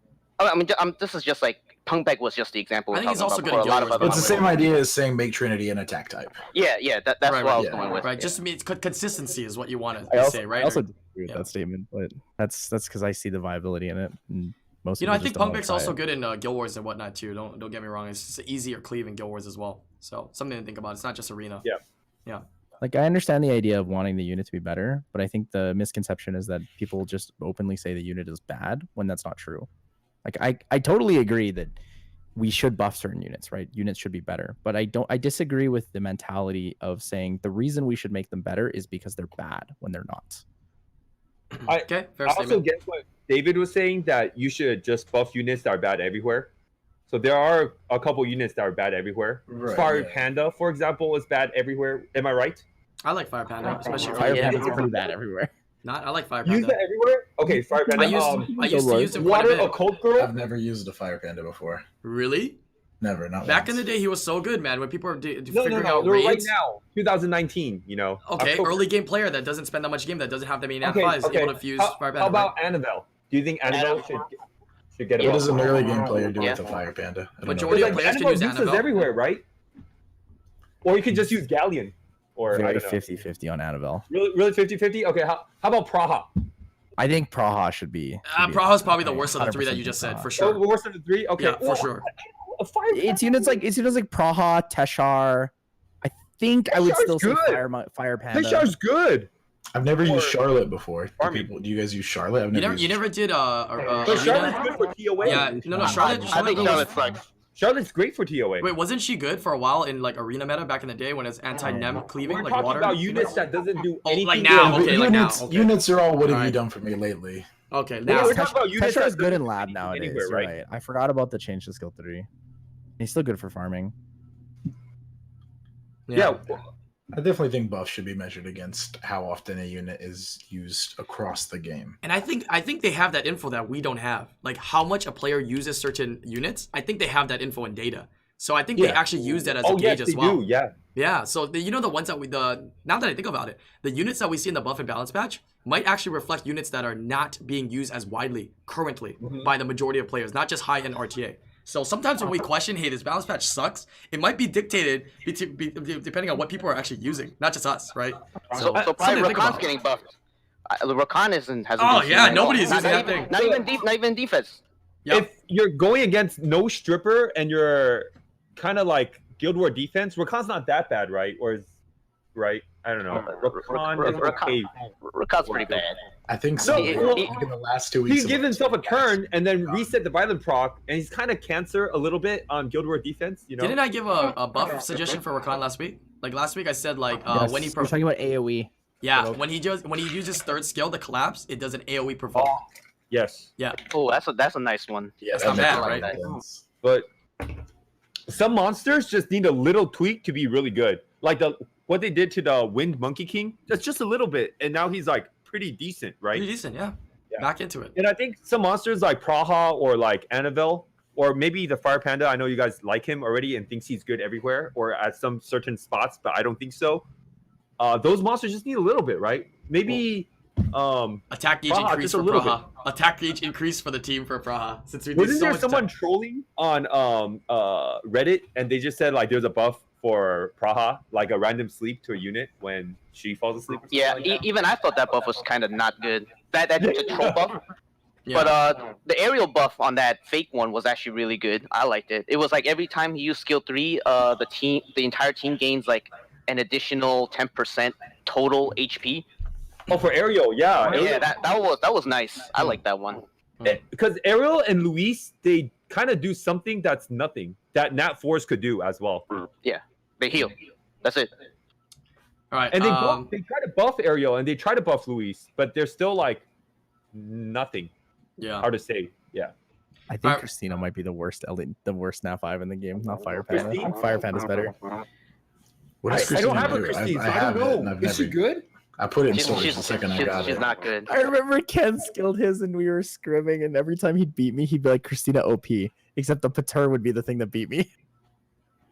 Speaker 4: This is just like Pungback was just the example.
Speaker 2: I think he's also good
Speaker 4: for
Speaker 2: at
Speaker 4: a lot of
Speaker 2: Guild
Speaker 4: other.
Speaker 2: Wars,
Speaker 5: It's the same idea as saying make Trinity an attack type.
Speaker 4: Yeah, that's
Speaker 2: Right,
Speaker 4: what
Speaker 2: right,
Speaker 4: I was
Speaker 5: yeah.
Speaker 4: going with.
Speaker 2: Right, just means consistency is what you want
Speaker 1: I
Speaker 2: to
Speaker 1: also,
Speaker 2: say, right?
Speaker 1: I also disagree with
Speaker 2: yeah.
Speaker 1: that statement, but that's because I see the viability in it. And most
Speaker 2: I
Speaker 1: people
Speaker 2: think
Speaker 1: just don't wanna
Speaker 2: Pungback's
Speaker 1: try
Speaker 2: also
Speaker 1: it.
Speaker 2: good in Guild Wars and whatnot too. Don't get me wrong. It's just easier cleave in Guild Wars as well. So something to think about. It's not just Arena.
Speaker 3: Yeah.
Speaker 1: Like I understand the idea of wanting the unit to be better, but I think the misconception is that people just openly say the unit is bad when that's not true. Like I totally agree that we should buff certain units, right? Units should be better, but I disagree with the mentality of saying the reason we should make them better is because they're bad when they're not.
Speaker 2: Okay, fair
Speaker 3: I also
Speaker 2: statement.
Speaker 3: get what David was saying, that you should just buff units that are bad everywhere. So there are a couple units that are bad everywhere.
Speaker 5: Right,
Speaker 3: Fire
Speaker 5: yeah.
Speaker 3: Panda, for example, is bad everywhere. Am I right?
Speaker 2: I like Fire Panda, especially for
Speaker 1: Fire
Speaker 4: Yeah.
Speaker 1: Panda's pretty bad everywhere.
Speaker 2: Not. I like Fire
Speaker 3: Use
Speaker 2: Panda.
Speaker 3: that everywhere? Okay, Fire Panda.
Speaker 2: I used to use him quite a
Speaker 3: Water
Speaker 2: bit.
Speaker 3: Occult Girl?
Speaker 5: I've never used a Fire Panda before.
Speaker 2: Really?
Speaker 5: Never, not
Speaker 2: Back
Speaker 5: once.
Speaker 2: in the day, he was so good, man. When people are
Speaker 3: No,
Speaker 2: figuring out
Speaker 3: right
Speaker 2: raids.
Speaker 3: now, 2019,
Speaker 2: Okay,
Speaker 3: October.
Speaker 2: early game player that doesn't spend that much game, that doesn't have that many
Speaker 3: Okay,
Speaker 2: Nat 5s,
Speaker 3: okay.
Speaker 2: able to fuse
Speaker 3: How
Speaker 2: Fire Panda.
Speaker 3: how about Annabelle? Do you think Annabelle should get a
Speaker 5: What
Speaker 3: buff?
Speaker 5: does an early game player do
Speaker 4: Yeah.
Speaker 5: with a Fire Panda? I don't
Speaker 2: Majority
Speaker 5: know.
Speaker 2: of
Speaker 3: Because,
Speaker 2: players can
Speaker 3: Annabelle
Speaker 2: use
Speaker 3: uses
Speaker 2: Annabelle.
Speaker 3: everywhere, right? Or you could just use Galleon. Or I
Speaker 1: Very
Speaker 3: don't know.
Speaker 1: 50-50 on Annabelle.
Speaker 3: Really 50-50? Okay, how about Praha?
Speaker 1: I think Praha should be.
Speaker 2: Praha's probably the worst of the three that you just said, for
Speaker 3: Oh,
Speaker 2: sure.
Speaker 3: worse than the three? Okay.
Speaker 2: Yeah, for sure.
Speaker 3: A Fire
Speaker 1: It's units like Praha, Teshar. I think I would
Speaker 3: Teshar's
Speaker 1: still say
Speaker 3: good.
Speaker 1: Fire Panda.
Speaker 3: Teshar's good.
Speaker 5: I've never
Speaker 3: Or-
Speaker 5: used Charlotte before.
Speaker 3: Army.
Speaker 5: Do you guys use Charlotte? I've
Speaker 2: You
Speaker 5: never.
Speaker 2: never, you
Speaker 5: used
Speaker 2: never did
Speaker 3: But Charlotte's
Speaker 2: Arena?
Speaker 3: good for TOA.
Speaker 2: Yeah, no, Charlotte.
Speaker 4: I think Charlotte sucks.
Speaker 3: Charlotte's great for TOA.
Speaker 2: Wait, wasn't she good for a while in like Arena meta back in the day when it's anti-nem cleaving,
Speaker 3: We're
Speaker 2: like
Speaker 3: talking
Speaker 2: water?
Speaker 3: about units that doesn't do
Speaker 2: Oh,
Speaker 3: anything.
Speaker 2: like now,
Speaker 3: good.
Speaker 2: okay, like now,
Speaker 5: units,
Speaker 2: okay.
Speaker 5: units are all what have
Speaker 2: Alright.
Speaker 5: you done for me lately?
Speaker 2: Okay,
Speaker 3: Yeah,
Speaker 2: now.
Speaker 3: we're talking about units
Speaker 1: Teshar
Speaker 3: that
Speaker 1: is good in
Speaker 3: doesn't
Speaker 1: lab
Speaker 3: do
Speaker 1: nowadays.
Speaker 3: anywhere,
Speaker 1: You're
Speaker 3: right?
Speaker 1: right. I forgot about the change to skill 3. He's still good for farming.
Speaker 3: Yeah.
Speaker 5: I definitely think buffs should be measured against how often a unit is used across the game.
Speaker 2: And I think they have that info that we don't have. Like how much a player uses certain units. I think they have that info in data. So I think they
Speaker 3: Yeah.
Speaker 2: actually use that as a
Speaker 3: Oh,
Speaker 2: gauge
Speaker 3: yes,
Speaker 2: as
Speaker 3: they
Speaker 2: well.
Speaker 3: do. Yeah.
Speaker 2: Yeah, so the ones that now that I think about it, the units that we see in the buff and balance patch might actually reflect units that are not being used as widely currently by the majority of players, not just high-end RTA. So sometimes when we question, hey, this balance patch sucks, it might be dictated depending on what people are actually using, not just us, right?
Speaker 4: So
Speaker 2: something
Speaker 4: probably
Speaker 2: to think
Speaker 4: Rakan's
Speaker 2: about.
Speaker 4: getting buffed. Rakan hasn't.
Speaker 2: Oh,
Speaker 4: been
Speaker 2: yeah,
Speaker 4: seen
Speaker 2: nobody's
Speaker 4: at all.
Speaker 2: using that thing.
Speaker 4: Not even defense.
Speaker 3: if you're going against no stripper and you're kind of like Guild War defense, Rakan's not that bad, right? Or is right? I don't know. Rakan is okay.
Speaker 4: Rakan's pretty bad.
Speaker 5: I think so.
Speaker 3: No, well,
Speaker 5: in the last 2 weeks,
Speaker 3: He gives himself a turn and then reset the violent proc, and he's kind of cancer a little bit on Guild War defense. You know.
Speaker 2: Didn't I give a buff suggestion for Rakan last week? Like last week, I said like
Speaker 1: Yes,
Speaker 2: when he
Speaker 1: we're talking about AOE.
Speaker 2: yeah when he uses third skill to collapse, it does an AOE provoke.
Speaker 3: Yes.
Speaker 2: Yeah.
Speaker 4: Oh, that's a nice one.
Speaker 5: Yeah,
Speaker 2: That's not bad,
Speaker 5: makes
Speaker 2: right?
Speaker 5: sense.
Speaker 3: But some monsters just need a little tweak to be really good. Like what they did to the Wind Monkey King. That's just a little bit, and now he's like pretty decent, right?
Speaker 2: Pretty decent, yeah. Back into it.
Speaker 3: And I think some monsters like Praha or like Annabelle, or maybe the Fire Panda. I know you guys like him already and thinks he's good everywhere or at some certain spots, but I don't think so. Those monsters just need a little bit, right? Maybe
Speaker 2: attack gauge
Speaker 3: Praha,
Speaker 2: increase
Speaker 3: just a
Speaker 2: for
Speaker 3: little
Speaker 2: Praha. Attack gauge increase for the team for Praha. Since we do
Speaker 3: wasn't
Speaker 2: so
Speaker 3: there
Speaker 2: much
Speaker 3: someone
Speaker 2: attack.
Speaker 3: trolling on Reddit and they just said like there's a buff for Praha, like a random sleep to a unit when she falls asleep? Or
Speaker 4: Yeah,
Speaker 3: something like that?
Speaker 4: even I thought that buff was kind of not good. That the troll buff.
Speaker 2: Yeah.
Speaker 4: But the aerial buff on that fake one was actually really good. I liked it. It was like every time he used skill 3, the entire team gains like an additional 10% total HP.
Speaker 3: Oh, for Ariel, yeah.
Speaker 4: Yeah, that was nice. I like that one.
Speaker 3: Because Ariel and Luis, they kind of do something that's nothing that Nat Force could do as well.
Speaker 4: Yeah, they heal. That's it.
Speaker 2: All right.
Speaker 3: And they try to buff Ariel and they try to buff Luis, but they're still like nothing.
Speaker 2: yeah.
Speaker 3: Hard to say. Yeah.
Speaker 1: I think
Speaker 2: Alright.
Speaker 1: Christina might be the worst Nat 5 in the game, not Fire Panda. I
Speaker 3: Christine?
Speaker 1: think Fire Panda's better.
Speaker 5: What
Speaker 3: I
Speaker 5: does
Speaker 3: don't
Speaker 5: Christina
Speaker 3: have a
Speaker 5: do?
Speaker 3: Christine, so I
Speaker 5: have
Speaker 3: don't
Speaker 5: it, and
Speaker 3: know.
Speaker 5: I've
Speaker 3: Is she
Speaker 5: never-
Speaker 3: good?
Speaker 5: I put it in
Speaker 4: She's,
Speaker 5: storage
Speaker 4: she's,
Speaker 5: the second I
Speaker 4: she's,
Speaker 5: got
Speaker 4: she's
Speaker 5: it.
Speaker 4: not good.
Speaker 1: I remember Ken skilled his and we were scrimming, and every time he'd beat me, he'd be like, Christina OP. Except the Pater would be the thing that beat me.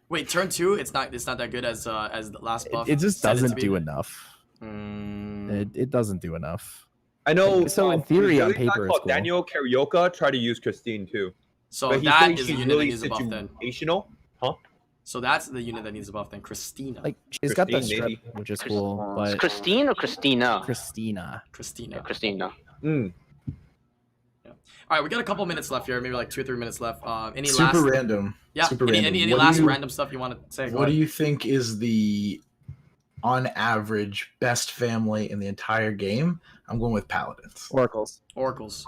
Speaker 2: Wait, turn 2. It's not that good as the last buff.
Speaker 1: It just
Speaker 2: said to
Speaker 1: doesn't
Speaker 2: be.
Speaker 1: do enough.
Speaker 2: Mm,
Speaker 1: It doesn't do enough.
Speaker 3: I know.
Speaker 1: So in theory, on
Speaker 3: Brazilian guy
Speaker 1: paper, it's
Speaker 3: called
Speaker 1: cool.
Speaker 3: Daniel Carioca tried to use Christine too.
Speaker 2: so
Speaker 3: But he
Speaker 2: that
Speaker 3: thinks
Speaker 2: is the
Speaker 3: she's
Speaker 2: unit that
Speaker 3: really
Speaker 2: needs a buff then.
Speaker 3: situational. Huh?
Speaker 2: So that's the unit that needs a buff then. Christina.
Speaker 1: Like she's got the
Speaker 3: Christine,
Speaker 1: strip,
Speaker 3: maybe.
Speaker 1: which is cool, but
Speaker 4: Christine or Christina?
Speaker 1: Christina.
Speaker 2: Christina.
Speaker 4: Yeah, Christina.
Speaker 3: Mm.
Speaker 2: All right, we got a couple minutes left here, maybe like 2 or 3 minutes left. Any
Speaker 5: Super
Speaker 2: last?
Speaker 5: random.
Speaker 2: Yeah.
Speaker 5: Super
Speaker 2: Any
Speaker 5: random. What do
Speaker 2: last
Speaker 5: you-
Speaker 2: random stuff you want to say? Go
Speaker 5: What do
Speaker 2: ahead.
Speaker 5: you think is the, on average, best family in the entire game? I'm going with Paladins.
Speaker 1: Oracles.
Speaker 2: Oracles.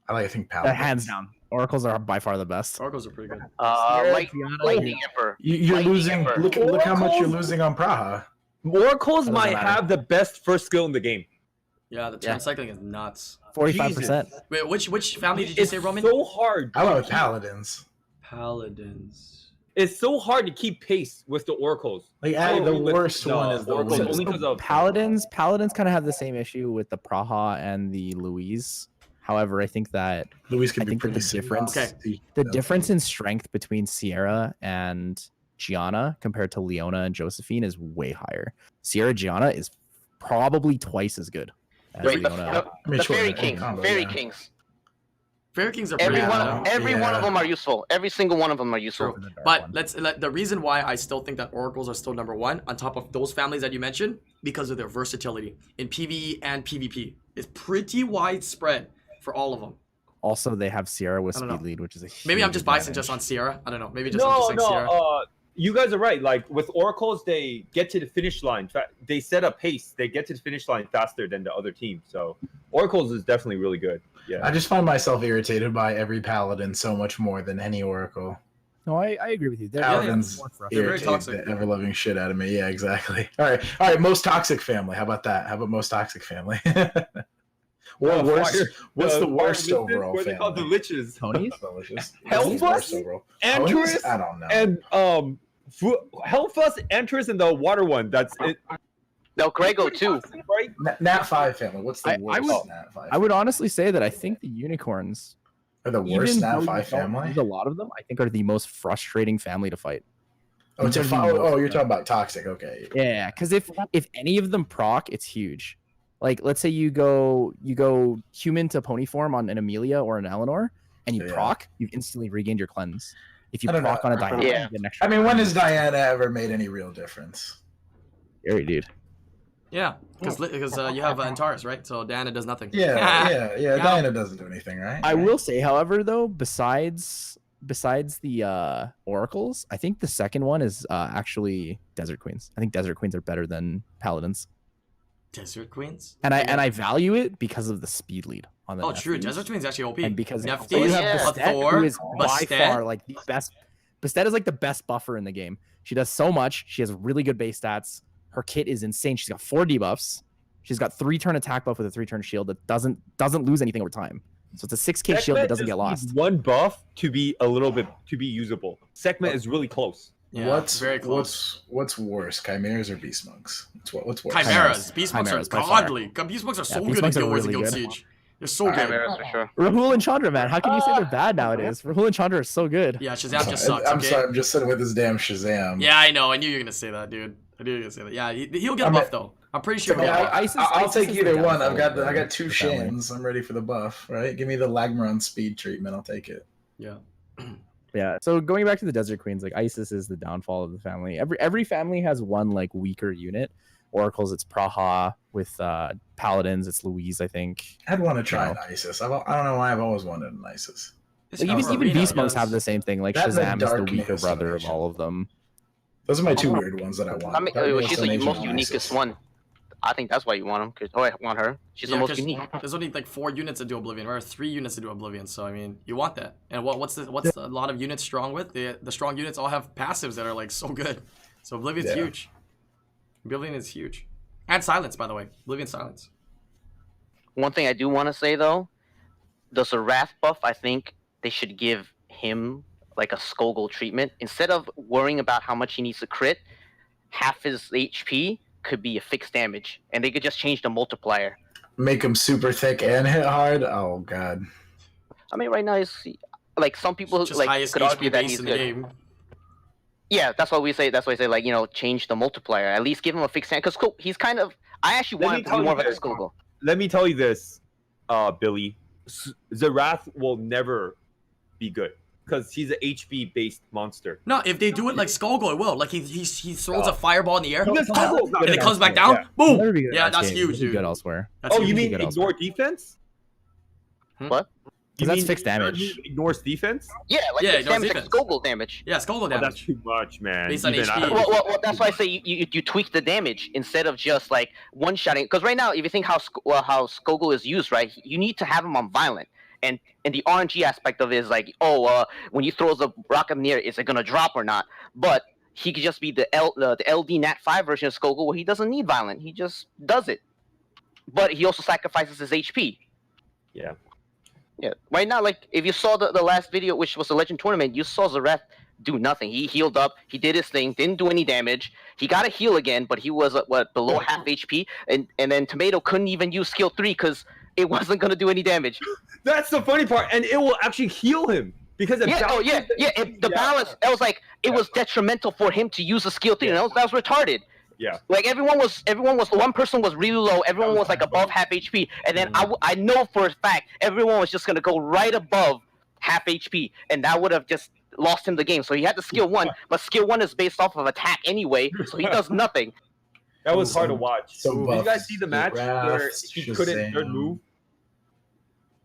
Speaker 5: I think Paladins.
Speaker 1: Hands down. Oracles are by far the best.
Speaker 2: Oracles are pretty good.
Speaker 4: Lightning Emperor.
Speaker 5: You're
Speaker 4: Lightning
Speaker 5: losing.
Speaker 4: Emperor.
Speaker 5: Look how much you're
Speaker 3: Oracles?
Speaker 5: losing on Praha.
Speaker 3: Oracles
Speaker 1: That doesn't
Speaker 3: might
Speaker 1: matter.
Speaker 3: have the best first skill in the game.
Speaker 2: Yeah, the turn cycling is nuts.
Speaker 1: 45%.
Speaker 2: Wait, which family did you
Speaker 3: It's
Speaker 2: say, Roman?
Speaker 3: so hard.
Speaker 5: I went with Paladins.
Speaker 2: Paladins.
Speaker 3: It's so hard to keep pace with the Oracles.
Speaker 5: Like
Speaker 3: I
Speaker 5: the
Speaker 3: agree with
Speaker 5: worst
Speaker 3: the
Speaker 5: one is the
Speaker 3: Oracles
Speaker 5: Wind.
Speaker 3: only because of
Speaker 1: Paladins kind of have the same issue with the Praha and the Louise. However, I think that
Speaker 5: Luis can
Speaker 1: I
Speaker 5: be
Speaker 1: think that
Speaker 5: pretty
Speaker 1: the
Speaker 5: sick.
Speaker 1: difference-
Speaker 2: Okay.
Speaker 1: the difference in strength between Sierra and Gianna compared to Leona and Josephine is way higher. Sierra Gianna is probably twice as good as
Speaker 4: Wait,
Speaker 1: Leona.
Speaker 5: I mean,
Speaker 4: the
Speaker 5: sure,
Speaker 4: Fairy
Speaker 5: in
Speaker 4: King.
Speaker 5: combo,
Speaker 4: Fairy
Speaker 5: yeah.
Speaker 4: Kings.
Speaker 2: Fairy Kings are pretty
Speaker 4: Every
Speaker 2: good.
Speaker 4: one,
Speaker 2: though.
Speaker 4: every one of
Speaker 5: Yeah.
Speaker 4: them are useful. Every single one of them are useful.
Speaker 2: True. But the reason why I still think that Oracles are still number 1 on top of those families that you mentioned, because of their versatility in PvE and PvP. It's pretty widespread for all of them.
Speaker 1: Also, they have Sierra with
Speaker 2: I don't know.
Speaker 1: speed lead, which is a
Speaker 2: Maybe I'm
Speaker 1: huge
Speaker 2: just biased
Speaker 1: advantage.
Speaker 2: just on Sierra. I don't know. Maybe just I'm just saying Sierra.
Speaker 3: You guys are right. Like with Oracles, they get to the finish line. They set a pace. They get to the finish line faster than the other team. So Oracles is definitely really good. Yeah.
Speaker 5: I just find myself irritated by every Paladin so much more than any Oracle.
Speaker 1: No, I agree with you. They're
Speaker 5: Paladins
Speaker 1: more frustrating.
Speaker 2: They're very
Speaker 5: irritate
Speaker 2: toxic.
Speaker 5: the ever-loving shit out of me. Yeah, exactly. All right. Most toxic family. How about that? How about most toxic family? Or worst?
Speaker 3: Fire-
Speaker 5: What's the
Speaker 3: Fire
Speaker 5: worst
Speaker 3: Wizards,
Speaker 5: overall
Speaker 3: what are they called? The
Speaker 5: family?
Speaker 3: Liches.
Speaker 1: Ponies?
Speaker 5: Delicious.
Speaker 3: Help
Speaker 5: What's the
Speaker 3: us,
Speaker 5: worst overall?
Speaker 3: Antrus,
Speaker 5: Ponies? I don't know.
Speaker 3: and Hellfuss, Antrus, and the water one. That's it.
Speaker 4: No, Grego too.
Speaker 3: Right?
Speaker 5: Nat 5 family. What's the
Speaker 1: I
Speaker 5: worst
Speaker 1: would-
Speaker 5: Nat 5?
Speaker 1: I would honestly say that I think the unicorns,
Speaker 5: Are the worst
Speaker 1: even
Speaker 5: Nat
Speaker 1: though you
Speaker 5: 5
Speaker 1: don't
Speaker 5: family?
Speaker 1: use a lot of them, I think are the most frustrating family to fight.
Speaker 5: Oh,
Speaker 1: They're the most-
Speaker 5: you're talking about toxic. Okay.
Speaker 1: Yeah, because if any of them proc, it's huge. Like let's say you go human to pony form on an Amelia or an Eleanor, and you
Speaker 5: Yeah.
Speaker 1: proc, you've instantly regained your cleanse. If you
Speaker 5: I don't
Speaker 1: proc
Speaker 5: know.
Speaker 1: on a Diana,
Speaker 4: Yeah.
Speaker 1: you get an extra.
Speaker 5: I mean, when has Diana ever made any real difference?
Speaker 1: Scary, dude?
Speaker 2: Yeah, because you have Antares, right? So Diana does nothing.
Speaker 5: Yeah.
Speaker 2: Yeah.
Speaker 5: Diana doesn't do anything, right?
Speaker 1: I will say, however, though, besides the oracles, I think the second one is actually Desert Queens. I think Desert Queens are better than Paladins,
Speaker 2: Desert Queens.
Speaker 1: and I value it because of the speed lead on the.
Speaker 2: Oh, true.
Speaker 1: Nephews.
Speaker 2: Desert Queens actually OP.
Speaker 1: And because
Speaker 2: Neftis,
Speaker 1: so you have
Speaker 4: Yeah.
Speaker 1: Bastet,
Speaker 2: Thor,
Speaker 1: who is by
Speaker 2: Bastet.
Speaker 1: far like the best. Bastet is like the best buffer in the game. She does so much. She has really good base stats. Her kit is insane. She's got 4 debuffs. She's got 3-turn attack buff with a 3-turn shield that doesn't lose anything over time. So it's a 6k shield that doesn't get lost.
Speaker 3: One buff to be usable. Segment is really close.
Speaker 2: Yeah,
Speaker 5: what's
Speaker 2: very close.
Speaker 5: What's worse, chimeras or beast monks? What's worse?
Speaker 2: Chimeras. Beast monks are
Speaker 1: Chimeras, by far.
Speaker 2: godly. Beast monks are so
Speaker 1: Beast
Speaker 2: good in
Speaker 1: monks are
Speaker 2: Guild Wars and
Speaker 1: really
Speaker 2: Guild
Speaker 1: good.
Speaker 2: Siege. They're so good.
Speaker 4: Chimeras for sure.
Speaker 1: Rahul and Chandra, man. How can you say they're bad nowadays? Rahul and Chandra are so good.
Speaker 2: Yeah, Shazam just sucks.
Speaker 5: I'm
Speaker 2: Okay?
Speaker 5: sorry, I'm just sitting with this damn Shazam.
Speaker 2: Yeah, I know. I knew you were gonna say that, dude. I knew you were gonna say that. Yeah, he'll get
Speaker 5: I
Speaker 2: a
Speaker 5: mean-
Speaker 2: buff though. I'm pretty sure.
Speaker 5: I mean,
Speaker 2: He'll get a buff.
Speaker 5: I'll take
Speaker 1: is the
Speaker 5: either one.
Speaker 1: downfall
Speaker 5: I
Speaker 1: of
Speaker 5: got 2
Speaker 1: the family.
Speaker 5: Shans. I'm ready for the buff. Right? Give me the Lagmaron speed treatment. I'll take it.
Speaker 2: Yeah.
Speaker 1: Yeah. So going back to the Desert Queens, like Isis is the downfall of the family. Every family has one like weaker unit. Oracles, it's Praha. With Paladins, it's Louise, I think.
Speaker 5: I'd want to try
Speaker 1: No.
Speaker 5: an Isis. I don't know why I've always wanted an Isis.
Speaker 2: It's
Speaker 1: Like,
Speaker 2: not
Speaker 1: even
Speaker 2: Arena,
Speaker 1: Beast Monks
Speaker 2: yes.
Speaker 1: have the same thing. Like
Speaker 5: That's a
Speaker 1: Shazam is the
Speaker 5: dark
Speaker 1: weaker
Speaker 5: Nail
Speaker 1: brother of
Speaker 5: Sonation.
Speaker 1: all of them.
Speaker 5: Those are my 2 weird ones that I want.
Speaker 4: I mean,
Speaker 5: Dark Nail
Speaker 4: she's the
Speaker 5: Sonation
Speaker 4: most
Speaker 5: and
Speaker 4: uniquest
Speaker 5: Isis.
Speaker 4: one. I think that's why you want him. I want her. She's the most unique.
Speaker 2: There's only like 4 units that do Oblivion, or 3 units that do Oblivion. So I mean, you want that. And what's a lot of units strong with? The strong units all have passives that are like so good. So Oblivion's
Speaker 5: Yeah.
Speaker 2: huge. Oblivion is huge. And Silence, by the way. Oblivion Silence.
Speaker 4: One thing I do want to say though, the Zerath buff, I think they should give him like a Skogul treatment instead of worrying about how much he needs to crit. Half his HP could be a fixed damage, and they could just change the multiplier.
Speaker 5: Make them super thick and hit hard. Oh god.
Speaker 4: I mean, right now it's like some people
Speaker 2: Just
Speaker 4: like
Speaker 2: highest
Speaker 4: could argue
Speaker 2: HP
Speaker 4: that
Speaker 2: base
Speaker 4: he's
Speaker 2: in the
Speaker 4: good.
Speaker 2: game.
Speaker 4: Yeah, that's why we say. That's why I say like change the multiplier. At least give him a fixed hand because he's kind of. I actually
Speaker 3: Let
Speaker 4: want
Speaker 3: me
Speaker 4: him to
Speaker 3: tell
Speaker 4: be
Speaker 3: you
Speaker 4: more of like a
Speaker 3: this.
Speaker 4: Skogul.
Speaker 3: Let me tell you this, Billy. Zerath will never be good because he's an HP based monster.
Speaker 2: No, if they do it like Skogul, it will. Like he throws a fireball in the air,
Speaker 3: Because Skogul's not
Speaker 2: and it
Speaker 3: good.
Speaker 2: comes back down.
Speaker 1: Yeah.
Speaker 2: Boom.
Speaker 1: Never be good
Speaker 2: Yeah,
Speaker 1: at
Speaker 2: that's
Speaker 1: game.
Speaker 2: huge,
Speaker 1: He'll be
Speaker 2: dude.
Speaker 1: good elsewhere.
Speaker 2: That's
Speaker 3: Oh,
Speaker 2: huge.
Speaker 3: you mean
Speaker 1: good
Speaker 3: ignore
Speaker 1: elsewhere.
Speaker 3: defense?
Speaker 4: What?
Speaker 3: You
Speaker 1: Because that's
Speaker 3: mean
Speaker 1: fixed damage.
Speaker 3: Ignores defense?
Speaker 4: Yeah, like
Speaker 2: Yeah,
Speaker 4: fixed
Speaker 2: it does
Speaker 4: damage, like
Speaker 2: defense.
Speaker 4: Skogul damage.
Speaker 2: Yeah, Skogul
Speaker 3: Oh, that's
Speaker 2: damage.
Speaker 3: too much, man.
Speaker 2: Based on
Speaker 3: Even
Speaker 2: HP.
Speaker 3: I-
Speaker 4: Well, that's why I say you tweak the damage instead of just like one-shotting. Because right now, if you think how Skogul is used, right, you need to have him on violent. And the RNG aspect of it is like, when you throw the rock up in the air, is it gonna drop or not? But he could just be the LD Nat 5 version of Skogul where he doesn't need violent. He just does it. But he also sacrifices his HP.
Speaker 3: Yeah.
Speaker 4: Yeah. Right now, like if you saw the last video, which was the Legend Tournament, you saw Zerath do nothing. He healed up, he did his thing, didn't do any damage. He got a heal again, but he was below half HP, and then Tomato couldn't even use skill 3 because it wasn't gonna do any damage.
Speaker 3: That's the funny part, and it will actually heal him because of
Speaker 4: The balance. It was like it was detrimental for him to use a skill 3, and that was retarded.
Speaker 3: Yeah.
Speaker 4: Like everyone was one person was really low, everyone was like above half HP, and then I know for a fact everyone was just gonna go right above half HP, and that would have just lost him the game. So he had the skill 1, but skill 1 is based off of attack anyway, so he does nothing.
Speaker 3: That was hard to watch.
Speaker 5: So
Speaker 3: Did you
Speaker 5: buff.
Speaker 3: guys see the match where
Speaker 5: Zerath,
Speaker 3: he couldn't third
Speaker 5: Shazam,
Speaker 3: move?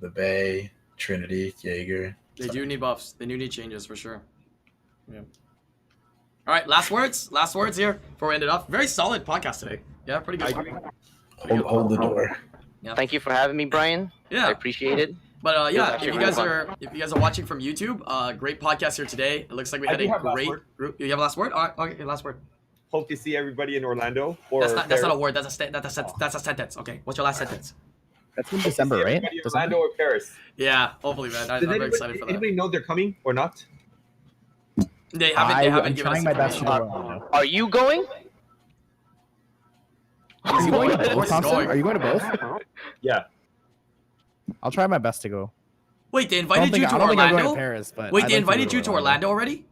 Speaker 5: The Bay, Trinity, Jaeger.
Speaker 2: They do need buffs. They do need changes for sure. Yeah. All right, last words. Last words here before we end it off. Very solid podcast today. Yeah, pretty
Speaker 3: I
Speaker 2: good.
Speaker 3: agree.
Speaker 5: Hold the door.
Speaker 4: Thank you for having me, Brian. I
Speaker 2: Yeah,
Speaker 4: appreciate it.
Speaker 2: but
Speaker 4: It was
Speaker 2: yeah,
Speaker 4: actually
Speaker 2: if you guys are watching from YouTube, great podcast here today. It looks like we
Speaker 3: I
Speaker 2: had
Speaker 3: do
Speaker 2: a
Speaker 3: have last
Speaker 2: great
Speaker 3: word.
Speaker 2: group. You have a last word? All right, okay, last word.
Speaker 3: Hope to see everybody in Orlando. Or
Speaker 2: That's not a
Speaker 3: Paris.
Speaker 2: word. That's a sentence. Okay, what's your last sentence?
Speaker 1: That's in
Speaker 3: Hope to
Speaker 1: December,
Speaker 3: see
Speaker 1: right?
Speaker 3: everybody in
Speaker 1: December?
Speaker 3: Orlando or Paris.
Speaker 2: Yeah, hopefully, man. I'm very excited for that.
Speaker 3: Anybody know they're coming or not?
Speaker 2: They haven't
Speaker 1: I'm
Speaker 2: given us
Speaker 1: trying my best to
Speaker 2: information.
Speaker 1: go. Orlando.
Speaker 4: Are you going?
Speaker 1: Are you going to
Speaker 2: Of course
Speaker 1: both,
Speaker 2: he's
Speaker 1: Thompson?
Speaker 2: going.
Speaker 1: Are you going to both?
Speaker 3: Yeah.
Speaker 1: I'll try my best to go.
Speaker 2: Wait, they
Speaker 1: I don't
Speaker 2: invited
Speaker 1: think,
Speaker 2: you to
Speaker 1: I don't think I'm going to
Speaker 2: Orlando?
Speaker 1: Paris, but
Speaker 2: Wait,
Speaker 1: I'd
Speaker 2: they
Speaker 1: like to go
Speaker 2: invited you to Orlando already?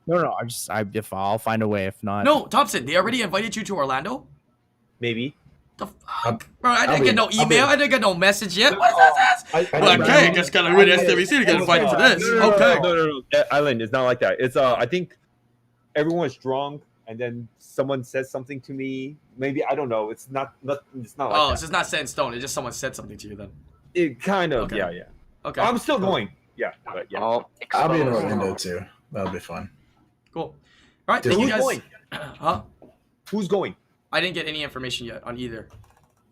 Speaker 1: No, if I'll find a way. If not,
Speaker 2: No, Thompson, they already invited you to Orlando?
Speaker 3: Maybe.
Speaker 2: The fuck? Bro, I didn't
Speaker 5: I'll
Speaker 2: get no
Speaker 5: be- I'll
Speaker 2: email.
Speaker 5: be-
Speaker 2: I didn't get no message yet. What is this? Well, okay, just gotta win SWC to get invited to this. Okay.
Speaker 3: No. Island is not like that. It's I think everyone is strong and then someone says something to me. Maybe I don't know. It's not like
Speaker 2: Oh,
Speaker 3: that.
Speaker 2: it's just not set in stone. It's just someone said something to you then.
Speaker 3: It kind of
Speaker 2: Okay.
Speaker 3: yeah.
Speaker 2: Okay.
Speaker 3: I'm still going. Yeah, but yeah.
Speaker 4: Oh,
Speaker 5: I'll be in
Speaker 4: exposed.
Speaker 5: Orlando too. That'll be fun.
Speaker 2: Cool. All right,
Speaker 5: Dude,
Speaker 2: thank you
Speaker 3: who's
Speaker 2: guys.
Speaker 3: going?
Speaker 2: Huh?
Speaker 3: Who's going?
Speaker 2: I didn't get any information yet on either.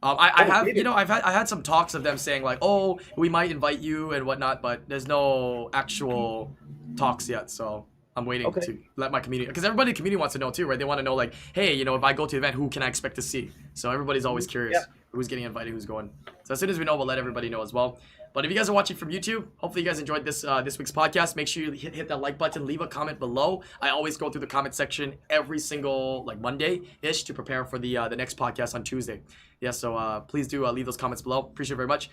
Speaker 2: I have,
Speaker 3: really?
Speaker 2: I had some talks of them saying like, oh, we might invite you and whatnot, but there's no actual talks yet. So I'm waiting to let my community, because everybody in the community wants to know too, right? They want to know like, hey, if I go to the event, who can I expect to see? So everybody's always curious who's getting invited, who's going. So as soon as we know, we'll let everybody know as well. But if you guys are watching from YouTube, hopefully you guys enjoyed this week's podcast. Make sure you hit that like button, leave a comment below. I always go through the comment section every single like Monday-ish to prepare for the next podcast on Tuesday. Yeah, so please do leave those comments below. Appreciate it very much.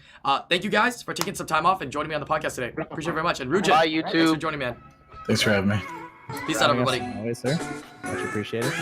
Speaker 2: Thank you guys for taking some time off and joining me on the podcast today. Appreciate it very much. And Rujin,
Speaker 4: Bye, YouTube.
Speaker 2: thanks for joining me, man.
Speaker 5: Thanks for having me.
Speaker 2: Peace out, everybody.
Speaker 1: Always, sir. Much appreciated.